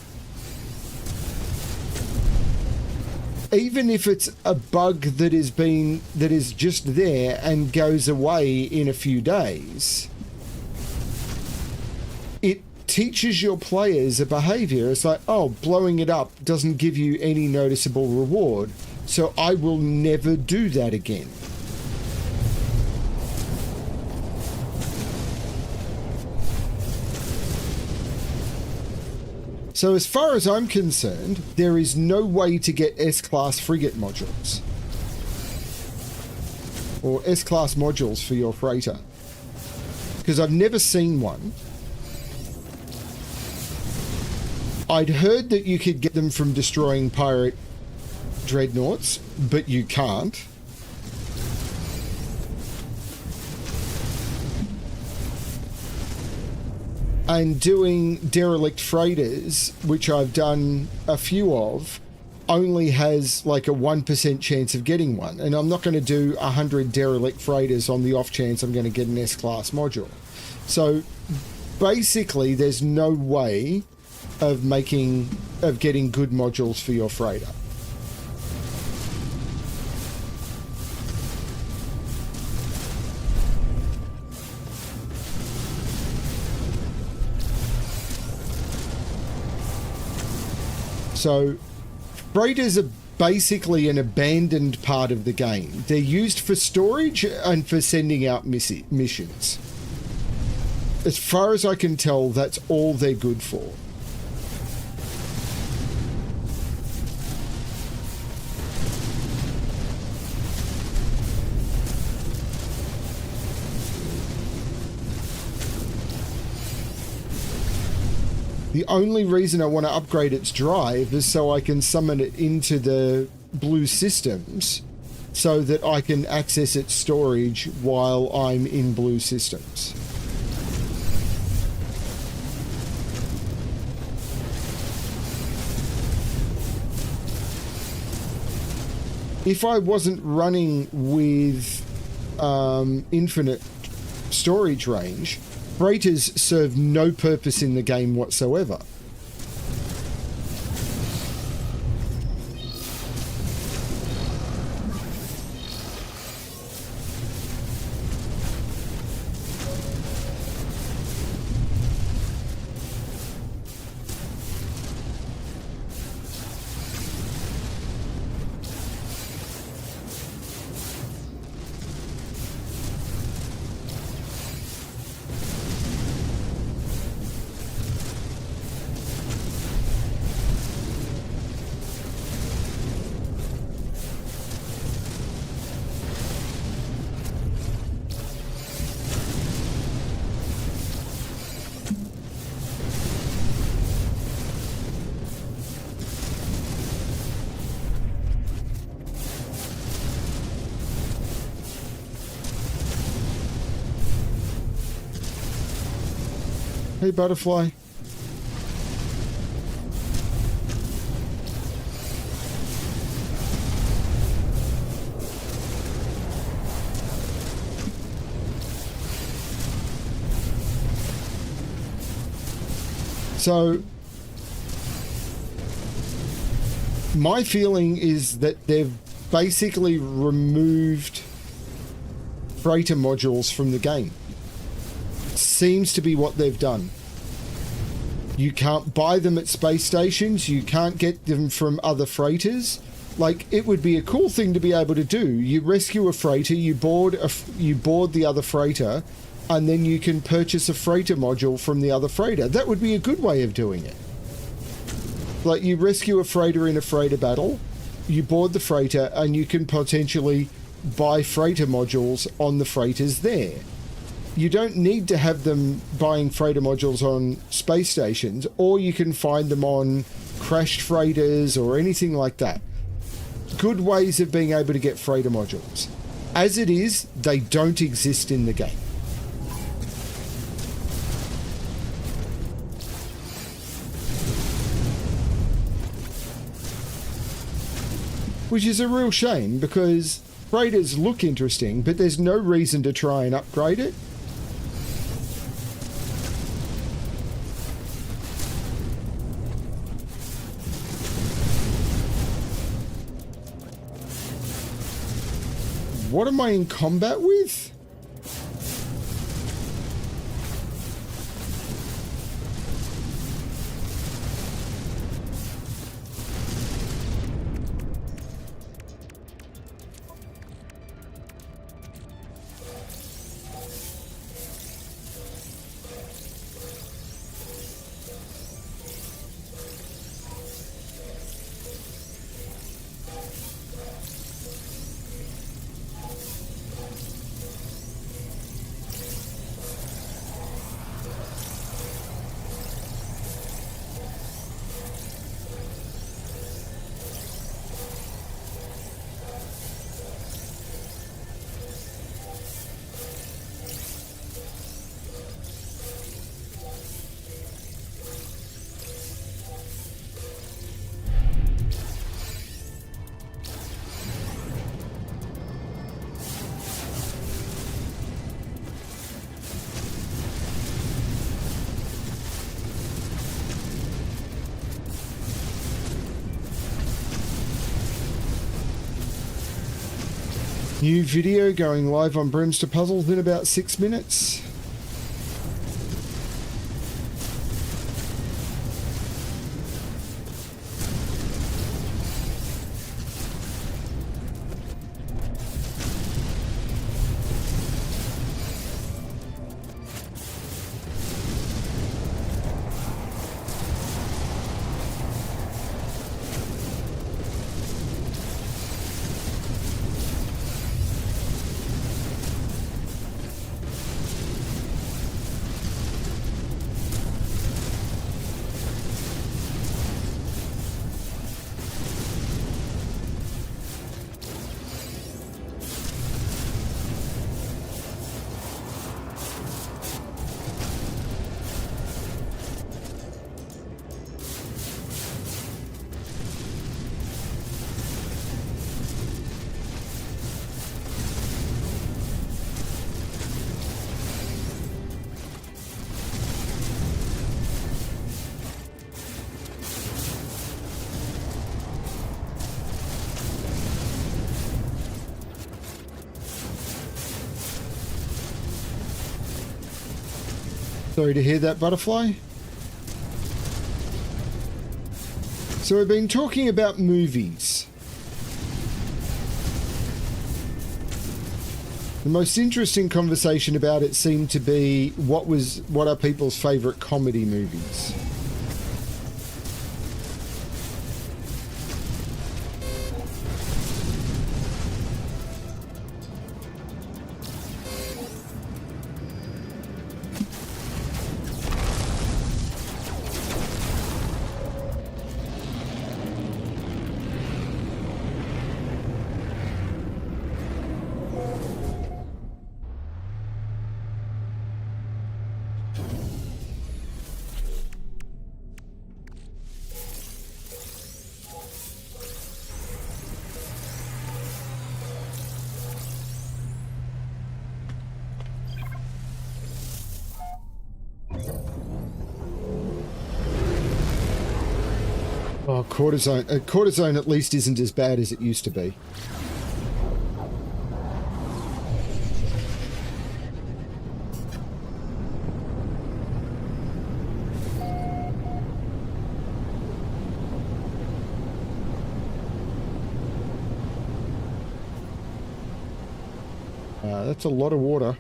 even if it's a bug that is just there and goes away in a few days, it teaches your players a behavior. It's like, oh, blowing it up doesn't give you any noticeable reward, so I will never do that again. So as far as I'm concerned, there is no way to get S-Class frigate modules. Or S-Class modules for your freighter. Because I've never seen one. I'd heard that you could get them from destroying pirate dreadnoughts, but you can't. And doing derelict freighters, which I've done a few of, only has like a 1% chance of getting one. And I'm not going to do 100 derelict freighters on the off chance I'm going to get an S-Class module. So basically there's no way of getting good modules for your freighter. So freighters are basically an abandoned part of the game. They're used for storage and for sending out missions. As far as I can tell, that's all they're good for. The only reason I want to upgrade its drive is so I can summon it into the blue systems so that I can access its storage while I'm in blue systems. If I wasn't running with infinite storage range, freighters serve no purpose in the game whatsoever. Hey, butterfly. So, my feeling is that they've basically removed freighter modules from the game. Seems to be what they've done. You can't buy them at space stations. You can't get them from other freighters. Like, it would be a cool thing to be able to do. You rescue a freighter, you board the other freighter, and then you can purchase a freighter module from the other freighter. That would be a good way of doing it. Like, you rescue a freighter in a freighter battle, you board the freighter, and you can potentially buy freighter modules on the freighters there. You don't need to have them buying freighter modules on space stations, or you can find them on crashed freighters or anything like that. Good ways of being able to get freighter modules. As it is, they don't exist in the game. Which is a real shame, because freighters look interesting, but there's no reason to try and upgrade it. What am I in combat with? New video going live on Brimster Puzzles in about 6 minutes. Sorry to hear that, butterfly. So we've been talking about movies. The most interesting conversation about it seemed to be what are people's favourite comedy movies. Oh, cortisone. Cortisone at least isn't as bad as it used to be. That's a lot of water.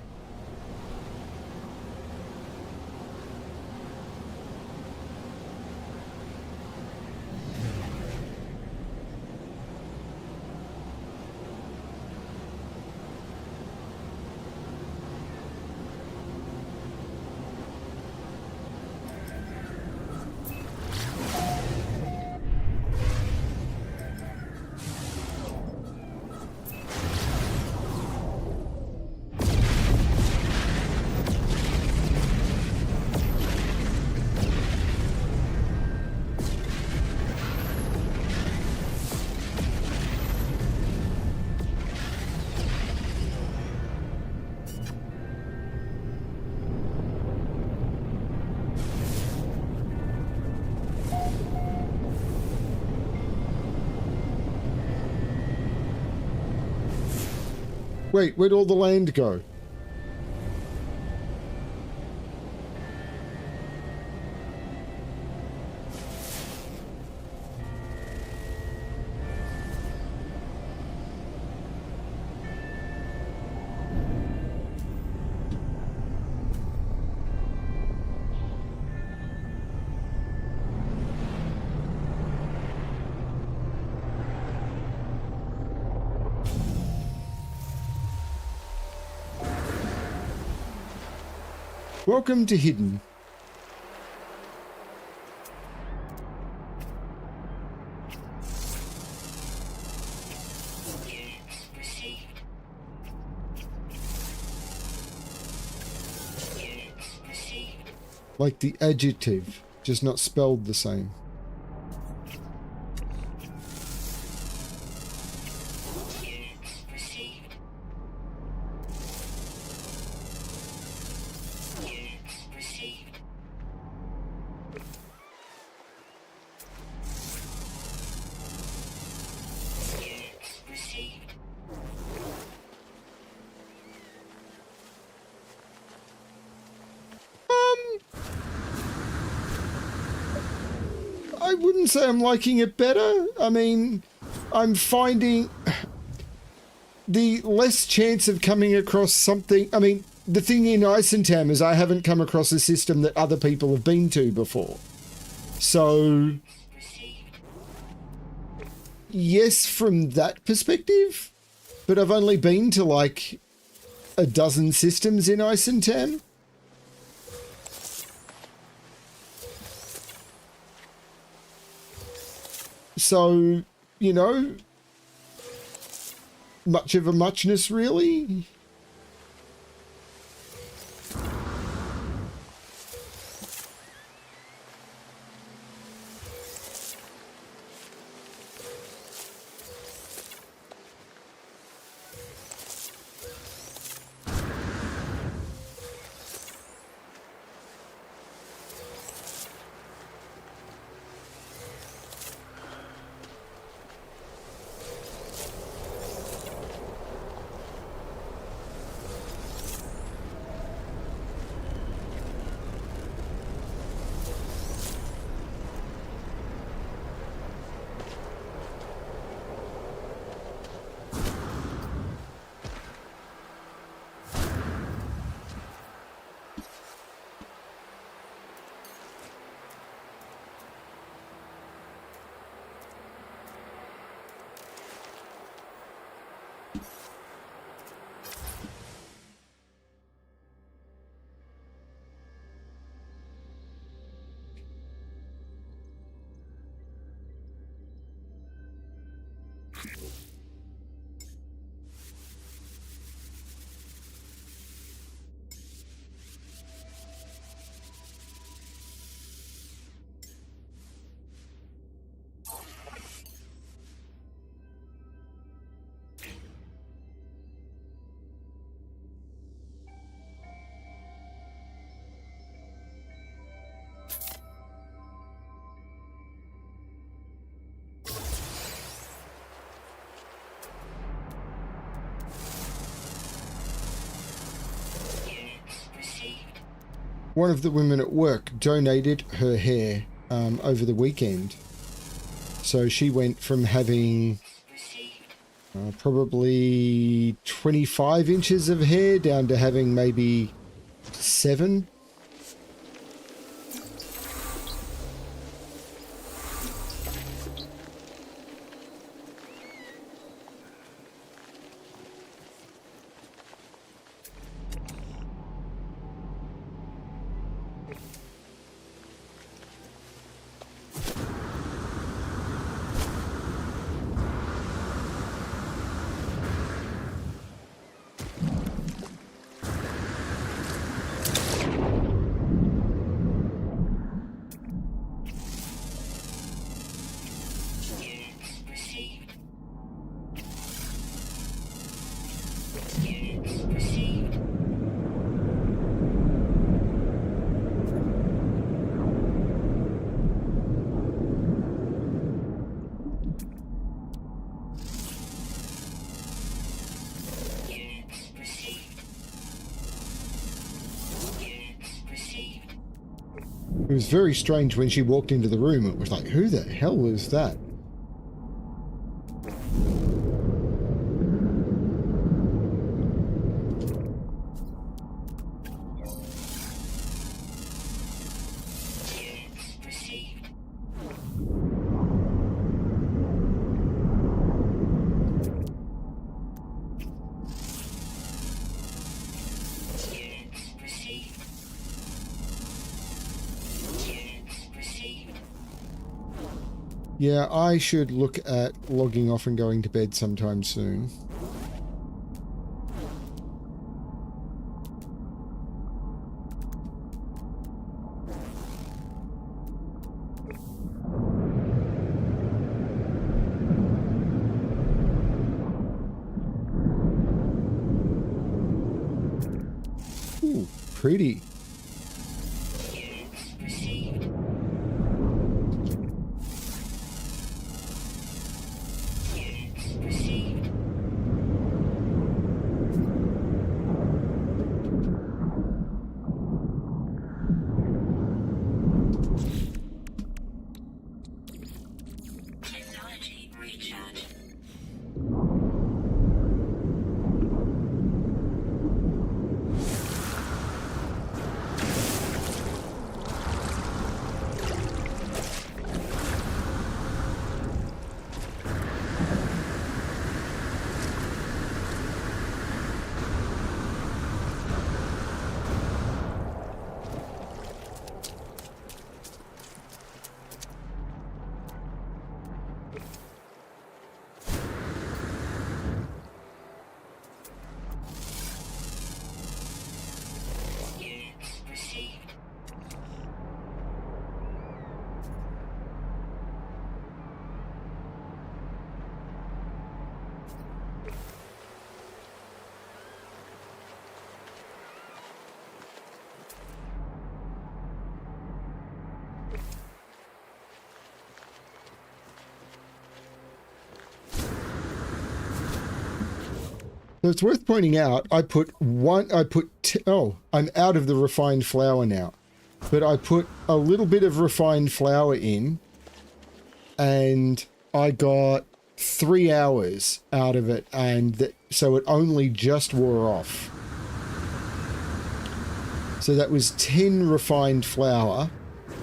Wait, where'd all the land go? Welcome to Hidden. Units received. Units received. Like the adjective, just not spelled the same. Units received. Units received. Units received. I wouldn't say I'm liking it better. I mean, I'm finding the less chance of coming across something. I mean, the thing in Isentam is I haven't come across a system that other people have been to before. So, Received. yes, from that perspective, but I've only been to like a dozen systems in Isentam. So, you know, much of a muchness, really. one of the women at work donated her hair over the weekend. So she went from having probably 25 inches of hair down to having maybe 7. Units received. Units received. Units received. Units received. It was very strange when she walked into the room. It was like, who the hell was that? Units received. Units received. Units received. Yeah, I should look at logging off and going to bed sometime soon. Ooh, pretty. Units received. Units received. Technology recharge. Units received. So it's worth pointing out, I'm out of the refined flour now. But I put a little bit of refined flour in, and I got 3 hours out of it, and so it only just wore off. So that was 10 refined flour,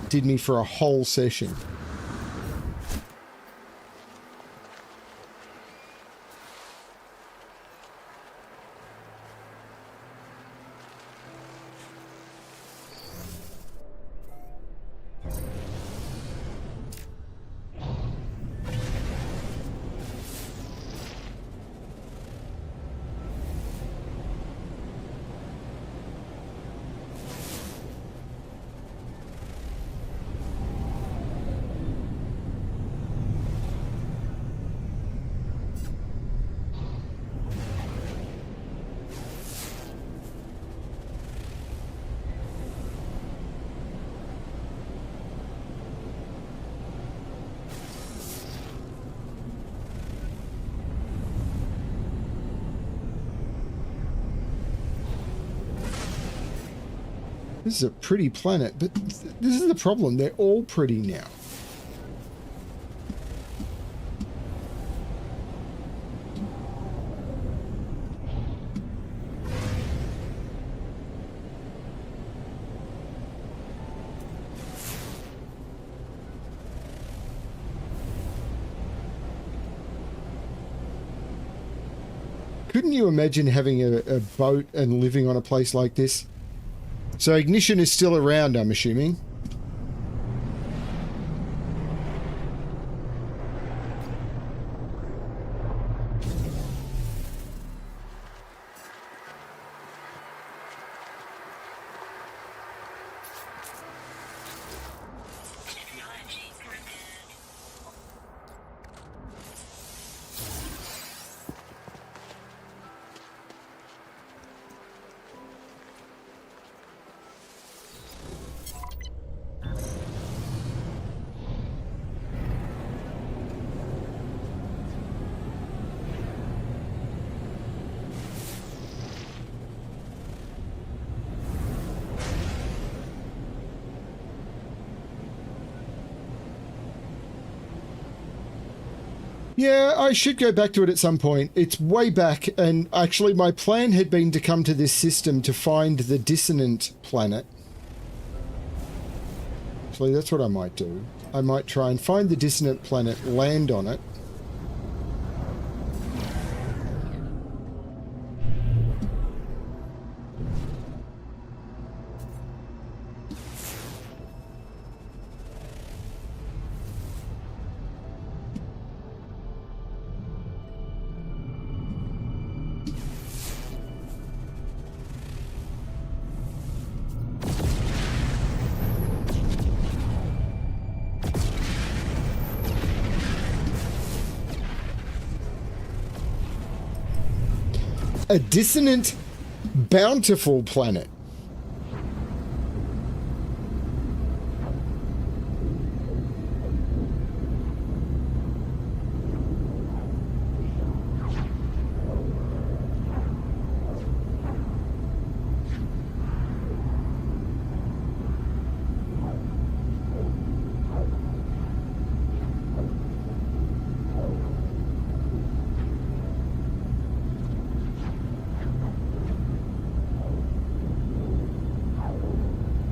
did me for a whole session. This is a pretty planet, but this is the problem. They're all pretty now. Couldn't you imagine having a boat and living on a place like this? So Ignition is still around, I'm assuming. Technology prepared. Yeah, I should go back to it at some point. It's way back, and actually my plan had been to come to this system to find the dissonant planet. Actually, that's what I might do. I might try and find the dissonant planet, land on it. A dissonant, bountiful planet.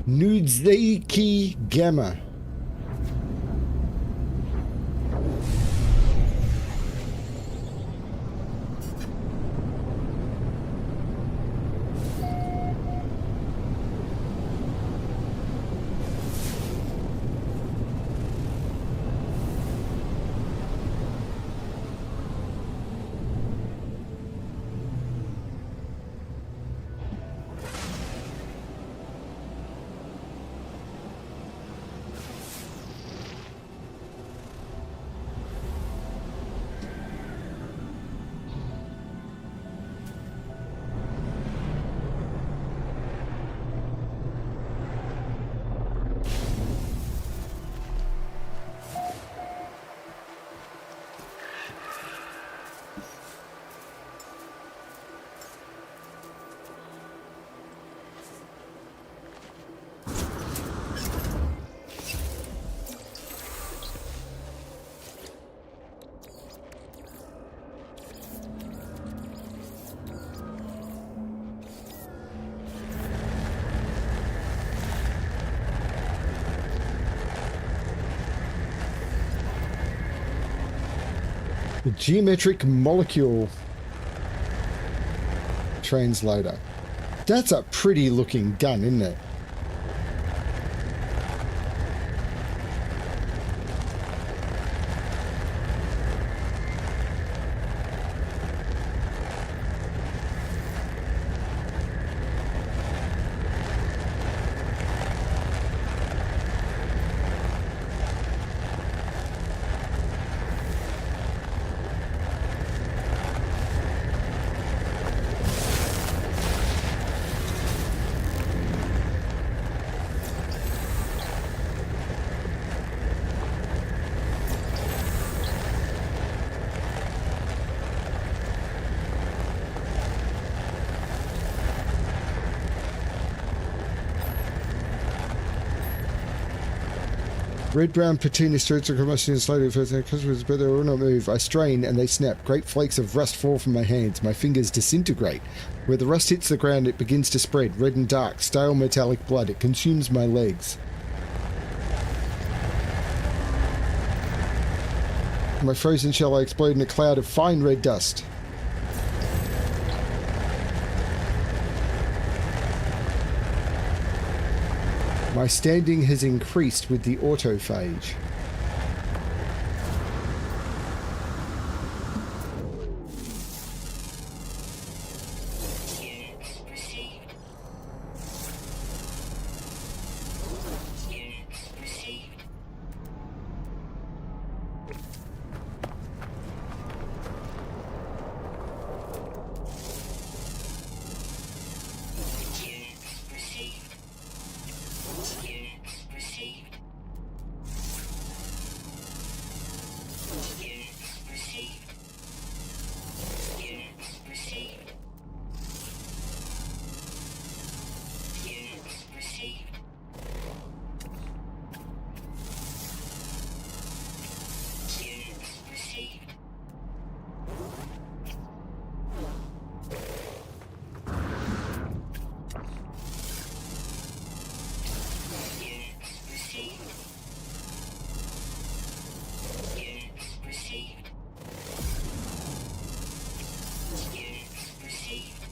Nudzeki Gamma. The geometric molecule translator. That's a pretty looking gun, isn't it? Red-brown patina starts to combustion slowly. First, customers, but they will not move. I strain and they snap. Great flakes of rust fall from my hands. My fingers disintegrate. Where the rust hits the ground, it begins to spread, red and dark, stale metallic blood. It consumes my legs. My frozen shell, I explode in a cloud of fine red dust. My standing has increased with the autophage. Units received. Units received. Units received. Units received. Units received. Units received. Units received. Units received. Units received. Units received. Units received. Units received.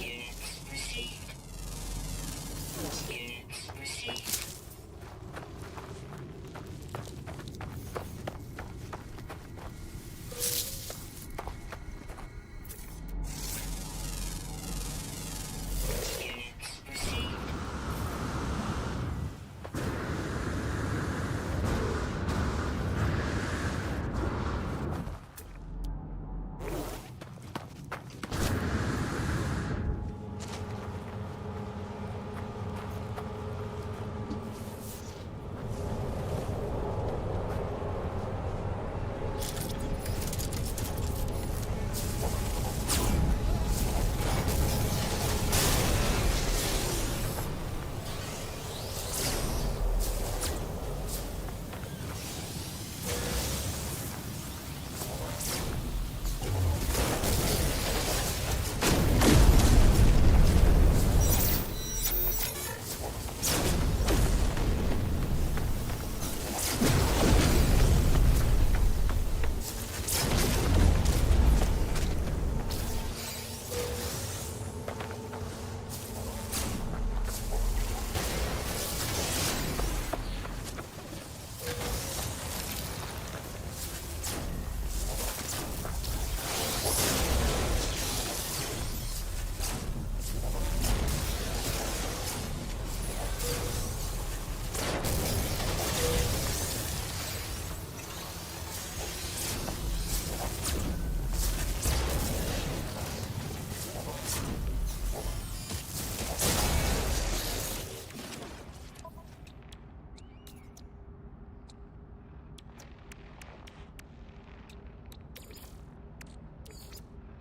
Units received. Units received.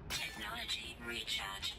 Technology recharge.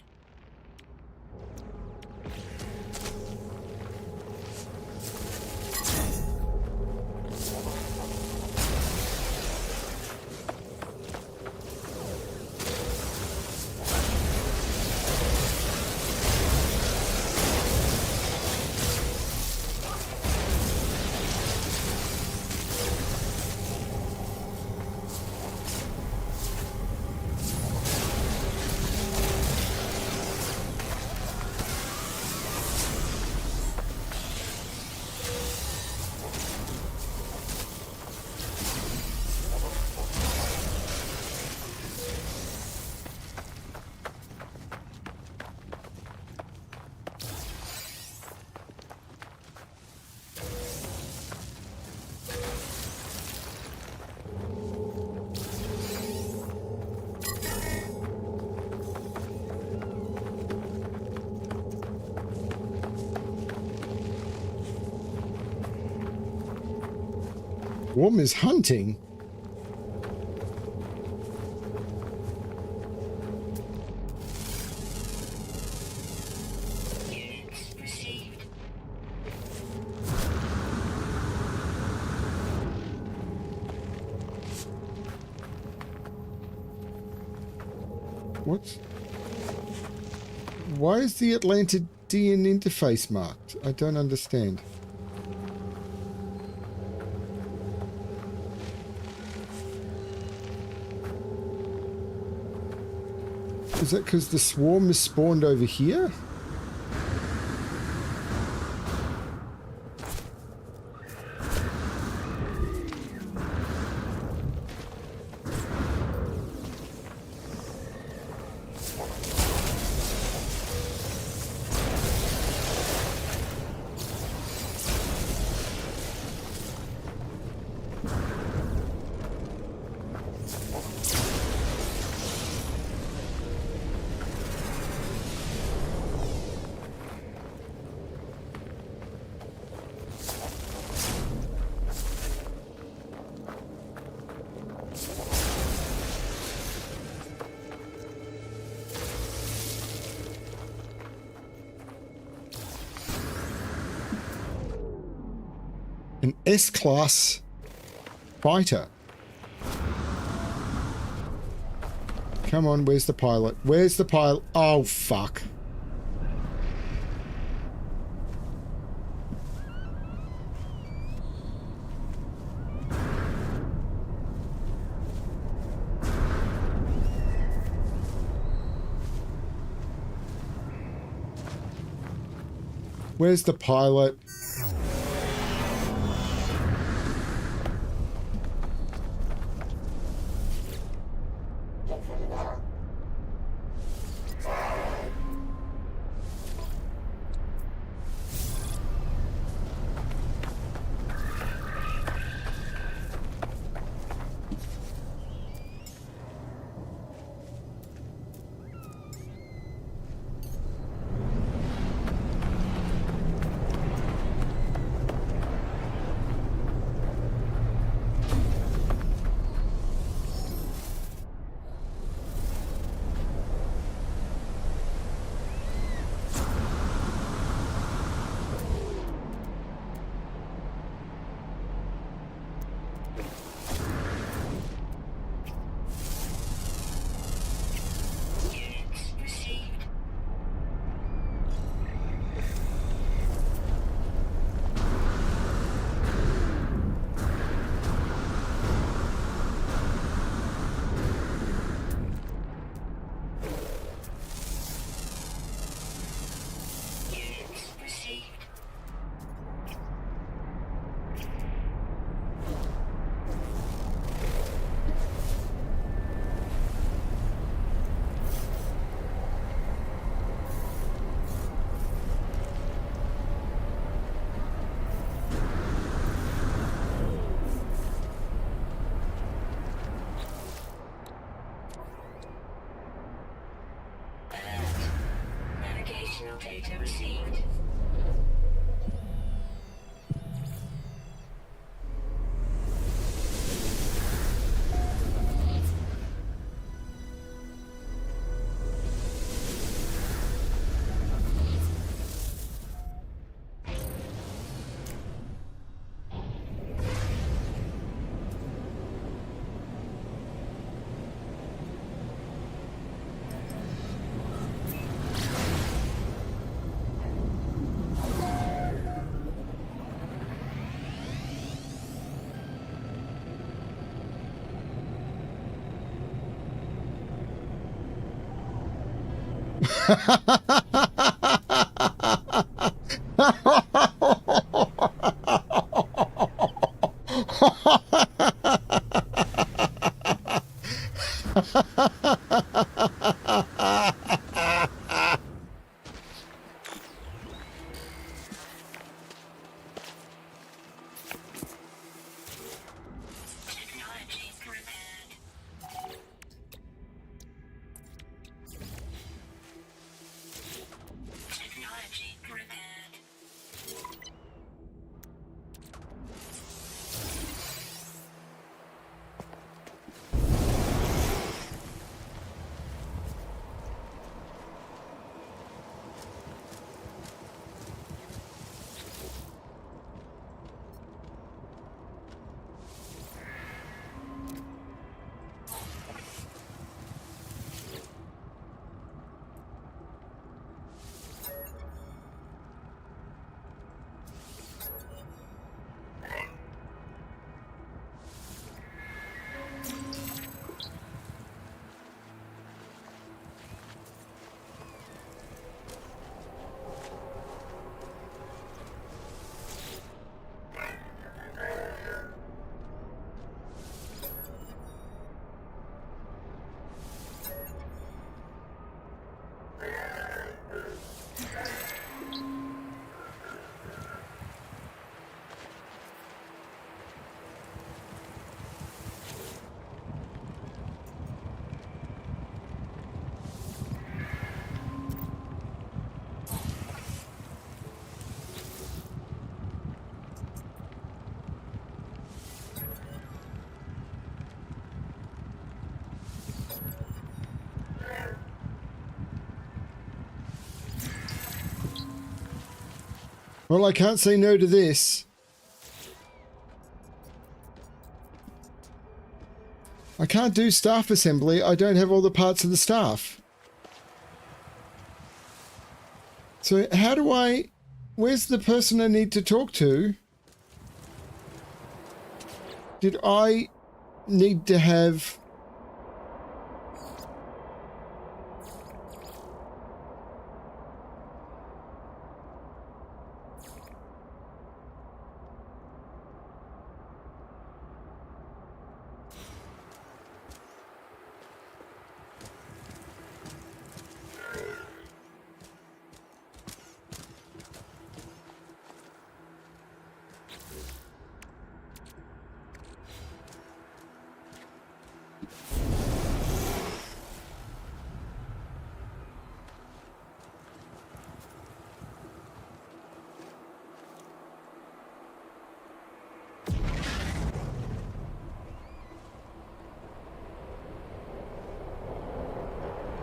Worm is hunting. Units received. What's... Why is the Atlantean interface marked? I don't understand. Is that because the swarm is spawned over here? An S-class fighter. Come on, where's the pilot? Where's the pilot? Oh, fuck. Where's the pilot? Navigational data received. Technology prepared. Technology prepared. Well, I can't say no to this. I can't do staff assembly. I don't have all the parts of the staff. So how do I... Where's the person I need to talk to? Did I need to have...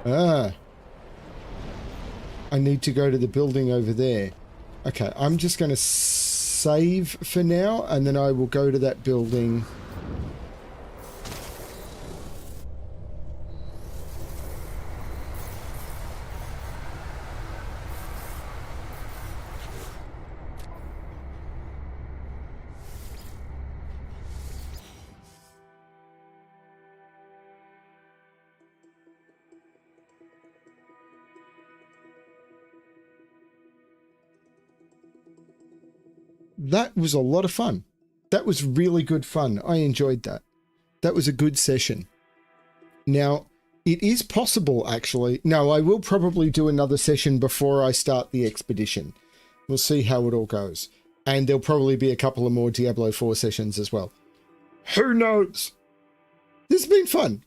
Ah. I need to go to the building over there. Okay, I'm just going to save for now, and then I will go to that building. That was a lot of fun. That was really good fun. I enjoyed that. That was a good session. Now, it is possible, actually. No, I will probably do another session before I start the expedition. We'll see how it all goes. And there'll probably be a couple of more Diablo 4 sessions as well. Who knows? This has been fun.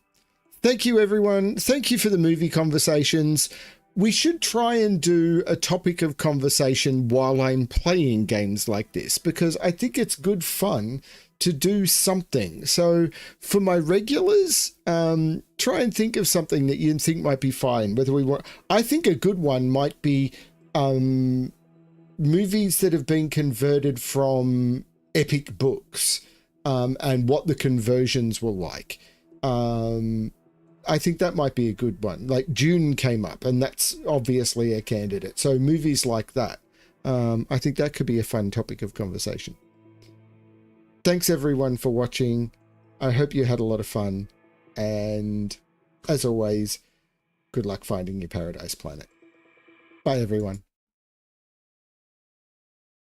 Thank you, everyone. Thank you for the movie conversations. We should try and do a topic of conversation while I'm playing games like this, because I think it's good fun to do something. So for my regulars, try and think of something that you think might be fine. Whether we want, I think a good one might be movies that have been converted from epic books, and what the conversions were like. I think that might be a good one. Like Dune came up, and that's obviously a candidate. So movies like that, I think that could be a fun topic of conversation. Thanks everyone for watching. I hope you had a lot of fun. And as always, good luck finding your paradise planet. Bye everyone.